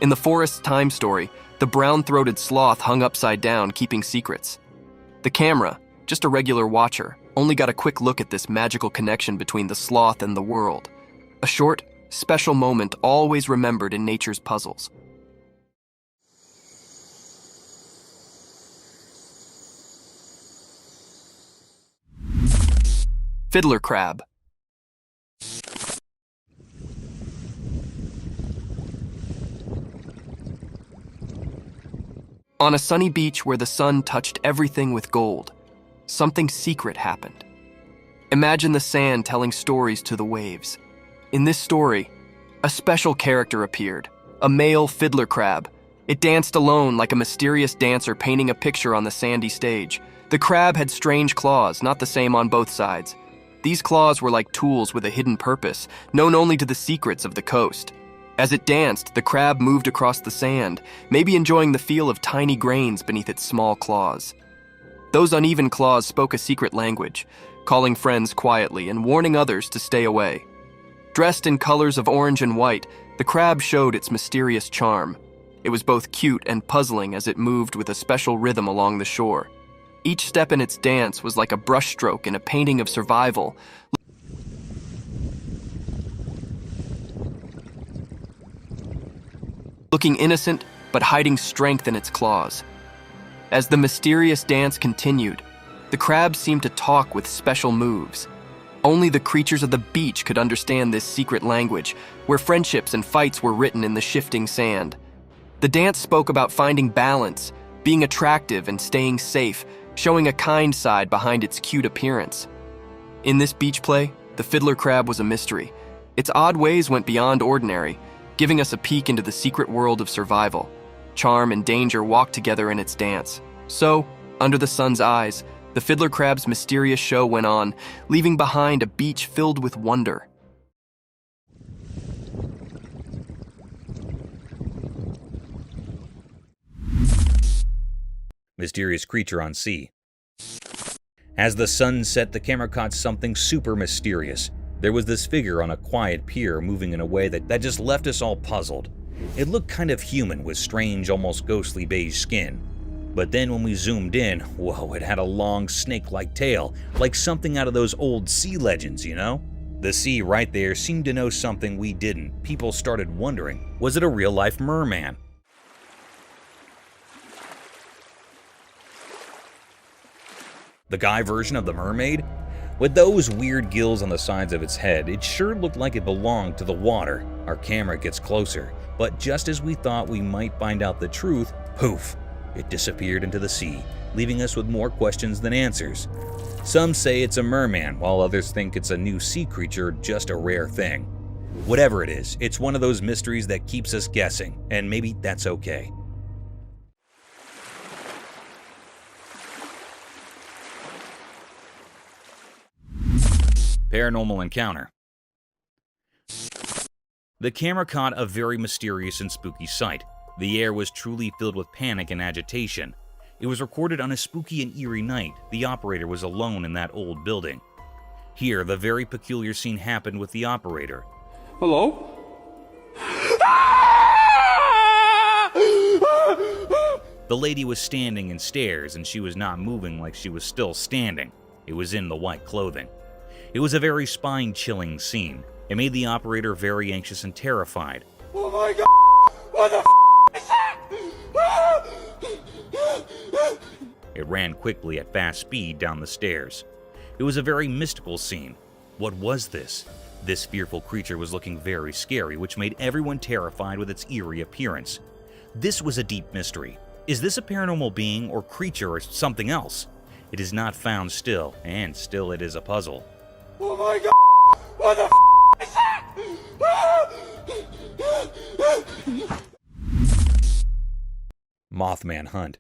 In the forest's time story, the brown-throated sloth hung upside down, keeping secrets. The camera, just a regular watcher, only got a quick look at this magical connection between the sloth and the world. A short, special moment always remembered in nature's puzzles. Fiddler crab. On a sunny beach where the sun touched everything with gold, something secret happened. Imagine the sand telling stories to the waves. In this story, a special character appeared, a male fiddler crab. It danced alone like a mysterious dancer painting a picture on the sandy stage. The crab had strange claws, not the same on both sides. These claws were like tools with a hidden purpose, known only to the secrets of the coast. As it danced, the crab moved across the sand, maybe enjoying the feel of tiny grains beneath its small claws. Those uneven claws spoke a secret language, calling friends quietly and warning others to stay away. Dressed in colors of orange and white, the crab showed its mysterious charm. It was both cute and puzzling as it moved with a special rhythm along the shore. Each step in its dance was like a brushstroke in a painting of survival. looking innocent but hiding strength in its claws. As the mysterious dance continued, the crabs seemed to talk with special moves. Only the creatures of the beach could understand this secret language, where friendships and fights were written in the shifting sand. The dance spoke about finding balance, being attractive and staying safe, showing a kind side behind its cute appearance. In this beach play, the fiddler crab was a mystery. Its odd ways went beyond ordinary, giving us a peek into the secret world of survival. Charm and danger walked together in its dance. So, under the sun's eyes, the fiddler crab's mysterious show went on, leaving behind a beach filled with wonder. Mysterious creature on sea. As the sun set, the camera caught something super mysterious. There was this figure on a quiet pier moving in a way that just left us all puzzled. It looked kind of human with strange, almost ghostly beige skin. But then when we zoomed in, whoa, it had a long snake-like tail, like something out of those old sea legends, you know? The sea right there seemed to know something we didn't. People started wondering, was it a real-life merman? The guy version of the mermaid? With those weird gills on the sides of its head, it sure looked like it belonged to the water. Our camera gets closer, but just as we thought we might find out the truth, poof, it disappeared into the sea, leaving us with more questions than answers. Some say it's a merman, while others think it's a new sea creature, just a rare thing. Whatever it is, it's one of those mysteries that keeps us guessing, and maybe that's okay. Paranormal encounter. The camera caught a very mysterious and spooky sight. The air was truly filled with panic and agitation. It was recorded on a spooky and eerie night. The operator was alone in that old building. Here, the very peculiar scene happened with the operator. Hello? The lady was standing in stairs, and she was not moving like she was still standing. It was in the white clothing. It was a very spine-chilling scene. It made the operator very anxious and terrified. Oh my god! What the It ran quickly at fast speed down the stairs. It was a very mystical scene. What was this? This fearful creature was looking very scary, which made everyone terrified with its eerie appearance. This was a deep mystery. Is this a paranormal being or creature or something else? It is not found still, and still it is a puzzle. Oh my god! What the Mothman hunt.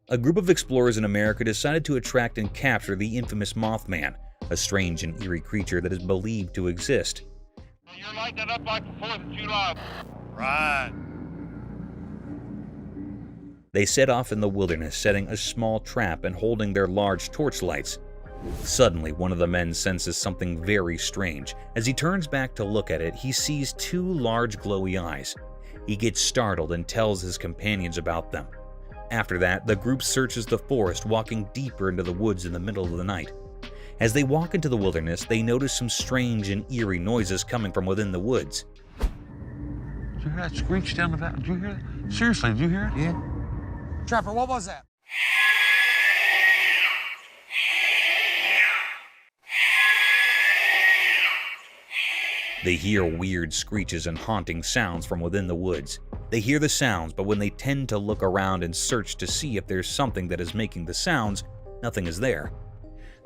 A group of explorers in America decided to attract and capture the infamous Mothman, a strange and eerie creature that is believed to exist. You're lighting it up like the 4th of July. Right. They set off in the wilderness, setting a small trap and holding their large torchlights. Suddenly, one of the men senses something very strange. As he turns back to look at it, he sees two large glowy eyes. He gets startled and tells his companions about them. After that, the group searches the forest, walking deeper into the woods in the middle of the night. As they walk into the wilderness, they notice some strange and eerie noises coming from within the woods. Did you hear that screech down the back? Did you hear that? Seriously, did you hear it? Yeah. Trapper, what was that? They hear weird screeches and haunting sounds from within the woods. They hear the sounds, but when they tend to look around and search to see if there's something that is making the sounds, nothing is there.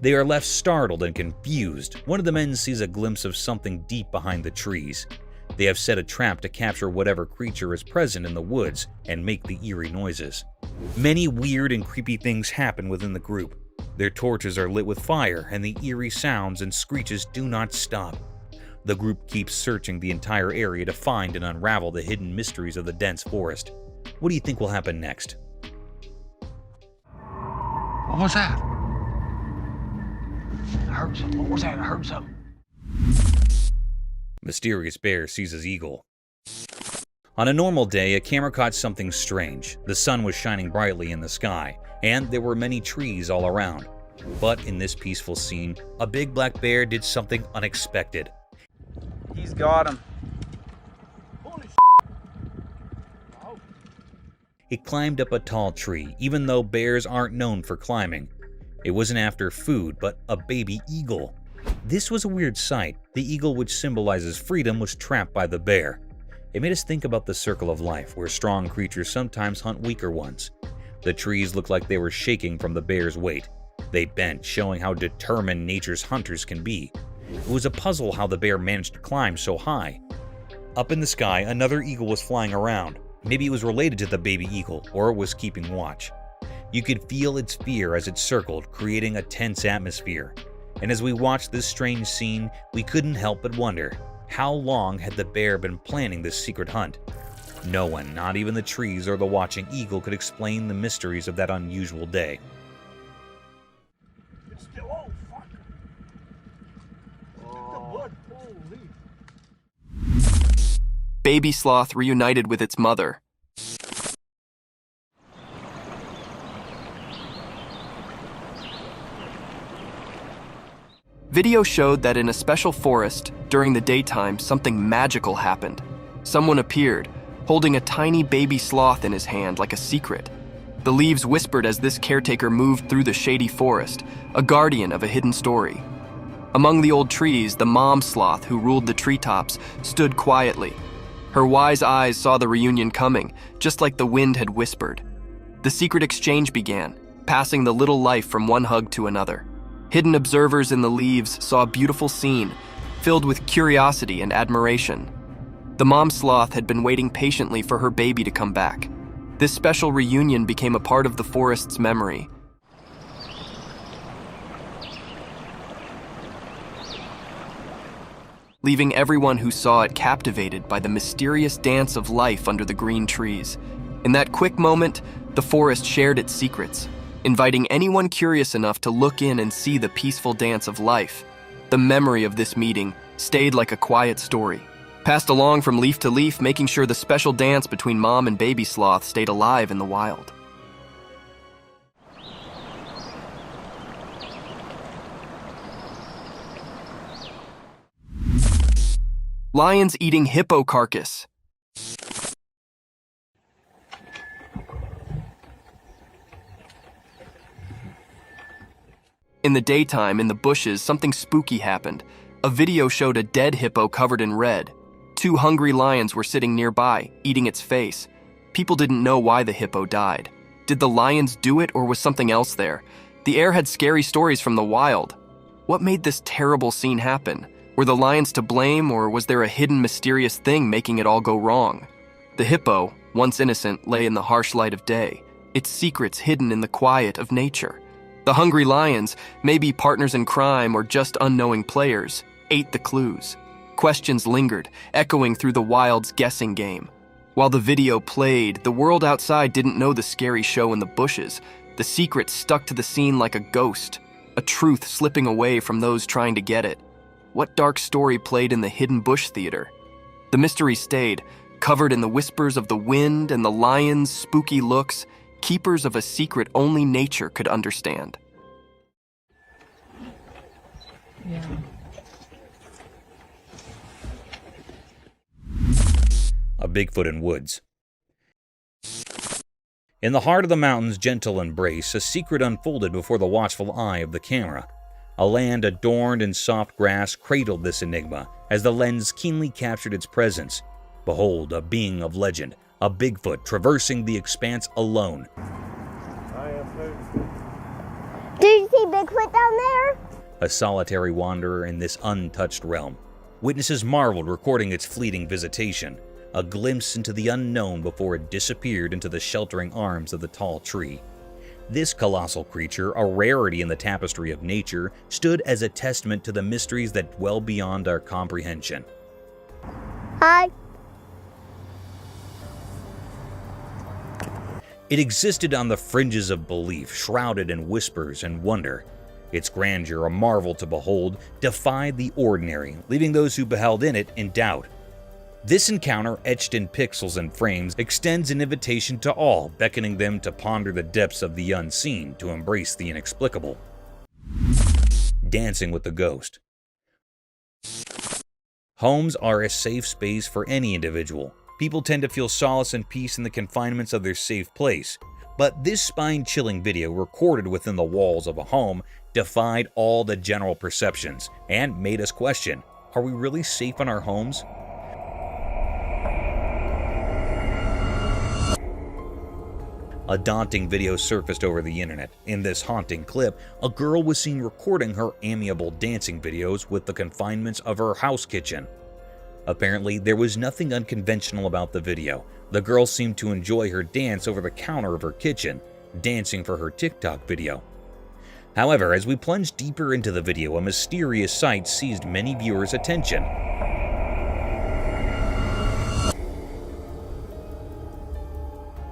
They are left startled and confused. One of the men sees a glimpse of something deep behind the trees. They have set a trap to capture whatever creature is present in the woods and make the eerie noises. Many weird and creepy things happen within the group. Their torches are lit with fire, and the eerie sounds and screeches do not stop. The group keeps searching the entire area to find and unravel the hidden mysteries of the dense forest. What do you think will happen next? What was that? I heard something. What was that? I heard something. Mysterious bear seizes eagle. On a normal day, a camera caught something strange. The sun was shining brightly in the sky, and there were many trees all around. But in this peaceful scene, a big black bear did something unexpected. He's got him. Holy It climbed up a tall tree, even though bears aren't known for climbing. It wasn't after food, but a baby eagle. This was a weird sight. The eagle, which symbolizes freedom, was trapped by the bear. It made us think about the circle of life, where strong creatures sometimes hunt weaker ones. The trees looked like they were shaking from the bear's weight. They bent, showing how determined nature's hunters can be. It was a puzzle how the bear managed to climb so high. Up in the sky, another eagle was flying around. Maybe it was related to the baby eagle, or was keeping watch. You could feel its fear as it circled, creating a tense atmosphere. And as we watched this strange scene, we couldn't help but wonder, how long had the bear been planning this secret hunt? No one, not even the trees or the watching eagle, could explain the mysteries of that unusual day. It's still, oh, fuck. The blood, holy. Baby sloth reunited with its mother. Video showed that in a special forest, during the daytime, something magical happened. Someone appeared, holding a tiny baby sloth in his hand like a secret. The leaves whispered as this caretaker moved through the shady forest, a guardian of a hidden story. Among the old trees, the mom sloth who ruled the treetops stood quietly. Her wise eyes saw the reunion coming, just like the wind had whispered. The secret exchange began, passing the little life from one hug to another. Hidden observers in the leaves saw a beautiful scene, filled with curiosity and admiration. The mom sloth had been waiting patiently for her baby to come back. This special reunion became a part of the forest's memory. Leaving everyone who saw it captivated by the mysterious dance of life under the green trees. In that quick moment, the forest shared its secrets, inviting anyone curious enough to look in and see the peaceful dance of life. The memory of this meeting stayed like a quiet story, passed along from leaf to leaf, making sure the special dance between mom and baby sloth stayed alive in the wild. Lions eating hippo carcass. In the daytime, in the bushes, something spooky happened. A video showed a dead hippo covered in red. Two hungry lions were sitting nearby, eating its face. People didn't know why the hippo died. Did the lions do it, or was something else there? The air had scary stories from the wild. What made this terrible scene happen? Were the lions to blame, or was there a hidden mysterious thing making it all go wrong? The hippo, once innocent, lay in the harsh light of day, its secrets hidden in the quiet of nature. The hungry lions, maybe partners in crime or just unknowing players, ate the clues. Questions lingered, echoing through the wild's guessing game. While the video played, the world outside didn't know the scary show in the bushes. The secret stuck to the scene like a ghost, a truth slipping away from those trying to get it. What dark story played in the hidden bush theater? The mystery stayed, covered in the whispers of the wind and the lions' spooky looks, keepers of a secret only nature could understand. Yeah. A Bigfoot in woods. In the heart of the mountain's gentle embrace, a secret unfolded before the watchful eye of the camera. A land adorned in soft grass cradled this enigma as the lens keenly captured its presence. Behold, a being of legend, a Bigfoot traversing the expanse alone. Do you see Bigfoot down there? A solitary wanderer in this untouched realm. Witnesses marveled, recording its fleeting visitation, a glimpse into the unknown before it disappeared into the sheltering arms of the tall tree. This colossal creature, a rarity in the tapestry of nature, stood as a testament to the mysteries that dwell beyond our comprehension. Hi. It existed on the fringes of belief, shrouded in whispers and wonder. Its grandeur, a marvel to behold, defied the ordinary, leaving those who beheld in it in doubt. This encounter, etched in pixels and frames, extends an invitation to all, beckoning them to ponder the depths of the unseen, to embrace the inexplicable. Dancing with the ghost. Homes are a safe space for any individual. People tend to feel solace and peace in the confinements of their safe place, but this spine-chilling video recorded within the walls of a home defied all the general perceptions and made us question, are we really safe in our homes? A daunting video surfaced over the internet. In this haunting clip, a girl was seen recording her amiable dancing videos with the confinements of her house kitchen. Apparently, there was nothing unconventional about the video. The girl seemed to enjoy her dance over the counter of her kitchen, dancing for her TikTok video. However, as we plunged deeper into the video, a mysterious sight seized many viewers' attention.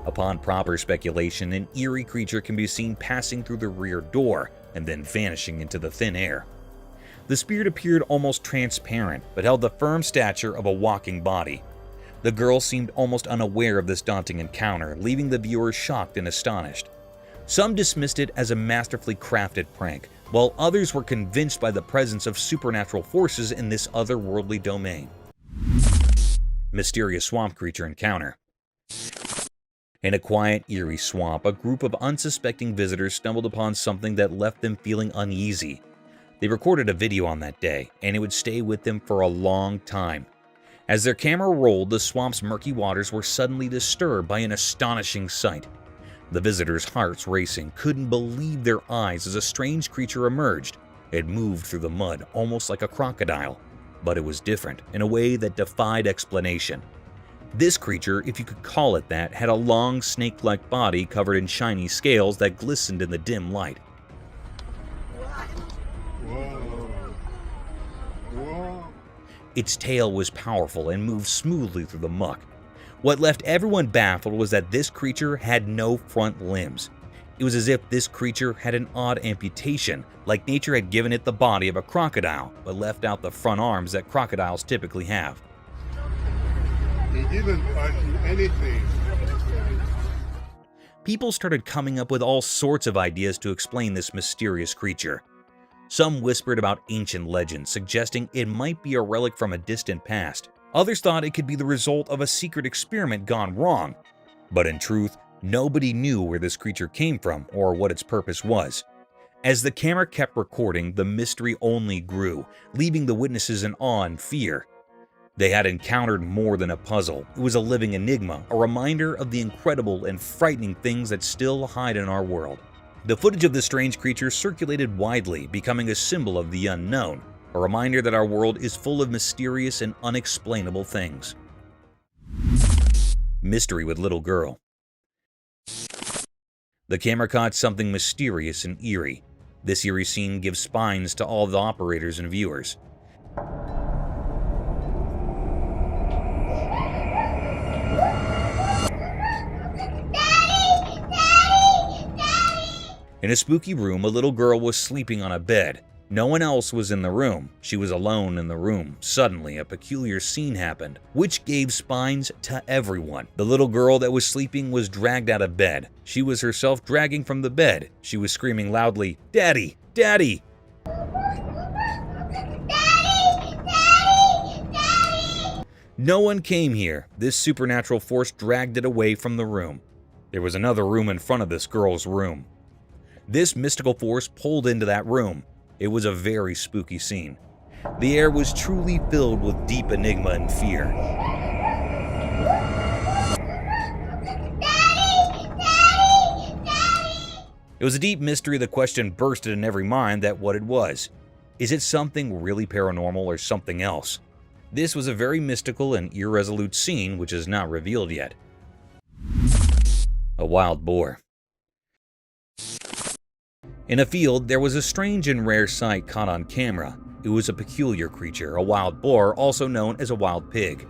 Upon proper speculation, an eerie creature can be seen passing through the rear door and then vanishing into the thin air. The spirit appeared almost transparent, but held the firm stature of a walking body. The girl seemed almost unaware of this daunting encounter, leaving the viewers shocked and astonished. Some dismissed it as a masterfully crafted prank, while others were convinced by the presence of supernatural forces in this otherworldly domain. Mysterious swamp creature encounter. In a quiet, eerie swamp, a group of unsuspecting visitors stumbled upon something that left them feeling uneasy. They recorded a video on that day, and it would stay with them for a long time. As their camera rolled, the swamp's murky waters were suddenly disturbed by an astonishing sight. The visitors' hearts racing, couldn't believe their eyes as a strange creature emerged. It moved through the mud, almost like a crocodile, but it was different in a way that defied explanation. This creature, if you could call it that, had a long snake-like body covered in shiny scales that glistened in the dim light. Its tail was powerful and moved smoothly through the muck. What left everyone baffled was that this creature had no front limbs. It was as if this creature had an odd amputation, like nature had given it the body of a crocodile, but left out the front arms that crocodiles typically have. He didn't touch anything. People started coming up with all sorts of ideas to explain this mysterious creature. Some whispered about ancient legends, suggesting it might be a relic from a distant past. Others thought it could be the result of a secret experiment gone wrong. But in truth, nobody knew where this creature came from or what its purpose was. As the camera kept recording, the mystery only grew, leaving the witnesses in awe and fear. They had encountered more than a puzzle. It was a living enigma, a reminder of the incredible and frightening things that still hide in our world. The footage of this strange creature circulated widely, becoming a symbol of the unknown, a reminder that our world is full of mysterious and unexplainable things. Mystery with little girl. The camera caught something mysterious and eerie. This eerie scene gives spines to all the operators and viewers. In a spooky room, a little girl was sleeping on a bed. No one else was in the room. She was alone in the room. Suddenly, a peculiar scene happened, which gave spines to everyone. The little girl that was sleeping was dragged out of bed. She was herself dragging from the bed. She was screaming loudly, "Daddy! Daddy!" No one came here. This supernatural force dragged it away from the room. There was another room in front of this girl's room. This mystical force pulled into that room. It was a very spooky scene. The air was truly filled with deep enigma and fear. It was a deep mystery. The question bursted in every mind that what it was. Is it something really paranormal or something else? This was a very mystical and irresolute scene which is not revealed yet. A wild boar. In a field, there was a strange and rare sight caught on camera. It was a peculiar creature, a wild boar, also known as a wild pig.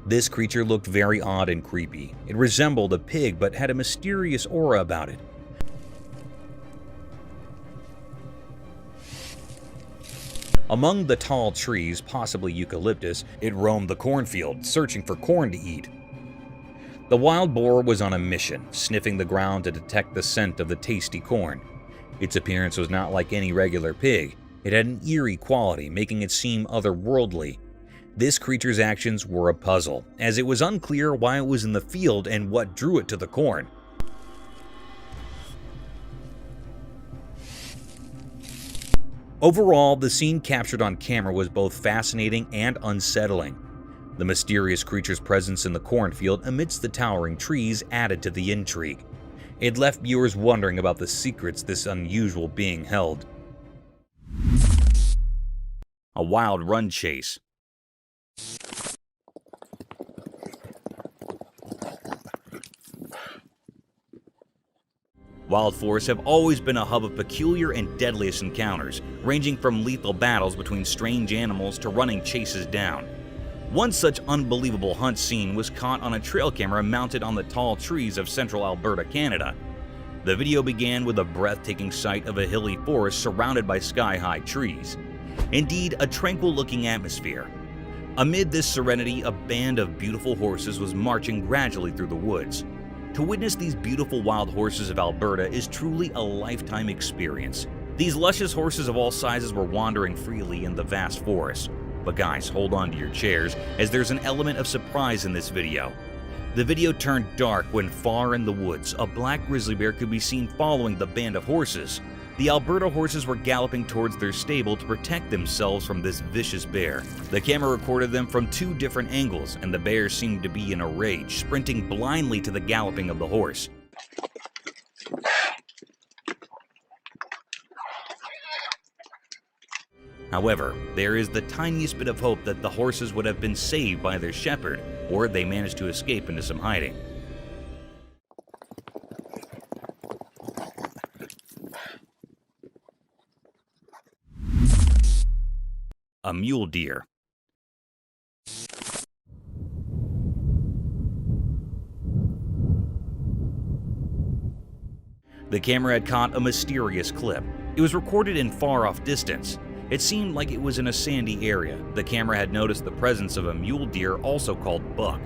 This creature looked very odd and creepy. It resembled a pig but had a mysterious aura about it. Among the tall trees, possibly eucalyptus, it roamed the cornfield, searching for corn to eat. The wild boar was on a mission, sniffing the ground to detect the scent of the tasty corn. Its appearance was not like any regular pig. It had an eerie quality, making it seem otherworldly. This creature's actions were a puzzle, as it was unclear why it was in the field and what drew it to the corn. Overall, the scene captured on camera was both fascinating and unsettling. The mysterious creature's presence in the cornfield amidst the towering trees added to the intrigue. It left viewers wondering about the secrets this unusual being held. A wild run chase. Wild forests have always been a hub of peculiar and deadliest encounters, ranging from lethal battles between strange animals to running chases down. One such unbelievable hunt scene was caught on a trail camera mounted on the tall trees of central Alberta, Canada. The video began with a breathtaking sight of a hilly forest surrounded by sky-high trees. Indeed, a tranquil-looking atmosphere. Amid this serenity, a band of beautiful horses was marching gradually through the woods. To witness these beautiful wild horses of Alberta is truly a lifetime experience. These luscious horses of all sizes were wandering freely in the vast forest. But guys, hold on to your chairs, as there's an element of surprise in this video. The video turned dark when far in the woods, a black grizzly bear could be seen following the band of horses. The Alberta horses were galloping towards their stable to protect themselves from this vicious bear. The camera recorded them from two different angles, and the bear seemed to be in a rage, sprinting blindly to the galloping of the horse. However, there is the tiniest bit of hope that the horses would have been saved by their shepherd, or they managed to escape into some hiding. A mule deer. The camera had caught a mysterious clip. It was recorded in far-off distance. It seemed like it was in a sandy area. The camera had noticed the presence of a mule deer, also called buck.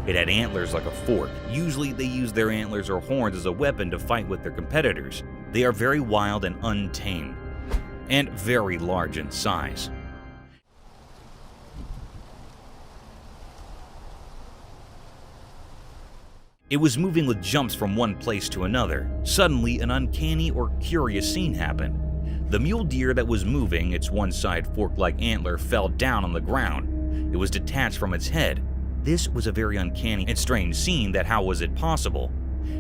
It had antlers like a fork. Usually they use their antlers or horns as a weapon to fight with their competitors. They are very wild and untamed, and very large in size. It was moving with jumps from one place to another. Suddenly, an uncanny or curious scene happened. The mule deer that was moving, its one side fork-like antler, fell down on the ground. It was detached from its head. This was a very uncanny and strange scene that how was it possible?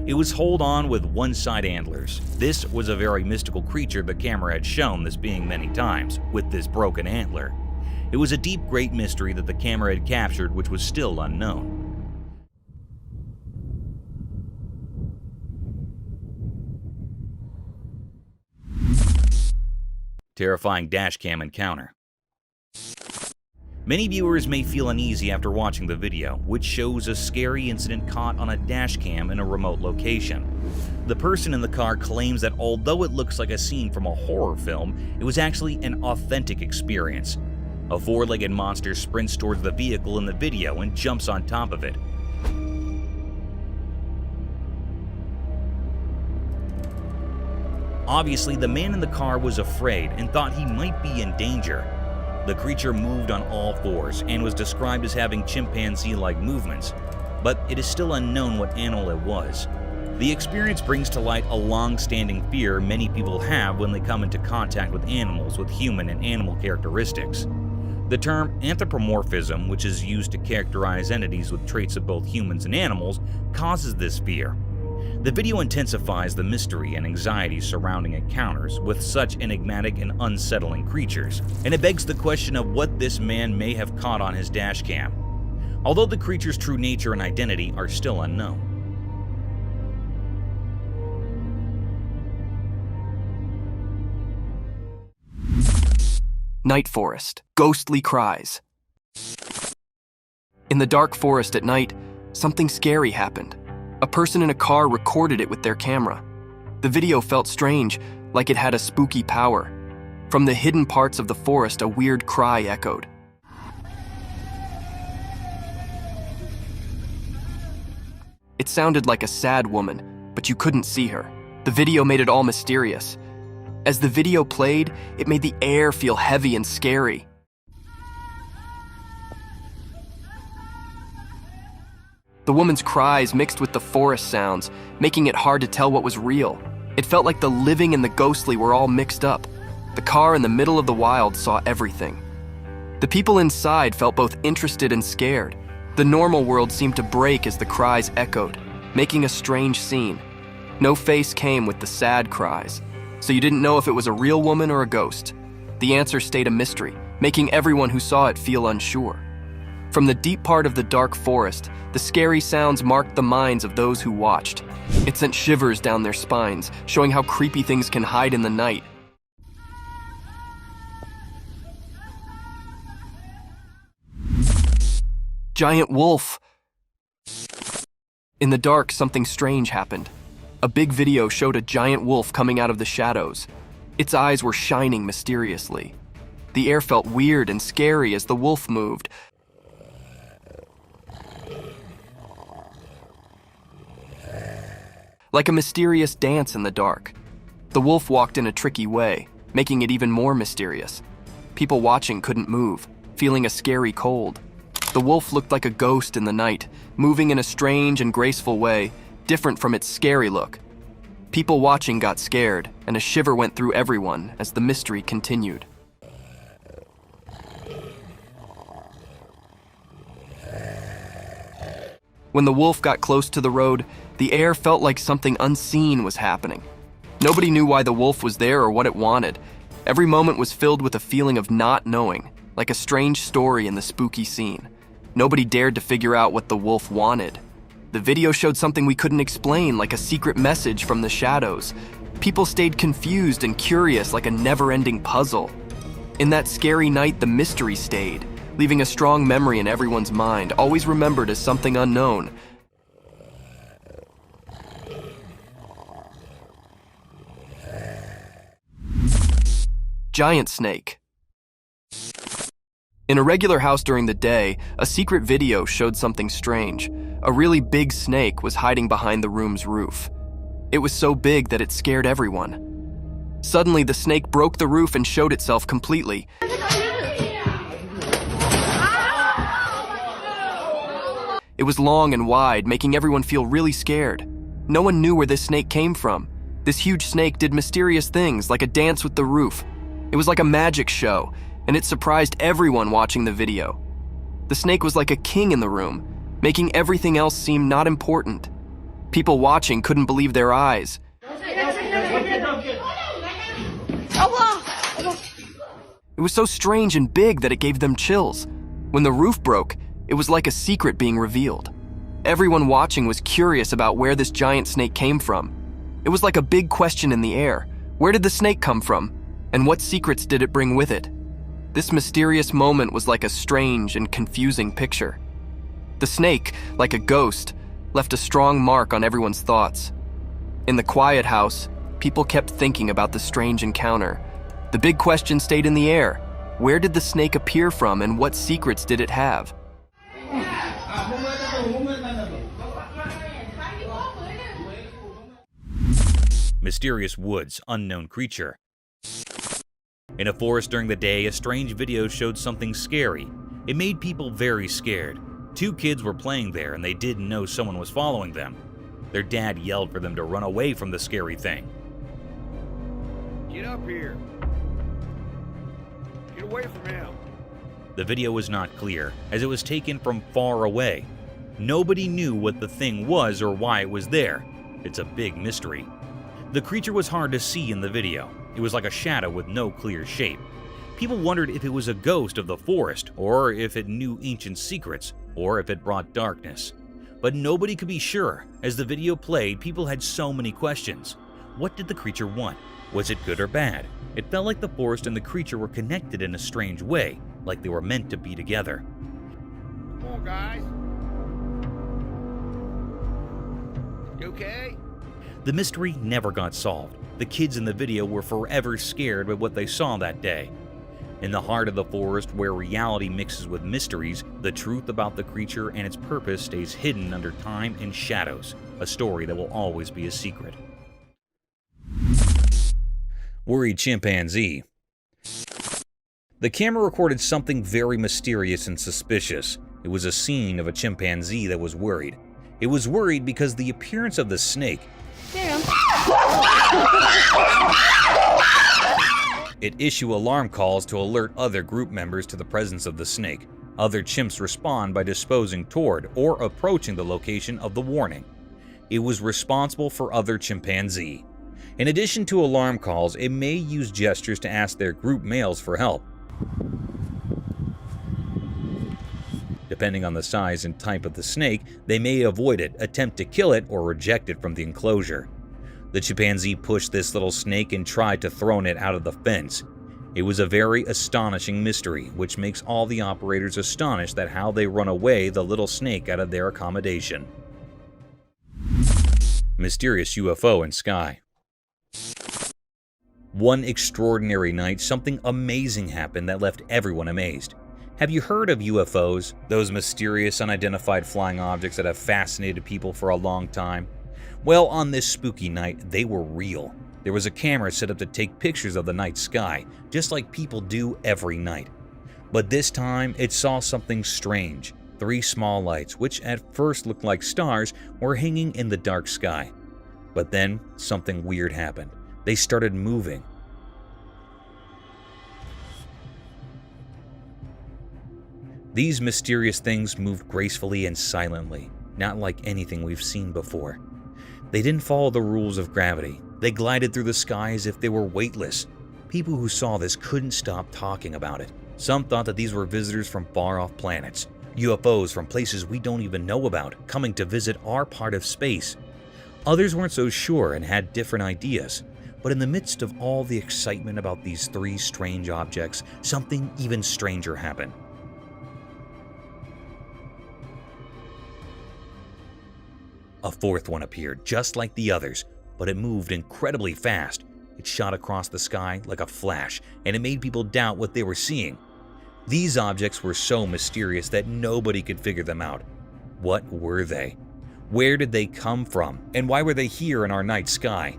It was hold on with one side antlers. This was a very mystical creature the camera had shown this being many times, with this broken antler. It was a deep great mystery that the camera had captured which was still unknown. Terrifying dashcam encounter. Many viewers may feel uneasy after watching the video, which shows a scary incident caught on a dashcam in a remote location. The person in the car claims that although it looks like a scene from a horror film, it was actually an authentic experience. A four-legged monster sprints towards the vehicle in the video and jumps on top of it. Obviously, the man in the car was afraid and thought he might be in danger. The creature moved on all fours and was described as having chimpanzee-like movements, but it is still unknown what animal it was. The experience brings to light a long-standing fear many people have when they come into contact with animals with human and animal characteristics. The term anthropomorphism, which is used to characterize entities with traits of both humans and animals, causes this fear. The video intensifies the mystery and anxiety surrounding encounters with such enigmatic and unsettling creatures, and it begs the question of what this man may have caught on his dashcam, although the creature's true nature and identity are still unknown. Night forest, ghostly cries. In the dark forest at night, something scary happened. A person in a car recorded it with their camera. The video felt strange, like it had a spooky power. From the hidden parts of the forest, a weird cry echoed. It sounded like a sad woman, but you couldn't see her. The video made it all mysterious. As the video played, it made the air feel heavy and scary. The woman's cries mixed with the forest sounds, making it hard to tell what was real. It felt like the living and the ghostly were all mixed up. The car in the middle of the wild saw everything. The people inside felt both interested and scared. The normal world seemed to break as the cries echoed, making a strange scene. No face came with the sad cries, so you didn't know if it was a real woman or a ghost. The answer stayed a mystery, making everyone who saw it feel unsure. From the deep part of the dark forest, the scary sounds marked the minds of those who watched. It sent shivers down their spines, showing how creepy things can hide in the night. Giant wolf! In the dark, something strange happened. A big video showed a giant wolf coming out of the shadows. Its eyes were shining mysteriously. The air felt weird and scary as the wolf moved. Like a mysterious dance in the dark. The wolf walked in a tricky way, making it even more mysterious. People watching couldn't move, feeling a scary cold. The wolf looked like a ghost in the night, moving in a strange and graceful way, different from its scary look. People watching got scared, and a shiver went through everyone as the mystery continued. When the wolf got close to the road, the air felt like something unseen was happening. Nobody knew why the wolf was there or what it wanted. Every moment was filled with a feeling of not knowing, like a strange story in the spooky scene. Nobody dared to figure out what the wolf wanted. The video showed something we couldn't explain, like a secret message from the shadows. People stayed confused and curious, like a never-ending puzzle. In that scary night, the mystery stayed, leaving a strong memory in everyone's mind, always remembered as something unknown. Giant snake. In a regular house during the day, a secret video showed something strange. A really big snake was hiding behind the room's roof. It was so big that it scared everyone. Suddenly, the snake broke the roof and showed itself completely. It was long and wide, making everyone feel really scared. No one knew where this snake came from. This huge snake did mysterious things, like a dance with the roof. It was like a magic show, and it surprised everyone watching the video. The snake was like a king in the room, making everything else seem not important. People watching couldn't believe their eyes. It was so strange and big that it gave them chills. When the roof broke, it was like a secret being revealed. Everyone watching was curious about where this giant snake came from. It was like a big question in the air. Where did the snake come from? And what secrets did it bring with it? This mysterious moment was like a strange and confusing picture. The snake, like a ghost, left a strong mark on everyone's thoughts. In the quiet house, people kept thinking about the strange encounter. The big question stayed in the air. Where did the snake appear from, and what secrets did it have? Mysterious woods, unknown creature. In a forest during the day, a strange video showed something scary. It made people very scared. 2 kids were playing there and they didn't know someone was following them. Their dad yelled for them to run away from the scary thing. Get up here. Get away from him. The video was not clear, as it was taken from far away. Nobody knew what the thing was or why it was there. It's a big mystery. The creature was hard to see in the video. It was like a shadow with no clear shape. People wondered if it was a ghost of the forest, or if it knew ancient secrets, or if it brought darkness. But nobody could be sure. As the video played, people had so many questions. What did the creature want? Was it good or bad? It felt like the forest and the creature were connected in a strange way, like they were meant to be together. Come on, guys. You okay? The mystery never got solved. The kids in the video were forever scared by what they saw that day. In the heart of the forest, where reality mixes with mysteries, the truth about the creature and its purpose stays hidden under time and shadows, a story that will always be a secret. Worried chimpanzee. The camera recorded something very mysterious and suspicious. It was a scene of a chimpanzee that was worried. It was worried because the appearance of the snake. It issued alarm calls to alert other group members to the presence of the snake. Other chimps respond by disposing toward or approaching the location of the warning. It was responsible for other chimpanzee. In addition to alarm calls, it may use gestures to ask their group males for help. Depending on the size and type of the snake, they may avoid it, attempt to kill it, or reject it from the enclosure. The chimpanzee pushed this little snake and tried to throw it out of the fence. It was a very astonishing mystery, which makes all the operators astonished at how they run away the little snake out of their accommodation. Mysterious UFO in sky. One extraordinary night, something amazing happened that left everyone amazed. Have you heard of UFOs, those mysterious unidentified flying objects that have fascinated people for a long time? Well, on this spooky night, they were real. There was a camera set up to take pictures of the night sky, just like people do every night. But this time, it saw something strange. 3 small lights, which at first looked like stars, were hanging in the dark sky. But then, something weird happened. They started moving. These mysterious things moved gracefully and silently, not like anything we've seen before. They didn't follow the rules of gravity. They glided through the sky as if they were weightless. People who saw this couldn't stop talking about it. Some thought that these were visitors from far-off planets, UFOs from places we don't even know about, coming to visit our part of space. Others weren't so sure and had different ideas. But in the midst of all the excitement about these 3 strange objects, something even stranger happened. A 4th one appeared, just like the others, but it moved incredibly fast. It shot across the sky like a flash, and it made people doubt what they were seeing. These objects were so mysterious that nobody could figure them out. What were they? Where did they come from? And why were they here in our night sky?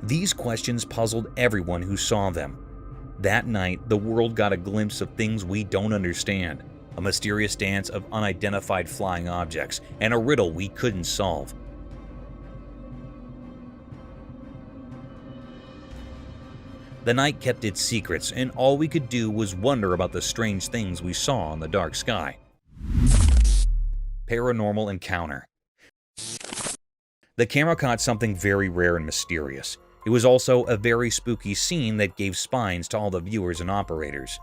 These questions puzzled everyone who saw them. That night, the world got a glimpse of things we don't understand. A mysterious dance of unidentified flying objects, and a riddle we couldn't solve. The night kept its secrets, and all we could do was wonder about the strange things we saw in the dark sky. Paranormal encounter. The camera caught something very rare and mysterious. It was also a very spooky scene that gave spines to all the viewers and operators.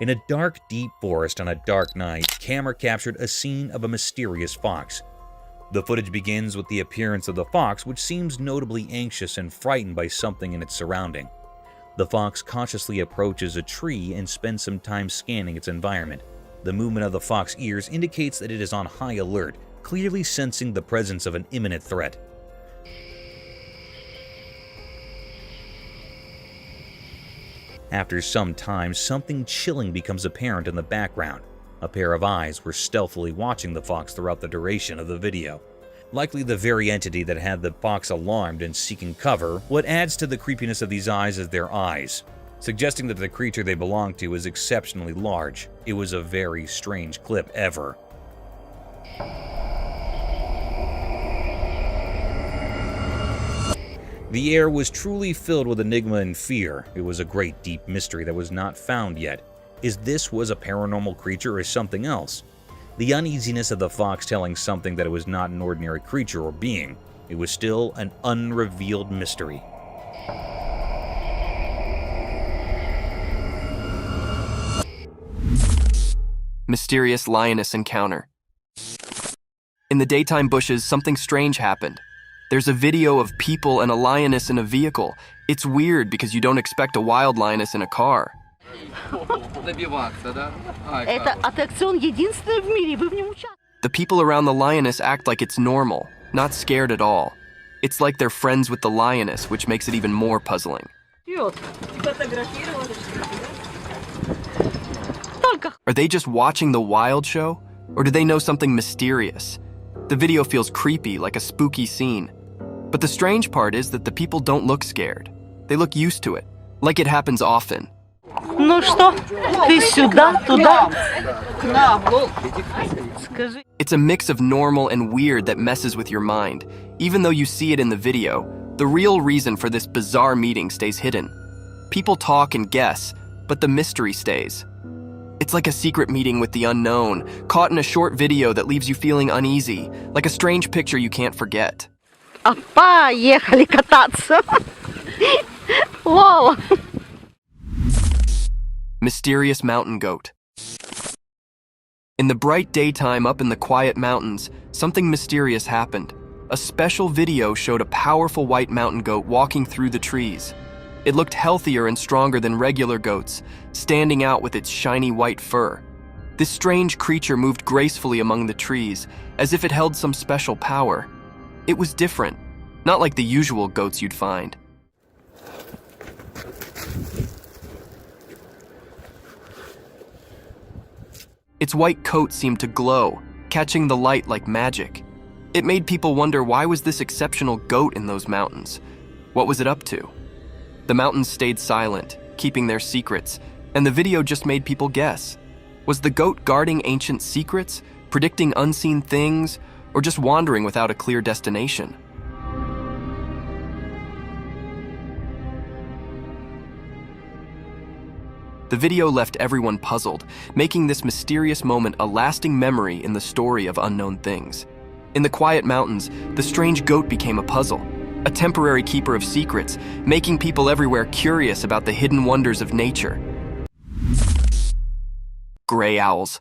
In a dark, deep forest on a dark night, camera captured a scene of a mysterious fox. The footage begins with the appearance of the fox, which seems notably anxious and frightened by something in its surrounding. The fox cautiously approaches a tree and spends some time scanning its environment. The movement of the fox's ears indicates that it is on high alert, clearly sensing the presence of an imminent threat. After some time, something chilling becomes apparent in the background. A pair of eyes were stealthily watching the fox throughout the duration of the video. Likely the very entity that had the fox alarmed and seeking cover. What adds to the creepiness of these eyes is their eyes, suggesting that the creature they belong to is exceptionally large. It was a very strange clip ever. The air was truly filled with enigma and fear. It was a great deep mystery that was not found yet. Is this was a paranormal creature or something else? The uneasiness of the fox telling something that it was not an ordinary creature or being. It was still an unrevealed mystery. Mysterious lioness encounter. In the daytime bushes, something strange happened. There's a video of people and a lioness in a vehicle. It's weird because you don't expect a wild lioness in a car. The people around the lioness act like it's normal, not scared at all. It's like they're friends with the lioness, which makes it even more puzzling. Are they just watching the wild show? Or do they know something mysterious? The video feels creepy, like a spooky scene. But the strange part is that the people don't look scared. They look used to it, like it happens often. Ну что, ты сюда, туда? It's a mix of normal and weird that messes with your mind. Even though you see it in the video, the real reason for this bizarre meeting stays hidden. People talk and guess, but the mystery stays. It's like a secret meeting with the unknown, caught in a short video that leaves you feeling uneasy, like a strange picture you can't forget. Apa ехали кататься? Wow. Mysterious mountain goat. In the bright daytime up in the quiet mountains, something mysterious happened. A special video showed a powerful white mountain goat walking through the trees. It looked healthier and stronger than regular goats, standing out with its shiny white fur. This strange creature moved gracefully among the trees, as if it held some special power. It was different, not like the usual goats you'd find. Its white coat seemed to glow, catching the light like magic. It made people wonder, why was this exceptional goat in those mountains? What was it up to? The mountains stayed silent, keeping their secrets, and the video just made people guess. Was the goat guarding ancient secrets, predicting unseen things, or just wandering without a clear destination? The video left everyone puzzled, making this mysterious moment a lasting memory in the story of unknown things. In the quiet mountains, the strange goat became a puzzle, a temporary keeper of secrets, making people everywhere curious about the hidden wonders of nature. Gray owls.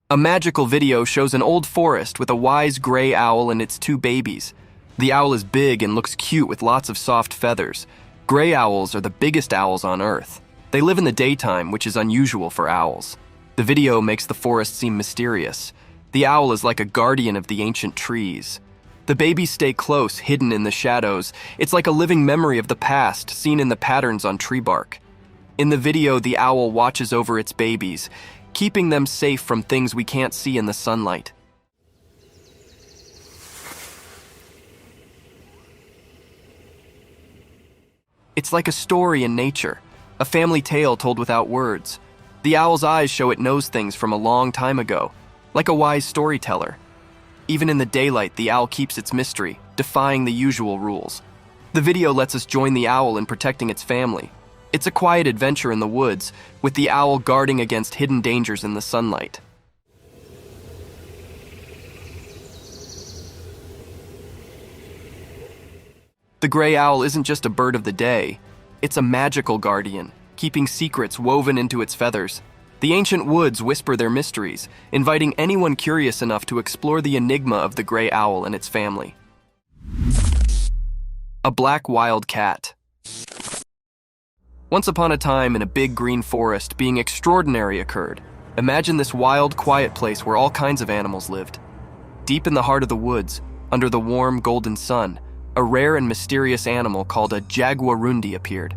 A magical video shows an old forest with a wise gray owl and its two babies. The owl is big and looks cute with lots of soft feathers. Gray owls are the biggest owls on Earth. They live in the daytime, which is unusual for owls. The video makes the forest seem mysterious. The owl is like a guardian of the ancient trees. The babies stay close, hidden in the shadows. It's like a living memory of the past, seen in the patterns on tree bark. In the video, the owl watches over its babies, keeping them safe from things we can't see in the sunlight. It's like a story in nature, a family tale told without words. The owl's eyes show it knows things from a long time ago, like a wise storyteller. Even in the daylight, the owl keeps its mystery, defying the usual rules. The video lets us join the owl in protecting its family. It's a quiet adventure in the woods, with the owl guarding against hidden dangers in the sunlight. The gray owl isn't just a bird of the day. It's a magical guardian, keeping secrets woven into its feathers. The ancient woods whisper their mysteries, inviting anyone curious enough to explore the enigma of the gray owl and its family. A black wild cat. Once upon a time in a big green forest, being extraordinary occurred. Imagine this wild, quiet place where all kinds of animals lived. Deep in the heart of the woods, under the warm, golden sun, a rare and mysterious animal called a jaguarundi appeared.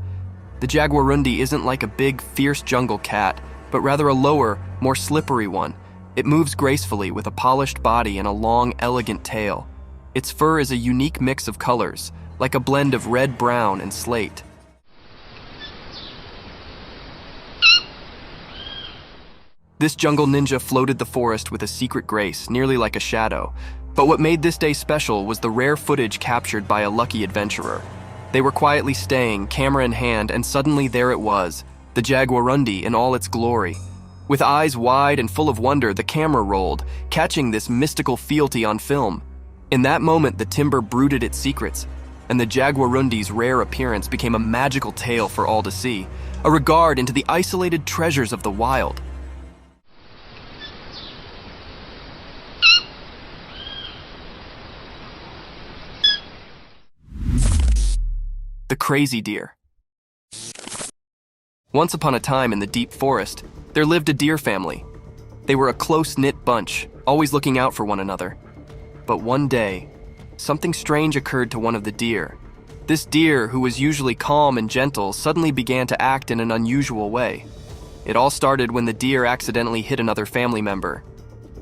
The jaguarundi isn't like a big, fierce jungle cat, but rather a lower, more slippery one. It moves gracefully with a polished body and a long, elegant tail. Its fur is a unique mix of colors, like a blend of red, brown, and slate. This jungle ninja floated the forest with a secret grace, nearly like a shadow. But what made this day special was the rare footage captured by a lucky adventurer. They were quietly staying, camera in hand, and suddenly there it was, the jaguarundi in all its glory. With eyes wide and full of wonder, the camera rolled, catching this mystical fealty on film. In that moment, the timber brooded its secrets, and the jaguarundi's rare appearance became a magical tale for all to see, a regard into the isolated treasures of the wild. The crazy deer. Once upon a time in the deep forest, there lived a deer family. They were a close-knit bunch, always looking out for one another. But one day, something strange occurred to one of the deer. This deer, who was usually calm and gentle, suddenly began to act in an unusual way. It all started when the deer accidentally hit another family member.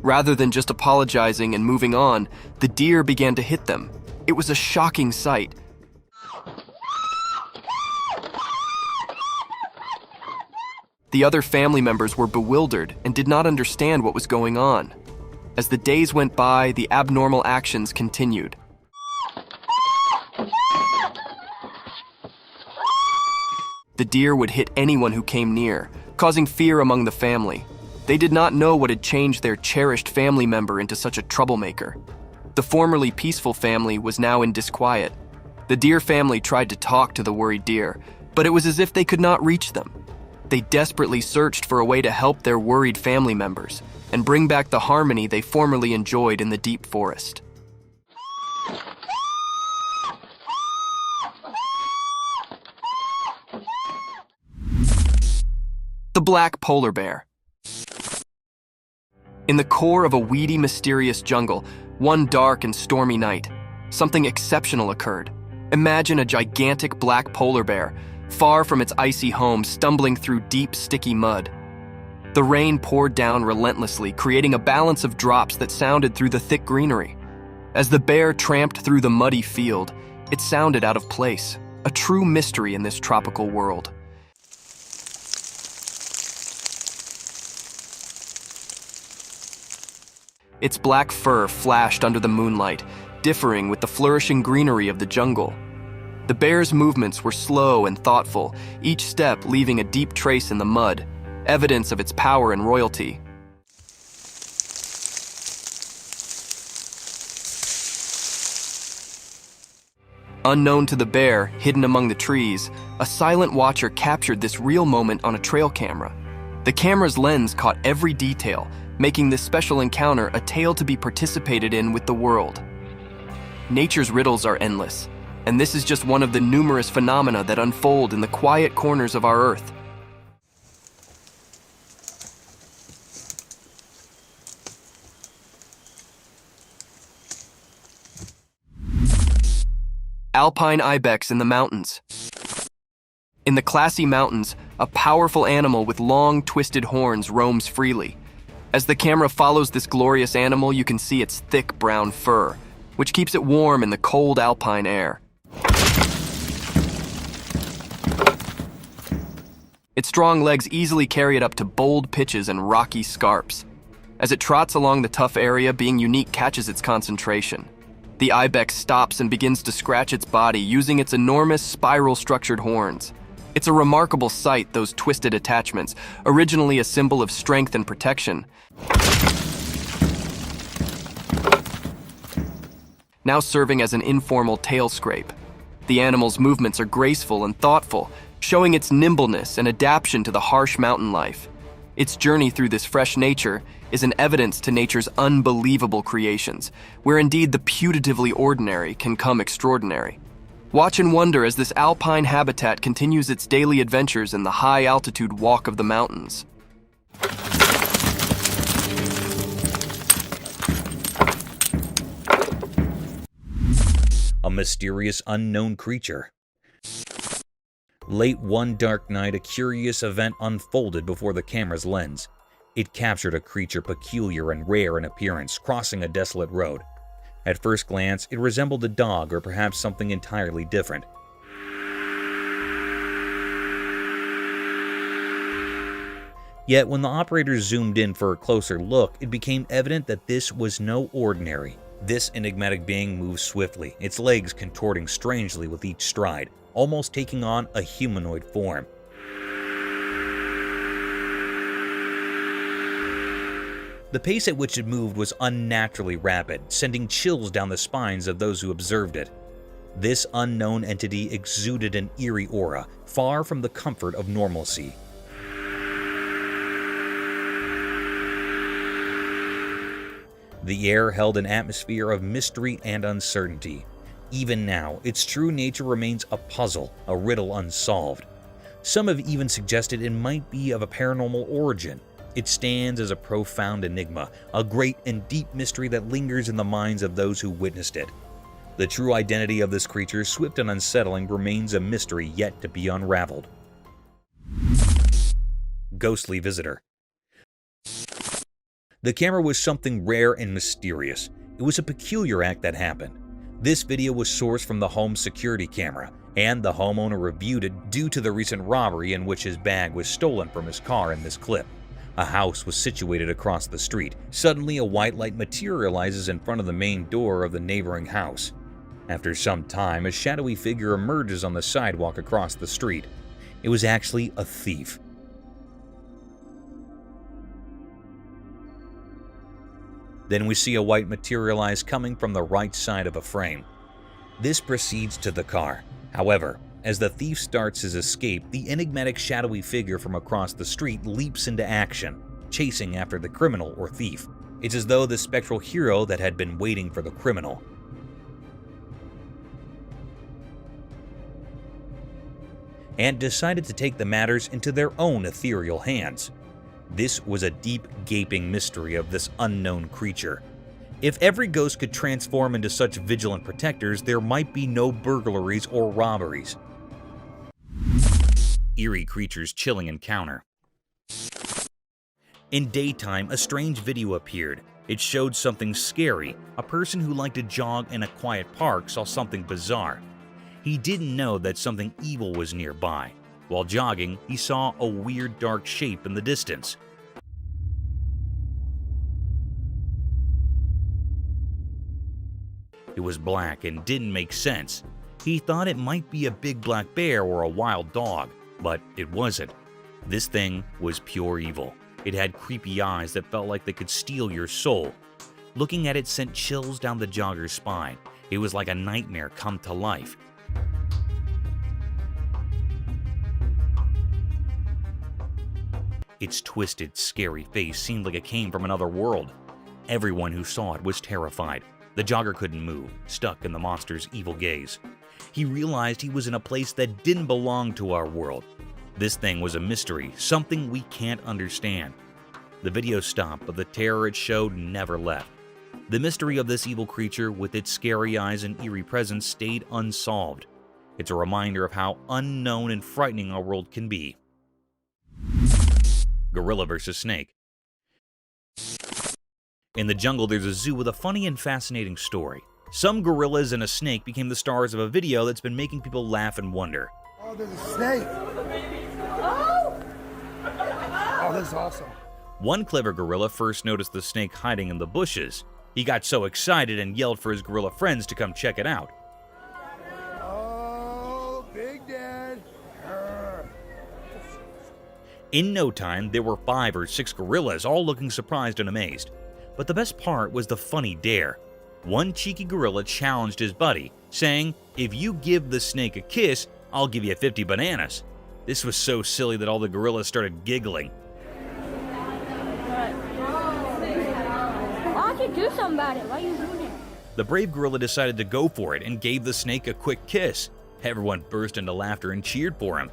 Rather than just apologizing and moving on, the deer began to hit them. It was a shocking sight. The other family members were bewildered and did not understand what was going on. As the days went by, the abnormal actions continued. The deer would hit anyone who came near, causing fear among the family. They did not know what had changed their cherished family member into such a troublemaker. The formerly peaceful family was now in disquiet. The deer family tried to talk to the worried deer, but it was as if they could not reach them. They desperately searched for a way to help their worried family members and bring back the harmony they formerly enjoyed in the deep forest. The black polar bear. In the core of a weedy, mysterious jungle, one dark and stormy night, something exceptional occurred. Imagine a gigantic black polar bear, far from its icy home, stumbling through deep, sticky mud. The rain poured down relentlessly, creating a balance of drops that sounded through the thick greenery. As the bear tramped through the muddy field, it sounded out of place, a true mystery in this tropical world. Its black fur flashed under the moonlight, differing with the flourishing greenery of the jungle. The bear's movements were slow and thoughtful, each step leaving a deep trace in the mud, evidence of its power and royalty. Unknown to the bear, hidden among the trees, a silent watcher captured this real moment on a trail camera. The camera's lens caught every detail, making this special encounter a tale to be participated in with the world. Nature's riddles are endless, and this is just one of the numerous phenomena that unfold in the quiet corners of our Earth. Alpine ibex in the mountains. In the classy mountains, a powerful animal with long, twisted horns roams freely. As the camera follows this glorious animal, you can see its thick brown fur, which keeps it warm in the cold alpine air. Its strong legs easily carry it up to bold pitches and rocky scarps. As it trots along the tough area, being unique catches its concentration. The ibex stops and begins to scratch its body using its enormous spiral-structured horns. It's a remarkable sight, those twisted attachments, originally a symbol of strength and protection, now serving as an informal tail scrape. The animal's movements are graceful and thoughtful, showing its nimbleness and adaptation to the harsh mountain life. Its journey through this fresh nature is an evidence to nature's unbelievable creations, where indeed the putatively ordinary can come extraordinary. Watch and wonder as this alpine habitat continues its daily adventures in the high-altitude walk of the mountains. A mysterious unknown creature. Late one dark night, a curious event unfolded before the camera's lens. It captured a creature peculiar and rare in appearance, crossing a desolate road. At first glance, it resembled a dog or perhaps something entirely different. Yet when the operators zoomed in for a closer look, it became evident that this was no ordinary. This enigmatic being moved swiftly, its legs contorting strangely with each stride, almost taking on a humanoid form. The pace at which it moved was unnaturally rapid, sending chills down the spines of those who observed it. This unknown entity exuded an eerie aura, far from the comfort of normalcy. The air held an atmosphere of mystery and uncertainty. Even now, its true nature remains a puzzle, a riddle unsolved. Some have even suggested it might be of a paranormal origin. It stands as a profound enigma, a great and deep mystery that lingers in the minds of those who witnessed it. The true identity of this creature, swift and unsettling, remains a mystery yet to be unraveled. Ghostly visitor. The camera was something rare and mysterious. It was a peculiar act that happened. This video was sourced from the home security camera, and the homeowner reviewed it due to the recent robbery in which his bag was stolen from his car in this clip. A house was situated across the street. Suddenly, a white light materializes in front of the main door of the neighboring house. After some time, a shadowy figure emerges on the sidewalk across the street. It was actually a thief. Then we see a white materialize coming from the right side of a frame. This proceeds to the car. However, as the thief starts his escape, the enigmatic shadowy figure from across the street leaps into action, chasing after the criminal or thief. It's as though the spectral hero that had been waiting for the criminal. And decided to take the matters into their own ethereal hands. This was a deep, gaping mystery of this unknown creature. If every ghost could transform into such vigilant protectors, there might be no burglaries or robberies. Eerie creature's chilling encounter. In daytime, a strange video appeared. It showed something scary. A person who liked to jog in a quiet park saw something bizarre. He didn't know that something evil was nearby. While jogging, he saw a weird dark shape in the distance. It was black and didn't make sense. He thought it might be a big black bear or a wild dog, but it wasn't. This thing was pure evil. It had creepy eyes that felt like they could steal your soul. Looking at it sent chills down the jogger's spine. It was like a nightmare come to life. Its twisted, scary face seemed like it came from another world. Everyone who saw it was terrified. The jogger couldn't move, stuck in the monster's evil gaze. He realized he was in a place that didn't belong to our world. This thing was a mystery, something we can't understand. The video stopped, but the terror it showed never left. The mystery of this evil creature with its scary eyes and eerie presence stayed unsolved. It's a reminder of how unknown and frightening our world can be. Gorilla versus snake. In the jungle, there's a zoo with a funny and fascinating story. Some gorillas and a snake became the stars of a video that's been making people laugh and wonder. Oh, there's a snake! Oh, that's awesome. One clever gorilla first noticed the snake hiding in the bushes. He got so excited and yelled for his gorilla friends to come check it out. Oh, Big Dad! In no time, there were 5 or 6 gorillas, all looking surprised and amazed. But the best part was the funny dare. One cheeky gorilla challenged his buddy, saying, "If you give the snake a kiss, I'll give you 50 bananas." This was so silly that all the gorillas started giggling. I could do something about it. Why are you doing it? The brave gorilla decided to go for it and gave the snake a quick kiss. Everyone burst into laughter and cheered for him.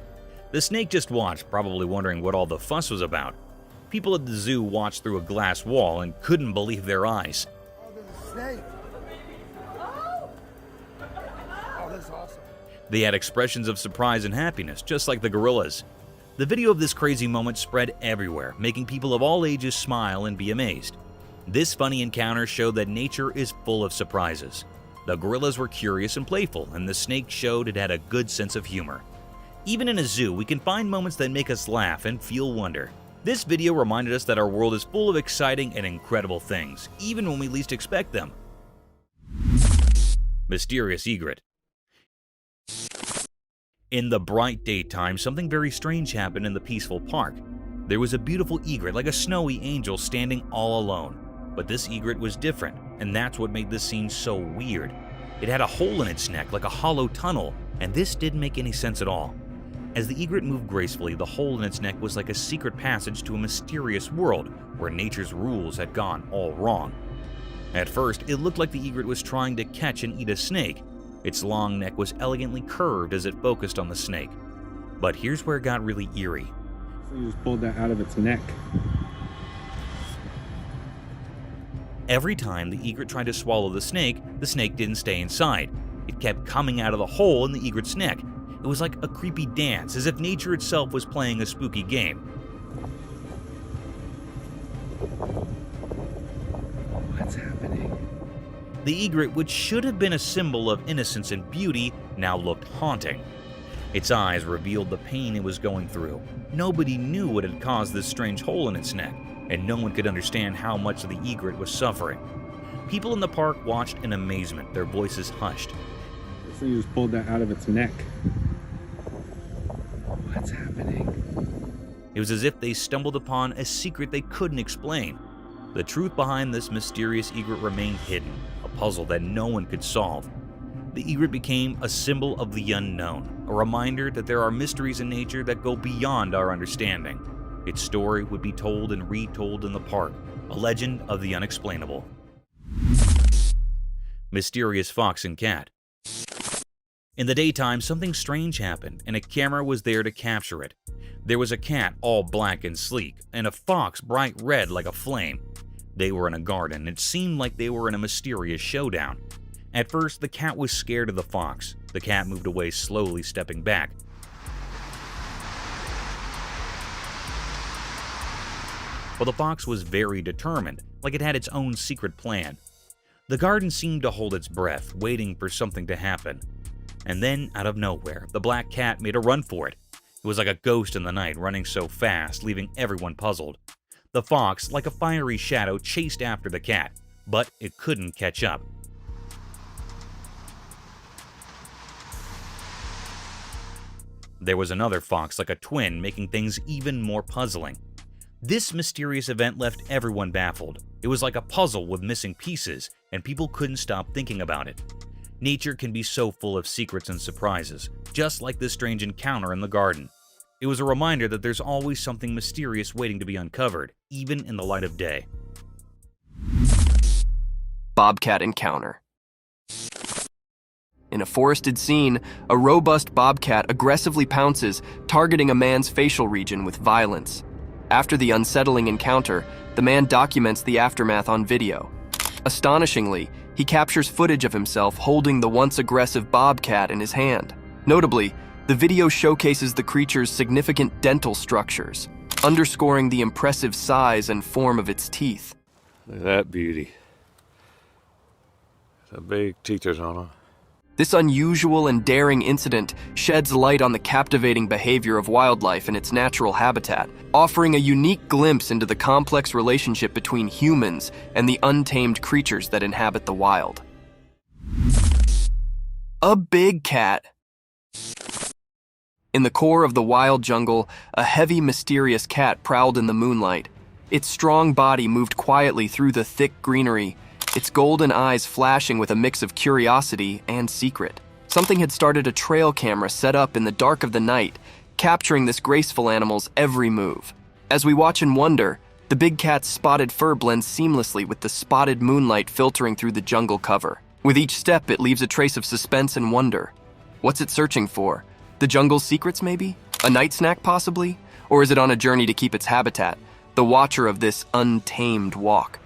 The snake just watched, probably wondering what all the fuss was about. People at the zoo watched through a glass wall and couldn't believe their eyes. Oh, there's a snake! Oh, that's awesome. They had expressions of surprise and happiness, just like the gorillas. The video of this crazy moment spread everywhere, making people of all ages smile and be amazed. This funny encounter showed that nature is full of surprises. The gorillas were curious and playful, and the snake showed it had a good sense of humor. Even in a zoo, we can find moments that make us laugh and feel wonder. This video reminded us that our world is full of exciting and incredible things, even when we least expect them. Mysterious egret. In the bright daytime, something very strange happened in the peaceful park. There was a beautiful egret like a snowy angel standing all alone. But this egret was different, and that's what made this scene so weird. It had a hole in its neck like a hollow tunnel, and this didn't make any sense at all. As the egret moved gracefully, the hole in its neck was like a secret passage to a mysterious world where nature's rules had gone all wrong. At first, it looked like the egret was trying to catch and eat a snake. Its long neck was elegantly curved as it focused on the snake. But here's where it got really eerie. So you just pulled that out of its neck. Every time the egret tried to swallow the snake didn't stay inside. It kept coming out of the hole in the egret's neck. It was like a creepy dance, as if nature itself was playing a spooky game. What's happening? The egret, which should have been a symbol of innocence and beauty, now looked haunting. Its eyes revealed the pain it was going through. Nobody knew what had caused this strange hole in its neck, and no one could understand how much the egret was suffering. People in the park watched in amazement, their voices hushed. This thing just pulled that out of its neck. What's happening? It was as if they stumbled upon a secret they couldn't explain. The truth behind this mysterious egret remained hidden, a puzzle that no one could solve. The egret became a symbol of the unknown, a reminder that there are mysteries in nature that go beyond our understanding. Its story would be told and retold in the park, a legend of the unexplainable. Mysterious fox and cat. In the daytime, something strange happened, and a camera was there to capture it. There was a cat all black and sleek, and a fox bright red like a flame. They were in a garden. It seemed like they were in a mysterious showdown. At first, the cat was scared of the fox. The cat moved away slowly, stepping back. But the fox was very determined, like it had its own secret plan. The garden seemed to hold its breath, waiting for something to happen. And then, out of nowhere, the black cat made a run for it. It was like a ghost in the night, running so fast, leaving everyone puzzled. The fox, like a fiery shadow, chased after the cat, but it couldn't catch up. There was another fox, like a twin, making things even more puzzling. This mysterious event left everyone baffled. It was like a puzzle with missing pieces, and people couldn't stop thinking about it. Nature can be so full of secrets and surprises, just like this strange encounter in the garden. It was a reminder that there's always something mysterious waiting to be uncovered, even in the light of day. Bobcat encounter. In a forested scene, a robust bobcat aggressively pounces, targeting a man's facial region with violence. After the unsettling encounter, the man documents the aftermath on video. Astonishingly, he captures footage of himself holding the once aggressive bobcat in his hand. Notably, the video showcases the creature's significant dental structures, underscoring the impressive size and form of its teeth. Look at that beauty. The big teethers on her. This unusual and daring incident sheds light on the captivating behavior of wildlife in its natural habitat, offering a unique glimpse into the complex relationship between humans and the untamed creatures that inhabit the wild. A big cat. In the core of the wild jungle, a heavy, mysterious cat prowled in the moonlight. Its strong body moved quietly through the thick greenery, its golden eyes flashing with a mix of curiosity and secret. Something had started a trail camera set up in the dark of the night, capturing this graceful animal's every move. As we watch and wonder, the big cat's spotted fur blends seamlessly with the spotted moonlight filtering through the jungle cover. With each step, it leaves a trace of suspense and wonder. What's it searching for? The jungle's secrets, maybe? A night snack, possibly? Or is it on a journey to keep its habitat, the watcher of this untamed walk?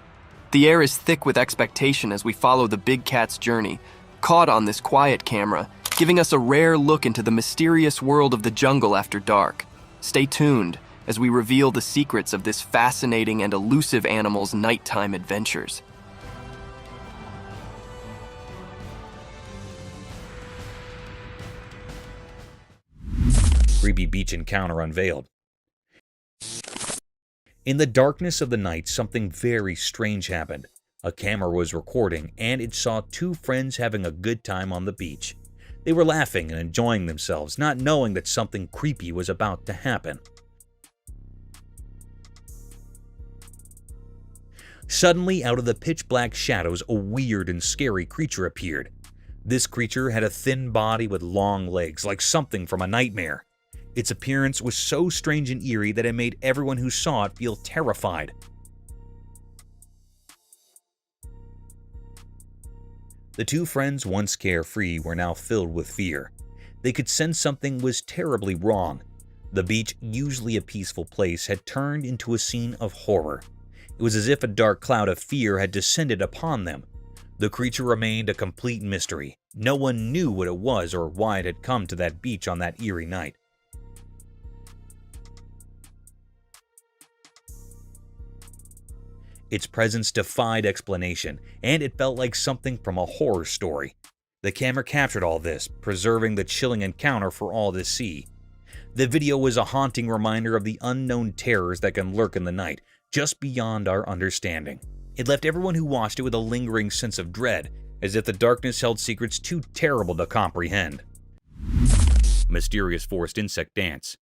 The air is thick with expectation as we follow the big cat's journey, caught on this quiet camera, giving us a rare look into the mysterious world of the jungle after dark. Stay tuned as we reveal the secrets of this fascinating and elusive animal's nighttime adventures. Creepy beach encounter unveiled. In the darkness of the night, something very strange happened. A camera was recording, and it saw two friends having a good time on the beach. They were laughing and enjoying themselves, not knowing that something creepy was about to happen. Suddenly, out of the pitch-black shadows, a weird and scary creature appeared. This creature had a thin body with long legs, like something from a nightmare. Its appearance was so strange and eerie that it made everyone who saw it feel terrified. The two friends, once carefree, were now filled with fear. They could sense something was terribly wrong. The beach, usually a peaceful place, had turned into a scene of horror. It was as if a dark cloud of fear had descended upon them. The creature remained a complete mystery. No one knew what it was or why it had come to that beach on that eerie night. Its presence defied explanation, and it felt like something from a horror story. The camera captured all this, preserving the chilling encounter for all to see. The video was a haunting reminder of the unknown terrors that can lurk in the night, just beyond our understanding. It left everyone who watched it with a lingering sense of dread, as if the darkness held secrets too terrible to comprehend. Mysterious forest insect dance.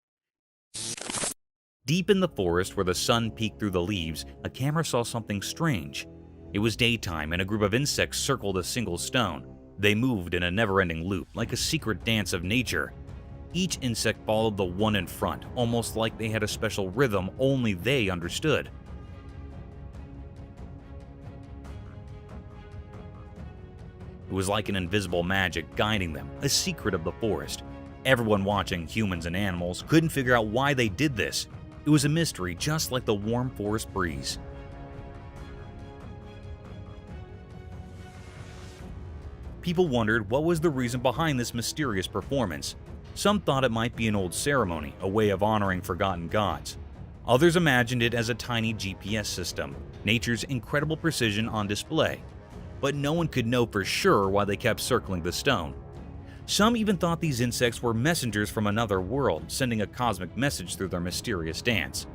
Deep in the forest where the sun peeked through the leaves, a camera saw something strange. It was daytime and a group of insects circled a single stone. They moved in a never-ending loop, like a secret dance of nature. Each insect followed the one in front, almost like they had a special rhythm only they understood. It was like an invisible magic guiding them, a secret of the forest. Everyone watching, humans and animals, couldn't figure out why they did this. It was a mystery, just like the warm forest breeze. People wondered what was the reason behind this mysterious performance. Some thought it might be an old ceremony, a way of honoring forgotten gods. Others imagined it as a tiny GPS system, nature's incredible precision on display. But no one could know for sure why they kept circling the stone. Some even thought these insects were messengers from another world, sending a cosmic message through their mysterious dance.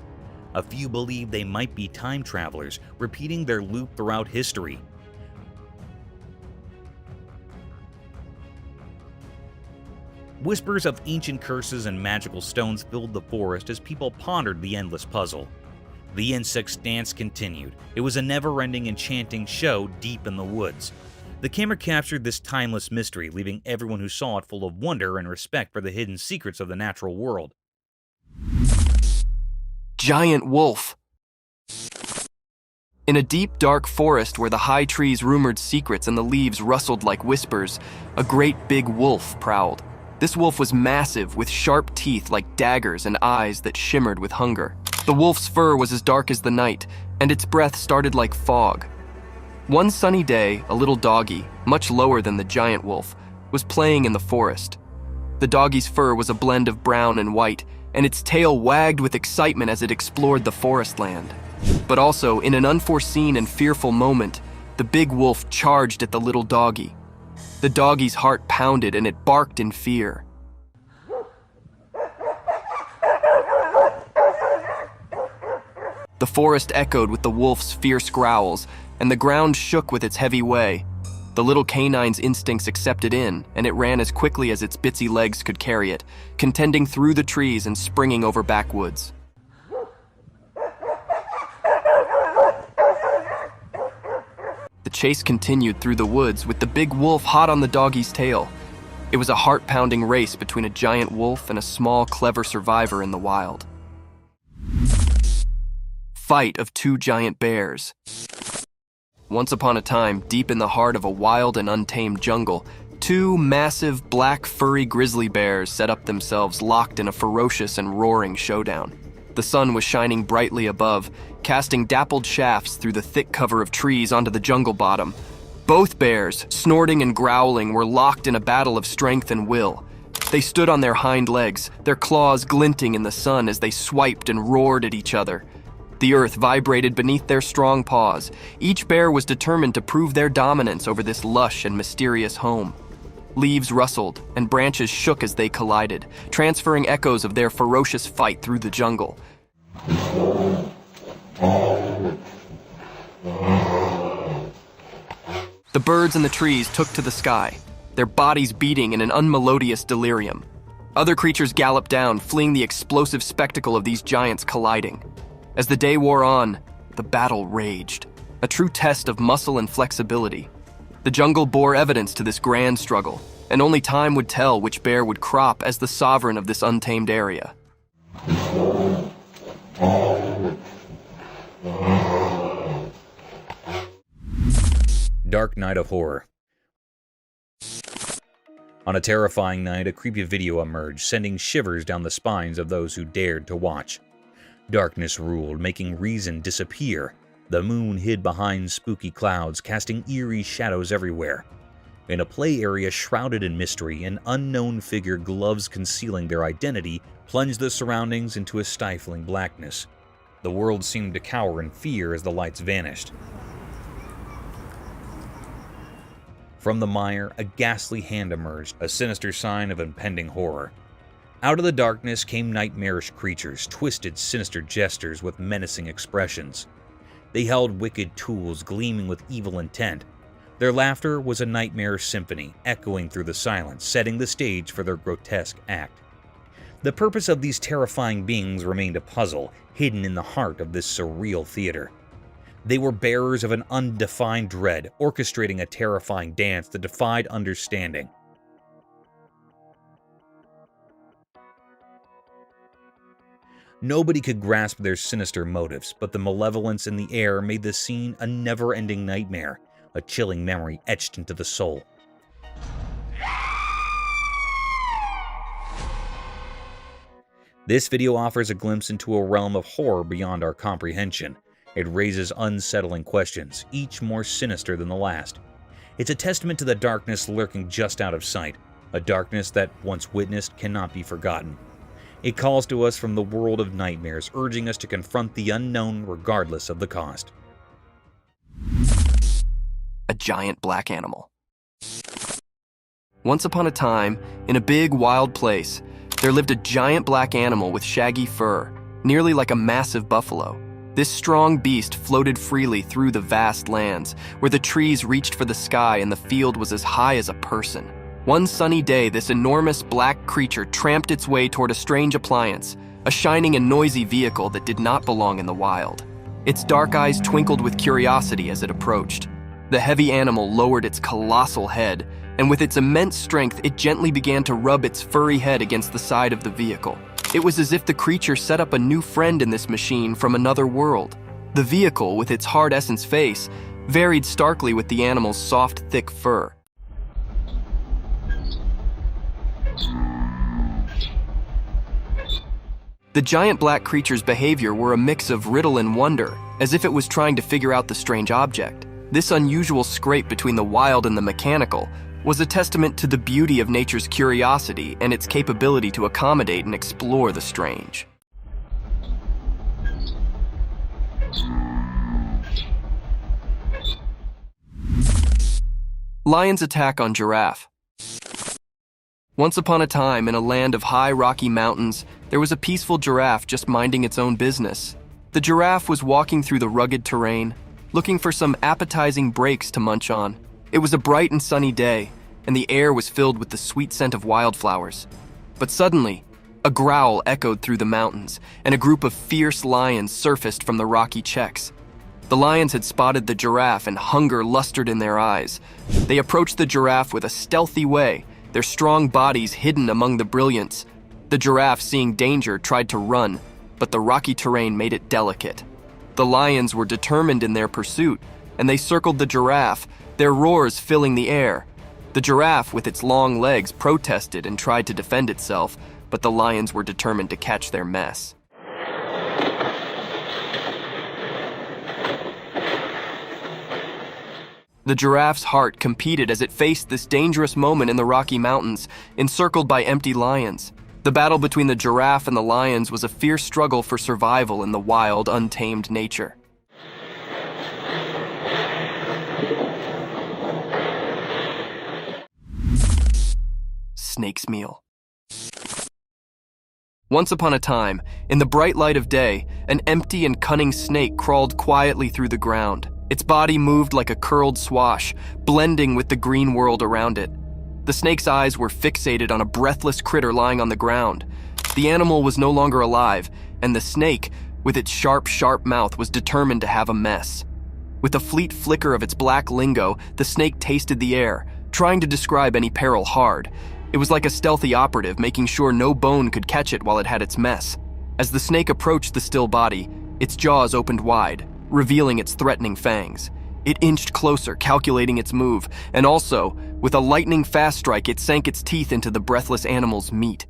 A few believed they might be time travelers, repeating their loop throughout history. Whispers of ancient curses and magical stones filled the forest as people pondered the endless puzzle. The insects' dance continued. It was a never-ending enchanting show deep in the woods. The camera captured this timeless mystery, leaving everyone who saw it full of wonder and respect for the hidden secrets of the natural world. Giant wolf. In a deep, dark forest where the high trees rumored secrets and the leaves rustled like whispers, a great big wolf prowled. This wolf was massive, with sharp teeth like daggers and eyes that shimmered with hunger. The wolf's fur was as dark as the night, and its breath started like fog. One sunny day, a little doggy, much lower than the giant wolf, was playing in the forest. The doggy's fur was a blend of brown and white, and its tail wagged with excitement as it explored the forest land. But also, in an unforeseen and fearful moment, the big wolf charged at the little doggy. The doggy's heart pounded and it barked in fear. The forest echoed with the wolf's fierce growls, and the ground shook with its heavy way. The little canine's instincts accepted in, and it ran as quickly as its bitsy legs could carry it, contending through the trees and springing over backwoods. The chase continued through the woods with the big wolf hot on the doggy's tail. It was a heart-pounding race between a giant wolf and a small, clever survivor in the wild. Fight of two giant bears. Once upon a time, deep in the heart of a wild and untamed jungle, two massive, black, furry grizzly bears set up themselves locked in a ferocious and roaring showdown. The sun was shining brightly above, casting dappled shafts through the thick cover of trees onto the jungle bottom. Both bears, snorting and growling, were locked in a battle of strength and will. They stood on their hind legs, their claws glinting in the sun as they swiped and roared at each other. The earth vibrated beneath their strong paws. Each bear was determined to prove their dominance over this lush and mysterious home. Leaves rustled, and branches shook as they collided, transferring echoes of their ferocious fight through the jungle. The birds in the trees took to the sky, their bodies beating in an unmelodious delirium. Other creatures galloped down, fleeing the explosive spectacle of these giants colliding. As the day wore on, the battle raged, a true test of muscle and flexibility. The jungle bore evidence to this grand struggle, and only time would tell which bear would crop as the sovereign of this untamed area. Dark night of horror. On a terrifying night, a creepy video emerged, sending shivers down the spines of those who dared to watch. Darkness ruled, making reason disappear. The moon hid behind spooky clouds, casting eerie shadows everywhere. In a play area shrouded in mystery, an unknown figure, gloves concealing their identity, plunged the surroundings into a stifling blackness. The world seemed to cower in fear as the lights vanished. From the mire, a ghastly hand emerged, a sinister sign of impending horror. Out of the darkness came nightmarish creatures, twisted, sinister gestures with menacing expressions. They held wicked tools gleaming with evil intent. Their laughter was a nightmarish symphony, echoing through the silence, setting the stage for their grotesque act. The purpose of these terrifying beings remained a puzzle, hidden in the heart of this surreal theater. They were bearers of an undefined dread, orchestrating a terrifying dance that defied understanding. Nobody could grasp their sinister motives, but the malevolence in the air made the scene a never-ending nightmare, a chilling memory etched into the soul. This video offers a glimpse into a realm of horror beyond our comprehension. It raises unsettling questions, each more sinister than the last. It's a testament to the darkness lurking just out of sight, a darkness that, once witnessed, cannot be forgotten. It calls to us from the world of nightmares, urging us to confront the unknown regardless of the cost. A giant black animal. Once upon a time, in a big, wild place, there lived a giant black animal with shaggy fur, nearly like a massive buffalo. This strong beast floated freely through the vast lands, where the trees reached for the sky and the field was as high as a person. One sunny day, this enormous black creature tramped its way toward a strange appliance, a shining and noisy vehicle that did not belong in the wild. Its dark eyes twinkled with curiosity as it approached. The heavy animal lowered its colossal head, and with its immense strength, it gently began to rub its furry head against the side of the vehicle. It was as if the creature set up a new friend in this machine from another world. The vehicle, with its hard essence face, varied starkly with the animal's soft, thick fur. The giant black creature's behavior were a mix of riddle and wonder, as if it was trying to figure out the strange object. This unusual scrape between the wild and the mechanical was a testament to the beauty of nature's curiosity and its capability to accommodate and explore the strange. Lion's attack on giraffe. Once upon a time, in a land of high rocky mountains, there was a peaceful giraffe just minding its own business. The giraffe was walking through the rugged terrain, looking for some appetizing breaks to munch on. It was a bright and sunny day, and the air was filled with the sweet scent of wildflowers. But suddenly, a growl echoed through the mountains, and a group of fierce lions surfaced from the rocky checks. The lions had spotted the giraffe, and hunger lustered in their eyes. They approached the giraffe with a stealthy way, their strong bodies hidden among the brilliance. The giraffe, seeing danger, tried to run, but the rocky terrain made it delicate. The lions were determined in their pursuit, and they circled the giraffe, their roars filling the air. The giraffe, with its long legs, protested and tried to defend itself, but the lions were determined to catch their mess. The giraffe's heart competed as it faced this dangerous moment in the Rocky Mountains, encircled by empty lions. The battle between the giraffe and the lions was a fierce struggle for survival in the wild, untamed nature. Snake's meal. Once upon a time, in the bright light of day, an empty and cunning snake crawled quietly through the ground. Its body moved like a curled swash, blending with the green world around it. The snake's eyes were fixated on a breathless critter lying on the ground. The animal was no longer alive, and the snake, with its sharp, sharp mouth, was determined to have a mess. With a fleet flicker of its black lingo, the snake tasted the air, trying to describe any peril hard. It was like a stealthy operative, making sure no bone could catch it while it had its mess. As the snake approached the still body, its jaws opened wide, revealing its threatening fangs. It inched closer, calculating its move, and also, with a lightning-fast strike, it sank its teeth into the breathless animal's meat.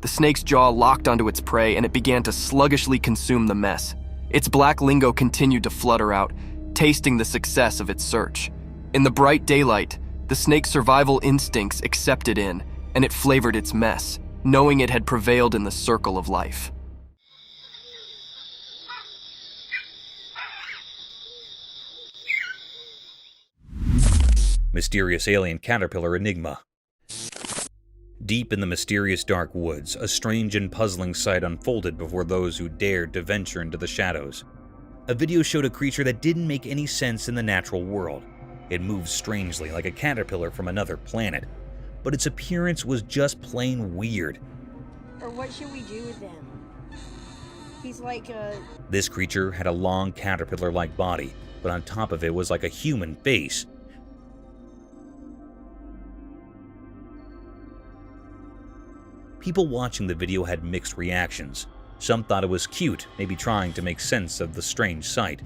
The snake's jaw locked onto its prey, and it began to sluggishly consume the mess. Its black lingo continued to flutter out, tasting the success of its search. In the bright daylight, the snake's survival instincts accepted in, and it flavored its mess, knowing it had prevailed in the circle of life. Mysterious alien caterpillar enigma. Deep in the mysterious dark woods, a strange and puzzling sight unfolded before those who dared to venture into the shadows. A video showed a creature that didn't make any sense in the natural world. It moved strangely like a caterpillar from another planet, but its appearance was just plain weird. Or what should we do with him? He's like a... This creature had a long caterpillar-like body, but on top of it was like a human face. People watching the video had mixed reactions. Some thought it was cute, maybe trying to make sense of the strange sight.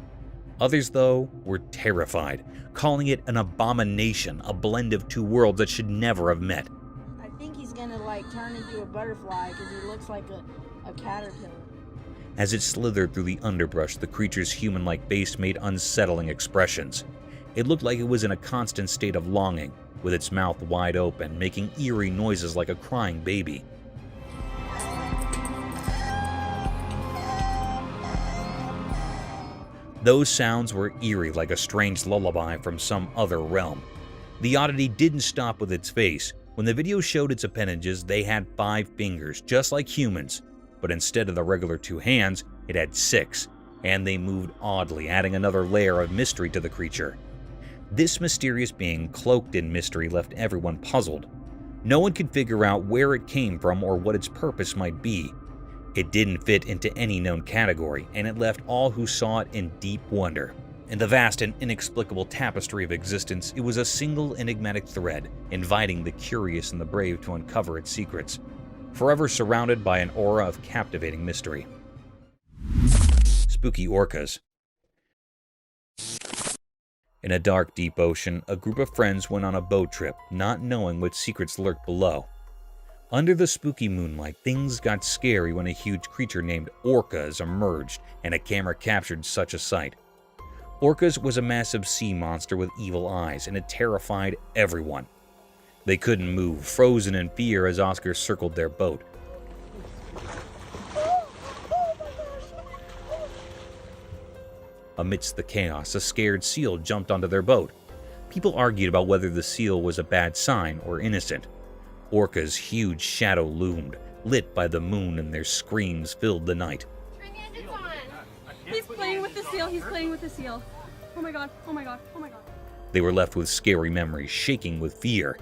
Others, though, were terrified, calling it an abomination, a blend of two worlds that should never have met. I think he's gonna like turn into a butterfly because he looks like a caterpillar. As it slithered through the underbrush, the creature's human-like face made unsettling expressions. It looked like it was in a constant state of longing, with its mouth wide open, making eerie noises like a crying baby. Those sounds were eerie like a strange lullaby from some other realm. The oddity didn't stop with its face. When the video showed its appendages, they had 5 fingers, just like humans, but instead of the regular 2 hands, it had 6, and they moved oddly, adding another layer of mystery to the creature. This mysterious being, cloaked in mystery, left everyone puzzled. No one could figure out where it came from or what its purpose might be. It didn't fit into any known category, and it left all who saw it in deep wonder. In the vast and inexplicable tapestry of existence, it was a single enigmatic thread, inviting the curious and the brave to uncover its secrets, forever surrounded by an aura of captivating mystery. Spooky orcas. In a dark, deep ocean, a group of friends went on a boat trip, not knowing what secrets lurked below. Under the spooky moonlight, things got scary when a huge creature named orcas emerged, and a camera captured such a sight. Orcas was a massive sea monster with evil eyes, and it terrified everyone. They couldn't move, frozen in fear as Oscar circled their boat. Amidst the chaos, a scared seal jumped onto their boat. People argued about whether the seal was a bad sign or innocent. Orca's huge shadow loomed, lit by the moon, and their screams filled the night. He's playing with the seal. He's playing with the seal. Oh my god. Oh my god. Oh my god. They were left with scary memories, shaking with fear.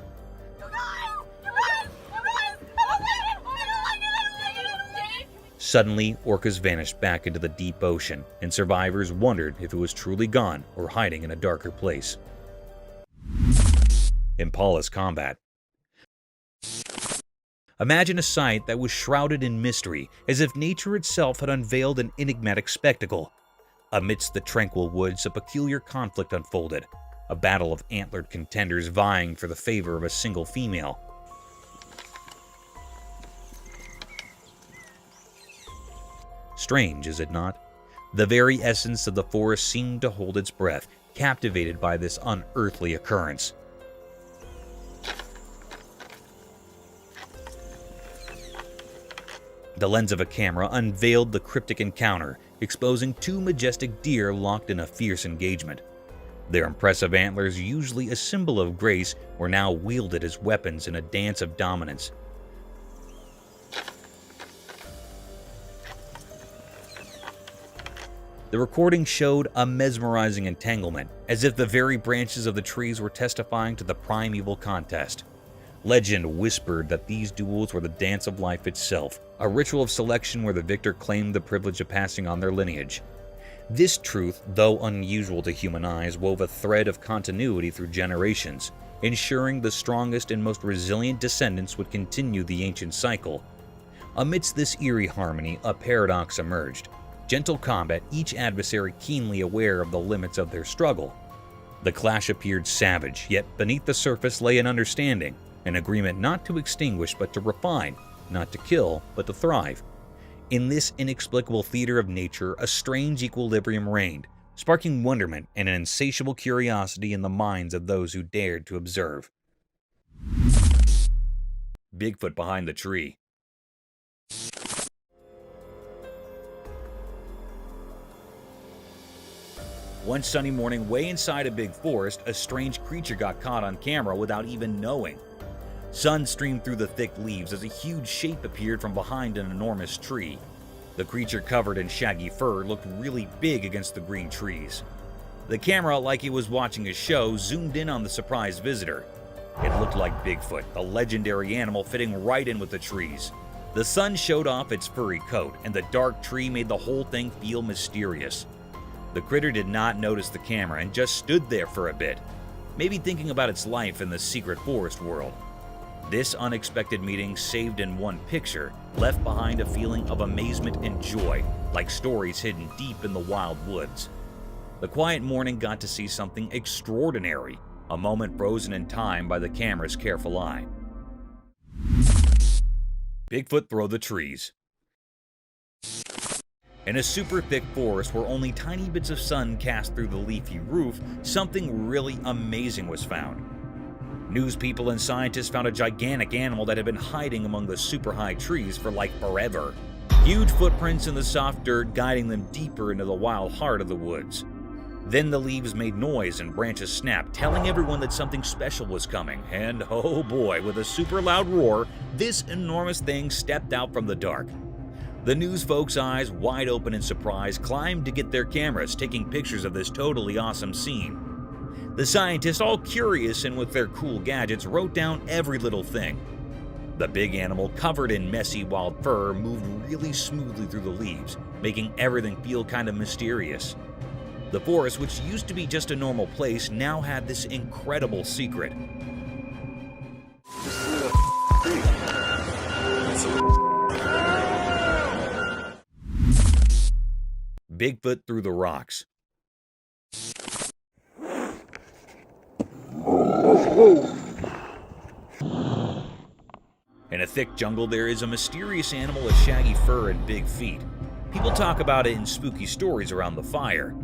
Suddenly, orcas vanished back into the deep ocean, and survivors wondered if it was truly gone or hiding in a darker place. Impala's combat. Imagine a sight that was shrouded in mystery, as if nature itself had unveiled an enigmatic spectacle. Amidst the tranquil woods, a peculiar conflict unfolded, a battle of antlered contenders vying for the favor of a single female. Strange, is it not? The very essence of the forest seemed to hold its breath, captivated by this unearthly occurrence. The lens of a camera unveiled the cryptic encounter, exposing 2 majestic deer locked in a fierce engagement. Their impressive antlers, usually a symbol of grace, were now wielded as weapons in a dance of dominance. The recording showed a mesmerizing entanglement, as if the very branches of the trees were testifying to the primeval contest. Legend whispered that these duels were the dance of life itself, a ritual of selection where the victor claimed the privilege of passing on their lineage. This truth, though unusual to human eyes, wove a thread of continuity through generations, ensuring the strongest and most resilient descendants would continue the ancient cycle. Amidst this eerie harmony, a paradox emerged. Gentle combat, each adversary keenly aware of the limits of their struggle. The clash appeared savage, yet beneath the surface lay an understanding, an agreement not to extinguish but to refine, not to kill but to thrive. In this inexplicable theater of nature, a strange equilibrium reigned, sparking wonderment and an insatiable curiosity in the minds of those who dared to observe. Bigfoot behind the tree. One sunny morning, way inside a big forest, a strange creature got caught on camera without even knowing. Sun streamed through the thick leaves as a huge shape appeared from behind an enormous tree. The creature, covered in shaggy fur, looked really big against the green trees. The camera, like it was watching a show, zoomed in on the surprised visitor. It looked like Bigfoot, the legendary animal fitting right in with the trees. The sun showed off its furry coat, and the dark tree made the whole thing feel mysterious. The critter did not notice the camera and just stood there for a bit, maybe thinking about its life in the secret forest world. This unexpected meeting, saved in one picture, left behind a feeling of amazement and joy, like stories hidden deep in the wild woods. The quiet morning got to see something extraordinary, a moment frozen in time by the camera's careful eye. Bigfoot through the trees. In a super thick forest where only tiny bits of sun cast through the leafy roof, something really amazing was found. News people and scientists found a gigantic animal that had been hiding among the super high trees for like forever. Huge footprints in the soft dirt guiding them deeper into the wild heart of the woods. Then the leaves made noise and branches snapped, telling everyone that something special was coming. And oh boy, with a super loud roar, this enormous thing stepped out from the dark. The news folks' eyes, wide open in surprise, climbed to get their cameras, taking pictures of this totally awesome scene. The scientists, all curious and with their cool gadgets, wrote down every little thing. The big animal, covered in messy wild fur, moved really smoothly through the leaves, making everything feel kind of mysterious. The forest, which used to be just a normal place, now had this incredible secret. Bigfoot through the rocks. In a thick jungle, there is a mysterious animal with shaggy fur and big feet. People talk about it in spooky stories around the fire.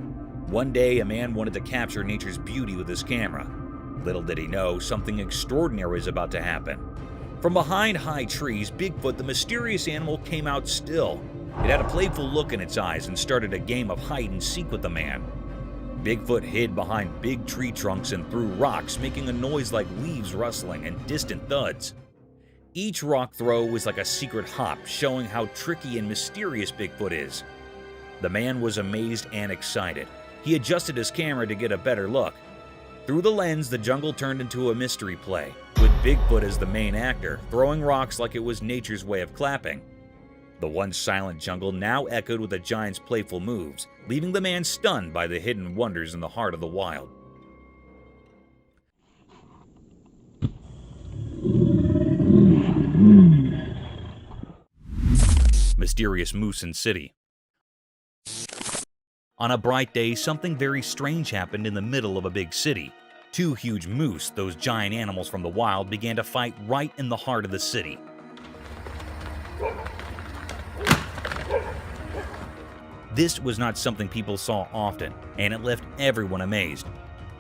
One day, a man wanted to capture nature's beauty with his camera. Little did he know, something extraordinary was about to happen. From behind high trees, Bigfoot, the mysterious animal, came out still. It had a playful look in its eyes and started a game of hide and seek with the man. Bigfoot hid behind big tree trunks and threw rocks, making a noise like leaves rustling and distant thuds. Each rock throw was like a secret hop, showing how tricky and mysterious Bigfoot is. The man was amazed and excited. He adjusted his camera to get a better look. Through the lens, the jungle turned into a mystery play, with Bigfoot as the main actor, throwing rocks like it was nature's way of clapping. The once silent jungle now echoed with the giant's playful moves, leaving the man stunned by the hidden wonders in the heart of the wild. Mysterious moose in city. On a bright day, something very strange happened in the middle of a big city. Two huge moose, those giant animals from the wild, began to fight right in the heart of the city. This was not something people saw often, and it left everyone amazed.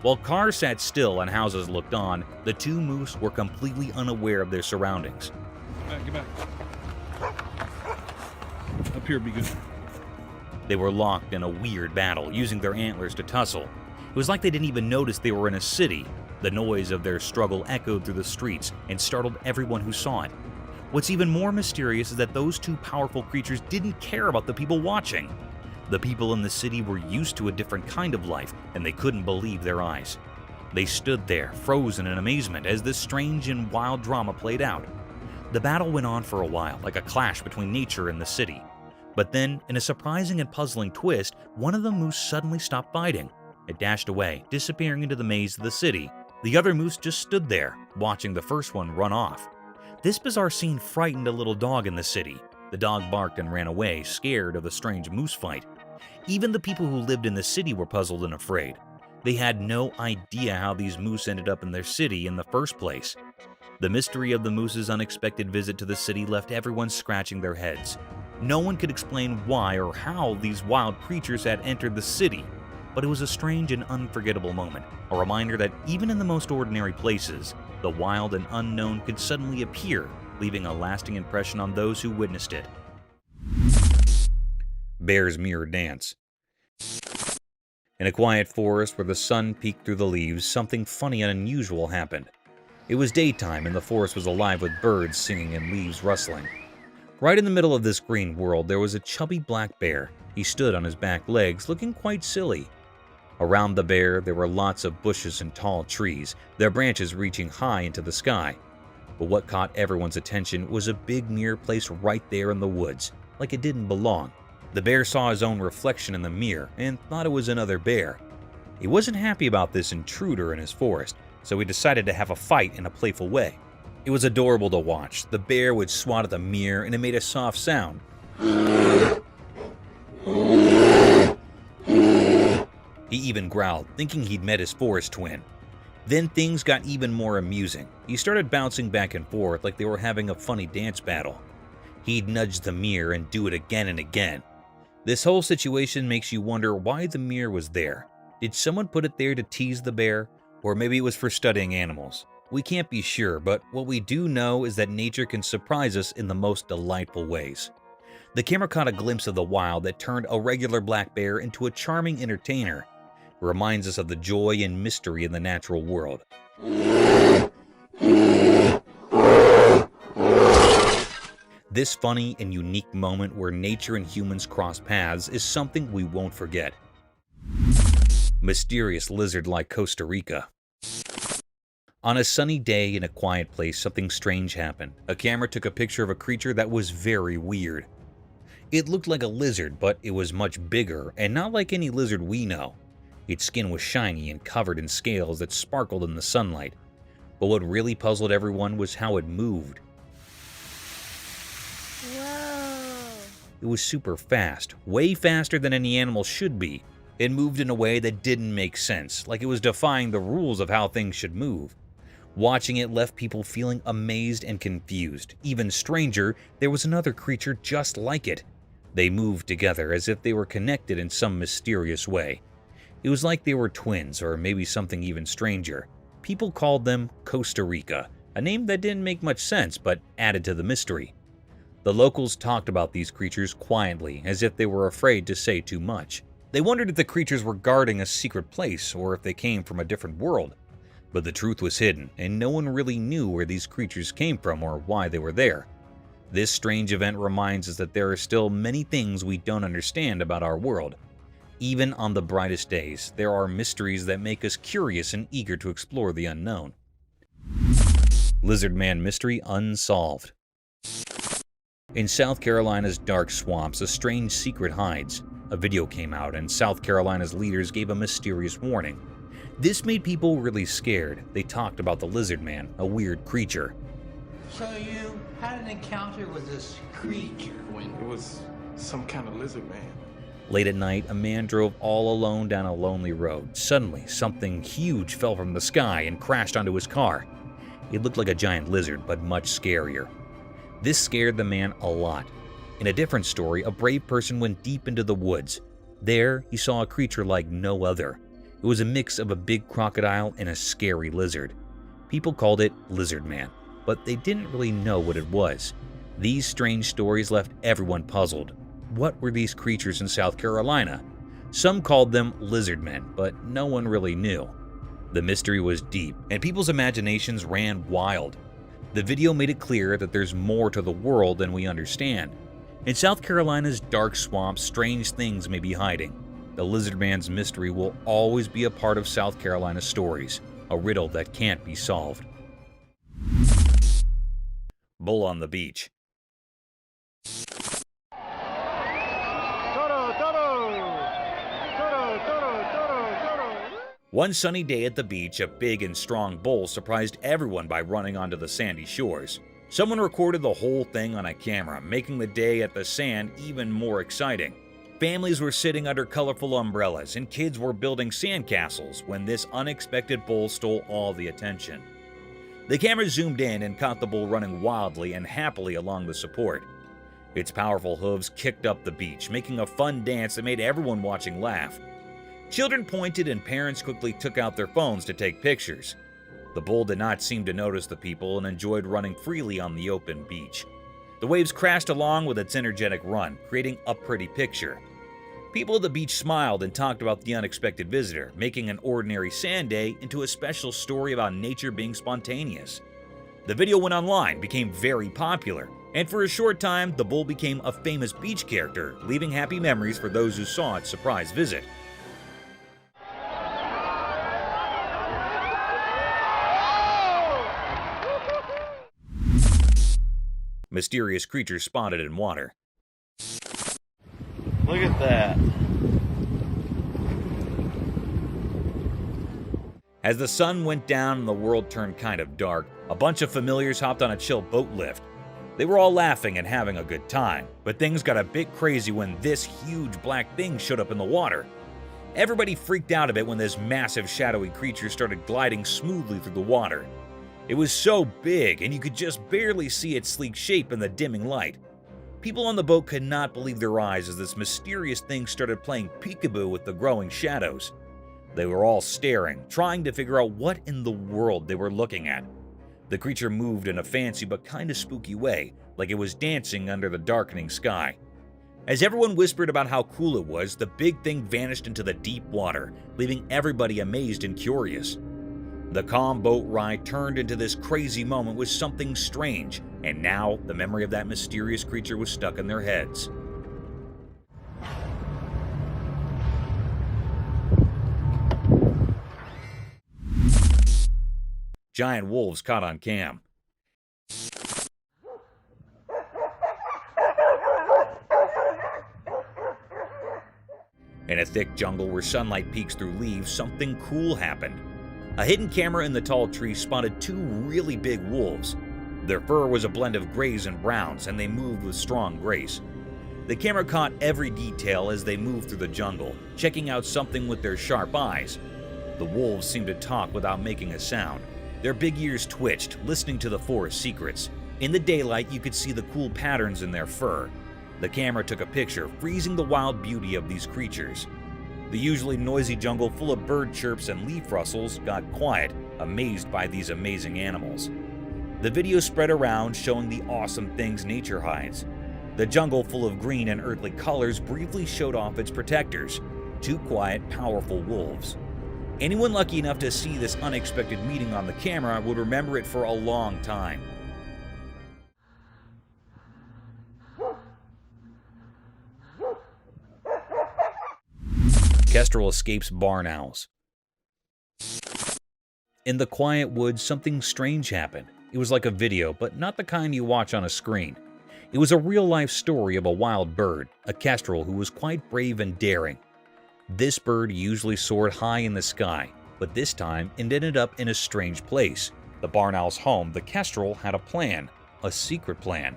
While cars sat still and houses looked on, the two moose were completely unaware of their surroundings. Get back. Up here would be good. They were locked in a weird battle, using their antlers to tussle. It was like they didn't even notice they were in a city. The noise of their struggle echoed through the streets and startled everyone who saw it. What's even more mysterious is that those two powerful creatures didn't care about the people watching. The people in the city were used to a different kind of life, and they couldn't believe their eyes. They stood there, frozen in amazement, as this strange and wild drama played out. The battle went on for a while, like a clash between nature and the city. But then, in a surprising and puzzling twist, one of the moose suddenly stopped fighting. It dashed away, disappearing into the maze of the city. The other moose just stood there, watching the first one run off. This bizarre scene frightened a little dog in the city. The dog barked and ran away, scared of the strange moose fight. Even the people who lived in the city were puzzled and afraid. They had no idea how these moose ended up in their city in the first place. The mystery of the moose's unexpected visit to the city left everyone scratching their heads. No one could explain why or how these wild creatures had entered the city, but it was a strange and unforgettable moment, a reminder that even in the most ordinary places, the wild and unknown could suddenly appear, leaving a lasting impression on those who witnessed it. Bear's mirror dance. In a quiet forest where the sun peeked through the leaves, something funny and unusual happened. It was daytime and the forest was alive with birds singing and leaves rustling. Right in the middle of this green world, there was a chubby black bear. He stood on his back legs, looking quite silly. Around the bear, there were lots of bushes and tall trees, their branches reaching high into the sky. But what caught everyone's attention was a big mirror placed right there in the woods, like it didn't belong. The bear saw his own reflection in the mirror and thought it was another bear. He wasn't happy about this intruder in his forest, so he decided to have a fight in a playful way. It was adorable to watch. The bear would swat at the mirror and it made a soft sound. He even growled, thinking he'd met his forest twin. Then things got even more amusing. He started bouncing back and forth like they were having a funny dance battle. He'd nudge the mirror and do it again and again. This whole situation makes you wonder why the mirror was there. Did someone put it there to tease the bear? Or maybe it was for studying animals. We can't be sure, but what we do know is that nature can surprise us in the most delightful ways. The camera caught a glimpse of the wild that turned a regular black bear into a charming entertainer. It reminds us of the joy and mystery in the natural world. This funny and unique moment where nature and humans cross paths is something we won't forget. Mysterious lizard like Costa Rica. On a sunny day in a quiet place, something strange happened. A camera took a picture of a creature that was very weird. It looked like a lizard, but it was much bigger and not like any lizard we know. Its skin was shiny and covered in scales that sparkled in the sunlight. But what really puzzled everyone was how it moved. Whoa. It was super fast, way faster than any animal should be. It moved in a way that didn't make sense, like it was defying the rules of how things should move. Watching it left people feeling amazed and confused. Even stranger, there was another creature just like it. They moved together as if they were connected in some mysterious way. It was like they were twins, or maybe something even stranger. People called them Costa Rica, a name that didn't make much sense but added to the mystery. The locals talked about these creatures quietly, as if they were afraid to say too much. They wondered if the creatures were guarding a secret place or if they came from a different world. But the truth was hidden, and no one really knew where these creatures came from or why they were there. This strange event reminds us that there are still many things we don't understand about our world. Even on the brightest days, there are mysteries that make us curious and eager to explore the unknown. Lizard Man Mystery Unsolved. In South Carolina's dark swamps, a strange secret hides. A video came out, and South Carolina's leaders gave a mysterious warning. This made people really scared. They talked about the Lizard Man, a weird creature. So you had an encounter with this creature when it was some kind of lizard man. Late at night, a man drove all alone down a lonely road. Suddenly, something huge fell from the sky and crashed onto his car. It looked like a giant lizard, but much scarier. This scared the man a lot. In a different story, a brave person went deep into the woods. There, he saw a creature like no other. It was a mix of a big crocodile and a scary lizard. People called it Lizard Man, but they didn't really know what it was. These strange stories left everyone puzzled. What were these creatures in South Carolina? Some called them lizard men, but no one really knew. The mystery was deep, and people's imaginations ran wild. The video made it clear that there's more to the world than we understand. In South Carolina's dark swamps, strange things may be hiding. The Lizard Man's mystery will always be a part of South Carolina's stories, a riddle that can't be solved. Bull on the beach. One sunny day at the beach, a big and strong bull surprised everyone by running onto the sandy shores. Someone recorded the whole thing on a camera, making the day at the sand even more exciting. Families were sitting under colorful umbrellas and kids were building sandcastles when this unexpected bull stole all the attention. The camera zoomed in and caught the bull running wildly and happily along the support. Its powerful hooves kicked up the beach, making a fun dance that made everyone watching laugh. Children pointed and parents quickly took out their phones to take pictures. The bull did not seem to notice the people and enjoyed running freely on the open beach. The waves crashed along with its energetic run, creating a pretty picture. People at the beach smiled and talked about the unexpected visitor, making an ordinary sand day into a special story about nature being spontaneous. The video went online, became very popular, and for a short time, the bull became a famous beach character, leaving happy memories for those who saw its surprise visit. Mysterious creature spotted in water. Look at that. As the sun went down and the world turned kind of dark, a bunch of familiars hopped on a chill boat lift. They were all laughing and having a good time, but things got a bit crazy when this huge black thing showed up in the water. Everybody freaked out a bit when this massive shadowy creature started gliding smoothly through the water. It was so big, and you could just barely see its sleek shape in the dimming light. People on the boat could not believe their eyes as this mysterious thing started playing peekaboo with the growing shadows. They were all staring, trying to figure out what in the world they were looking at. The creature moved in a fancy but kind of spooky way, like it was dancing under the darkening sky. As everyone whispered about how cool it was, the big thing vanished into the deep water, leaving everybody amazed and curious. The calm boat ride turned into this crazy moment with something strange, and now the memory of that mysterious creature was stuck in their heads. Giant wolves caught on cam. In a thick jungle where sunlight peeks through leaves, something cool happened. A hidden camera in the tall tree spotted two really big wolves. Their fur was a blend of grays and browns, and they moved with strong grace. The camera caught every detail as they moved through the jungle, checking out something with their sharp eyes. The wolves seemed to talk without making a sound. Their big ears twitched, listening to the forest secrets. In the daylight, you could see the cool patterns in their fur. The camera took a picture, freezing the wild beauty of these creatures. The usually noisy jungle full of bird chirps and leaf rustles got quiet, amazed by these amazing animals. The video spread around, showing the awesome things nature hides. The jungle full of green and earthly colors briefly showed off its protectors, two quiet, powerful wolves. Anyone lucky enough to see this unexpected meeting on the camera would remember it for a long time. Kestrel escapes barn owls. In the quiet woods, something strange happened. It was like a video, but not the kind you watch on a screen. It was a real-life story of a wild bird, a kestrel who was quite brave and daring. This bird usually soared high in the sky, but this time it ended up in a strange place. The barn owl's home, the kestrel had a plan, a secret plan.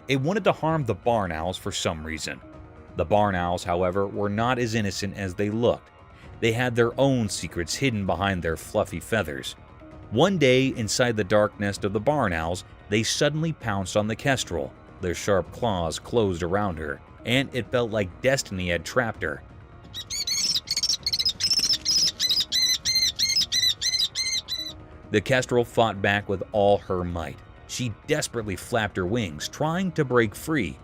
It wanted to harm the barn owls for some reason. The barn owls, however, were not as innocent as they looked. They had their own secrets hidden behind their fluffy feathers. One day, inside the dark nest of the barn owls, they suddenly pounced on the kestrel. Their sharp claws closed around her, and it felt like destiny had trapped her. The kestrel fought back with all her might. She desperately flapped her wings, trying to break free.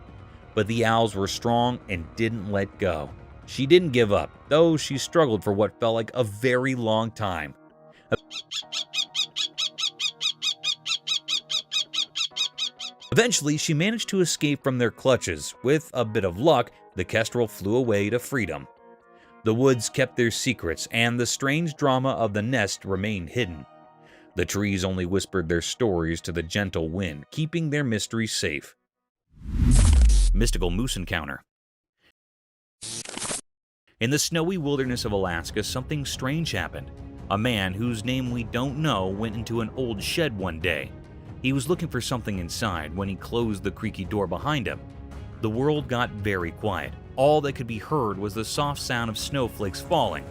But the owls were strong and didn't let go. She didn't give up, though she struggled for what felt like a very long time. Eventually, she managed to escape from their clutches. With a bit of luck, the kestrel flew away to freedom. The woods kept their secrets, and the strange drama of the nest remained hidden. The trees only whispered their stories to the gentle wind, keeping their mysteries safe. Mystical moose encounter. In the snowy wilderness of Alaska, something strange happened. A man whose name we don't know went into an old shed one day. He was looking for something inside when he closed the creaky door behind him. The world got very quiet. All that could be heard was the soft sound of snowflakes falling,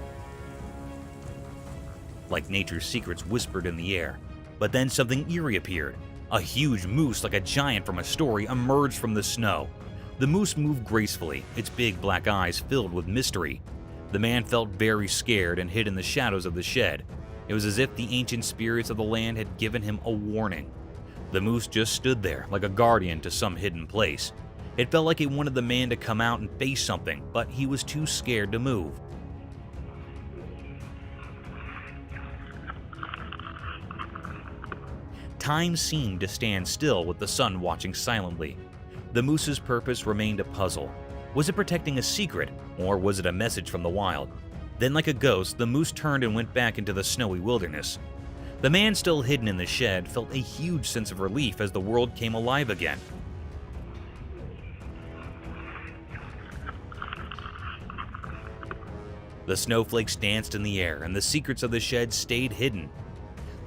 like nature's secrets whispered in the air. But then something eerie appeared. A huge moose, like a giant from a story, emerged from the snow. The moose moved gracefully, its big black eyes filled with mystery. The man felt very scared and hid in the shadows of the shed. It was as if the ancient spirits of the land had given him a warning. The moose just stood there like a guardian to some hidden place. It felt like it wanted the man to come out and face something, but he was too scared to move. Time seemed to stand still with the sun watching silently. The moose's purpose remained a puzzle. Was it protecting a secret, or was it a message from the wild? Then, like a ghost, the moose turned and went back into the snowy wilderness. The man, still hidden in the shed, felt a huge sense of relief as the world came alive again. The snowflakes danced in the air, and the secrets of the shed stayed hidden.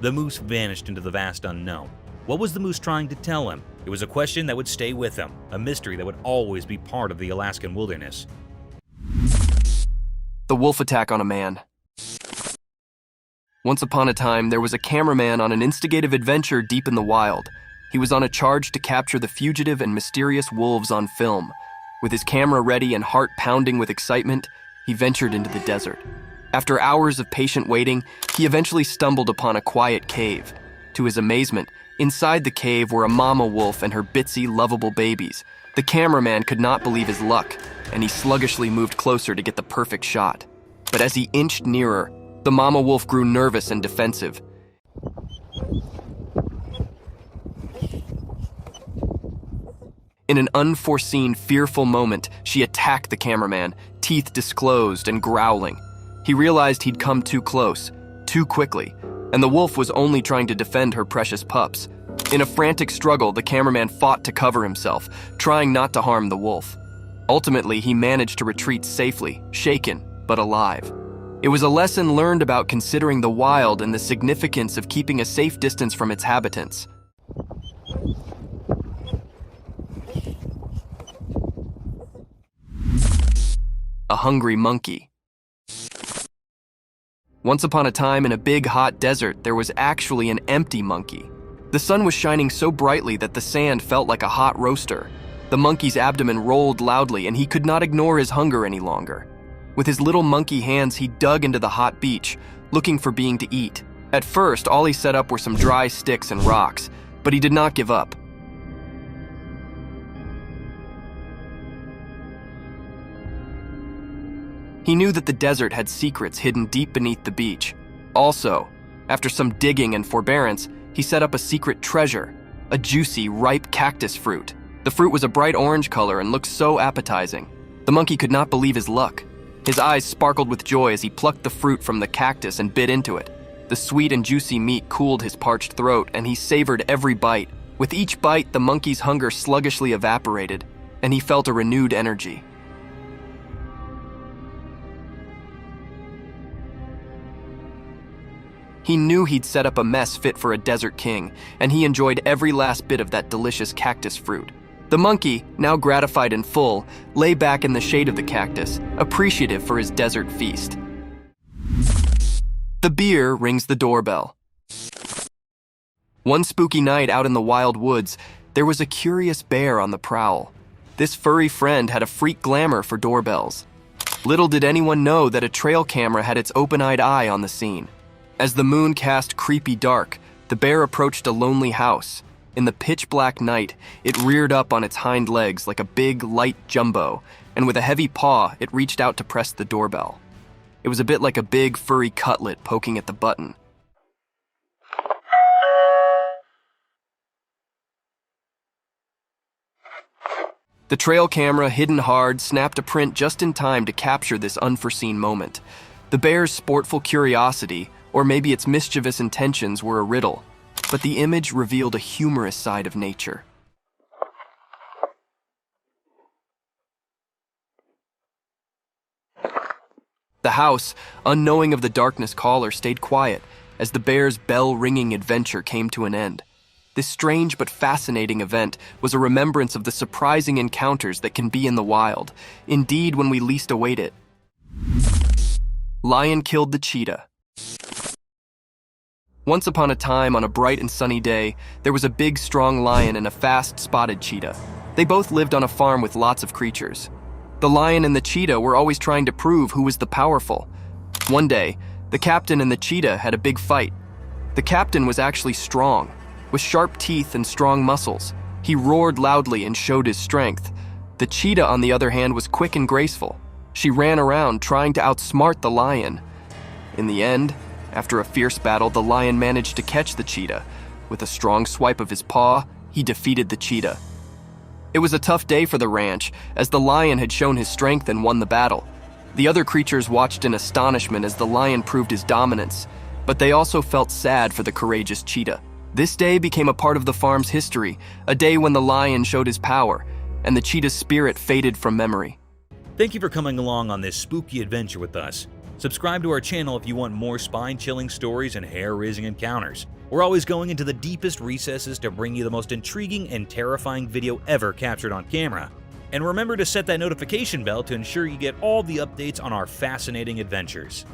The moose vanished into the vast unknown. What was the moose trying to tell him? It was a question that would stay with him, a mystery that would always be part of the Alaskan wilderness. The wolf attack on a man. Once upon a time, there was a cameraman on an instigative adventure deep in the wild. He was on a charge to capture the fugitive and mysterious wolves on film. With his camera ready and heart pounding with excitement, he ventured into the desert. After hours of patient waiting, he eventually stumbled upon a quiet cave. To his amazement, inside the cave were a mama wolf and her bitsy, lovable babies. The cameraman could not believe his luck, and he sluggishly moved closer to get the perfect shot. But as he inched nearer, the mama wolf grew nervous and defensive. In an unforeseen, fearful moment, she attacked the cameraman, teeth disclosed and growling. He realized he'd come too close, too quickly, and the wolf was only trying to defend her precious pups. In a frantic struggle, the cameraman fought to cover himself, trying not to harm the wolf. Ultimately, he managed to retreat safely, shaken, but alive. It was a lesson learned about considering the wild and the significance of keeping a safe distance from its inhabitants. A hungry monkey. Once upon a time in a big hot desert, there was actually an empty monkey. The sun was shining so brightly that the sand felt like a hot roaster. The monkey's abdomen rolled loudly and he could not ignore his hunger any longer. With his little monkey hands, he dug into the hot beach, looking for being to eat. At first, all he set up were some dry sticks and rocks, but he did not give up. He knew that the desert had secrets hidden deep beneath the beach. Also, after some digging and forbearance, he set up a secret treasure, a juicy, ripe cactus fruit. The fruit was a bright orange color and looked so appetizing. The monkey could not believe his luck. His eyes sparkled with joy as he plucked the fruit from the cactus and bit into it. The sweet and juicy meat cooled his parched throat, and he savored every bite. With each bite, the monkey's hunger sluggishly evaporated, and he felt a renewed energy. He knew he'd set up a mess fit for a desert king, and he enjoyed every last bit of that delicious cactus fruit. The monkey, now gratified and full, lay back in the shade of the cactus, appreciative for his desert feast. The bear rings the doorbell. One spooky night out in the wild woods, there was a curious bear on the prowl. This furry friend had a freak glamour for doorbells. Little did anyone know that a trail camera had its open-eyed eye on the scene. As the moon cast creepy dark, the bear approached a lonely house. In the pitch-black night, it reared up on its hind legs like a big, light jumbo, and with a heavy paw, it reached out to press the doorbell. It was a bit like a big, furry cutlet poking at the button. The trail camera, hidden hard, snapped a print just in time to capture this unforeseen moment. The bear's sportful curiosity, or maybe its mischievous intentions, were a riddle, but the image revealed a humorous side of nature. The house, unknowing of the darkness caller, stayed quiet as the bear's bell-ringing adventure came to an end. This strange but fascinating event was a remembrance of the surprising encounters that can be in the wild, indeed when we least await it. Lion killed the cheetah. Once upon a time, on a bright and sunny day, there was a big, strong lion and a fast, spotted cheetah. They both lived on a farm with lots of creatures. The lion and the cheetah were always trying to prove who was the powerful. One day, The captain and the cheetah had a big fight. The captain was actually strong, with sharp teeth and strong muscles. He roared loudly and showed his strength. The cheetah, on the other hand, was quick and graceful. She ran around trying to outsmart the lion. In the end, after a fierce battle, the lion managed to catch the cheetah. With a strong swipe of his paw, he defeated the cheetah. It was a tough day for the ranch, as the lion had shown his strength and won the battle. The other creatures watched in astonishment as the lion proved his dominance, but they also felt sad for the courageous cheetah. This day became a part of the farm's history, a day when the lion showed his power, and the cheetah's spirit faded from memory. Thank you for coming along on this spooky adventure with us. Subscribe to our channel if you want more spine-chilling stories and hair-raising encounters. We're always going into the deepest recesses to bring you the most intriguing and terrifying video ever captured on camera. And remember to set that notification bell to ensure you get all the updates on our fascinating adventures.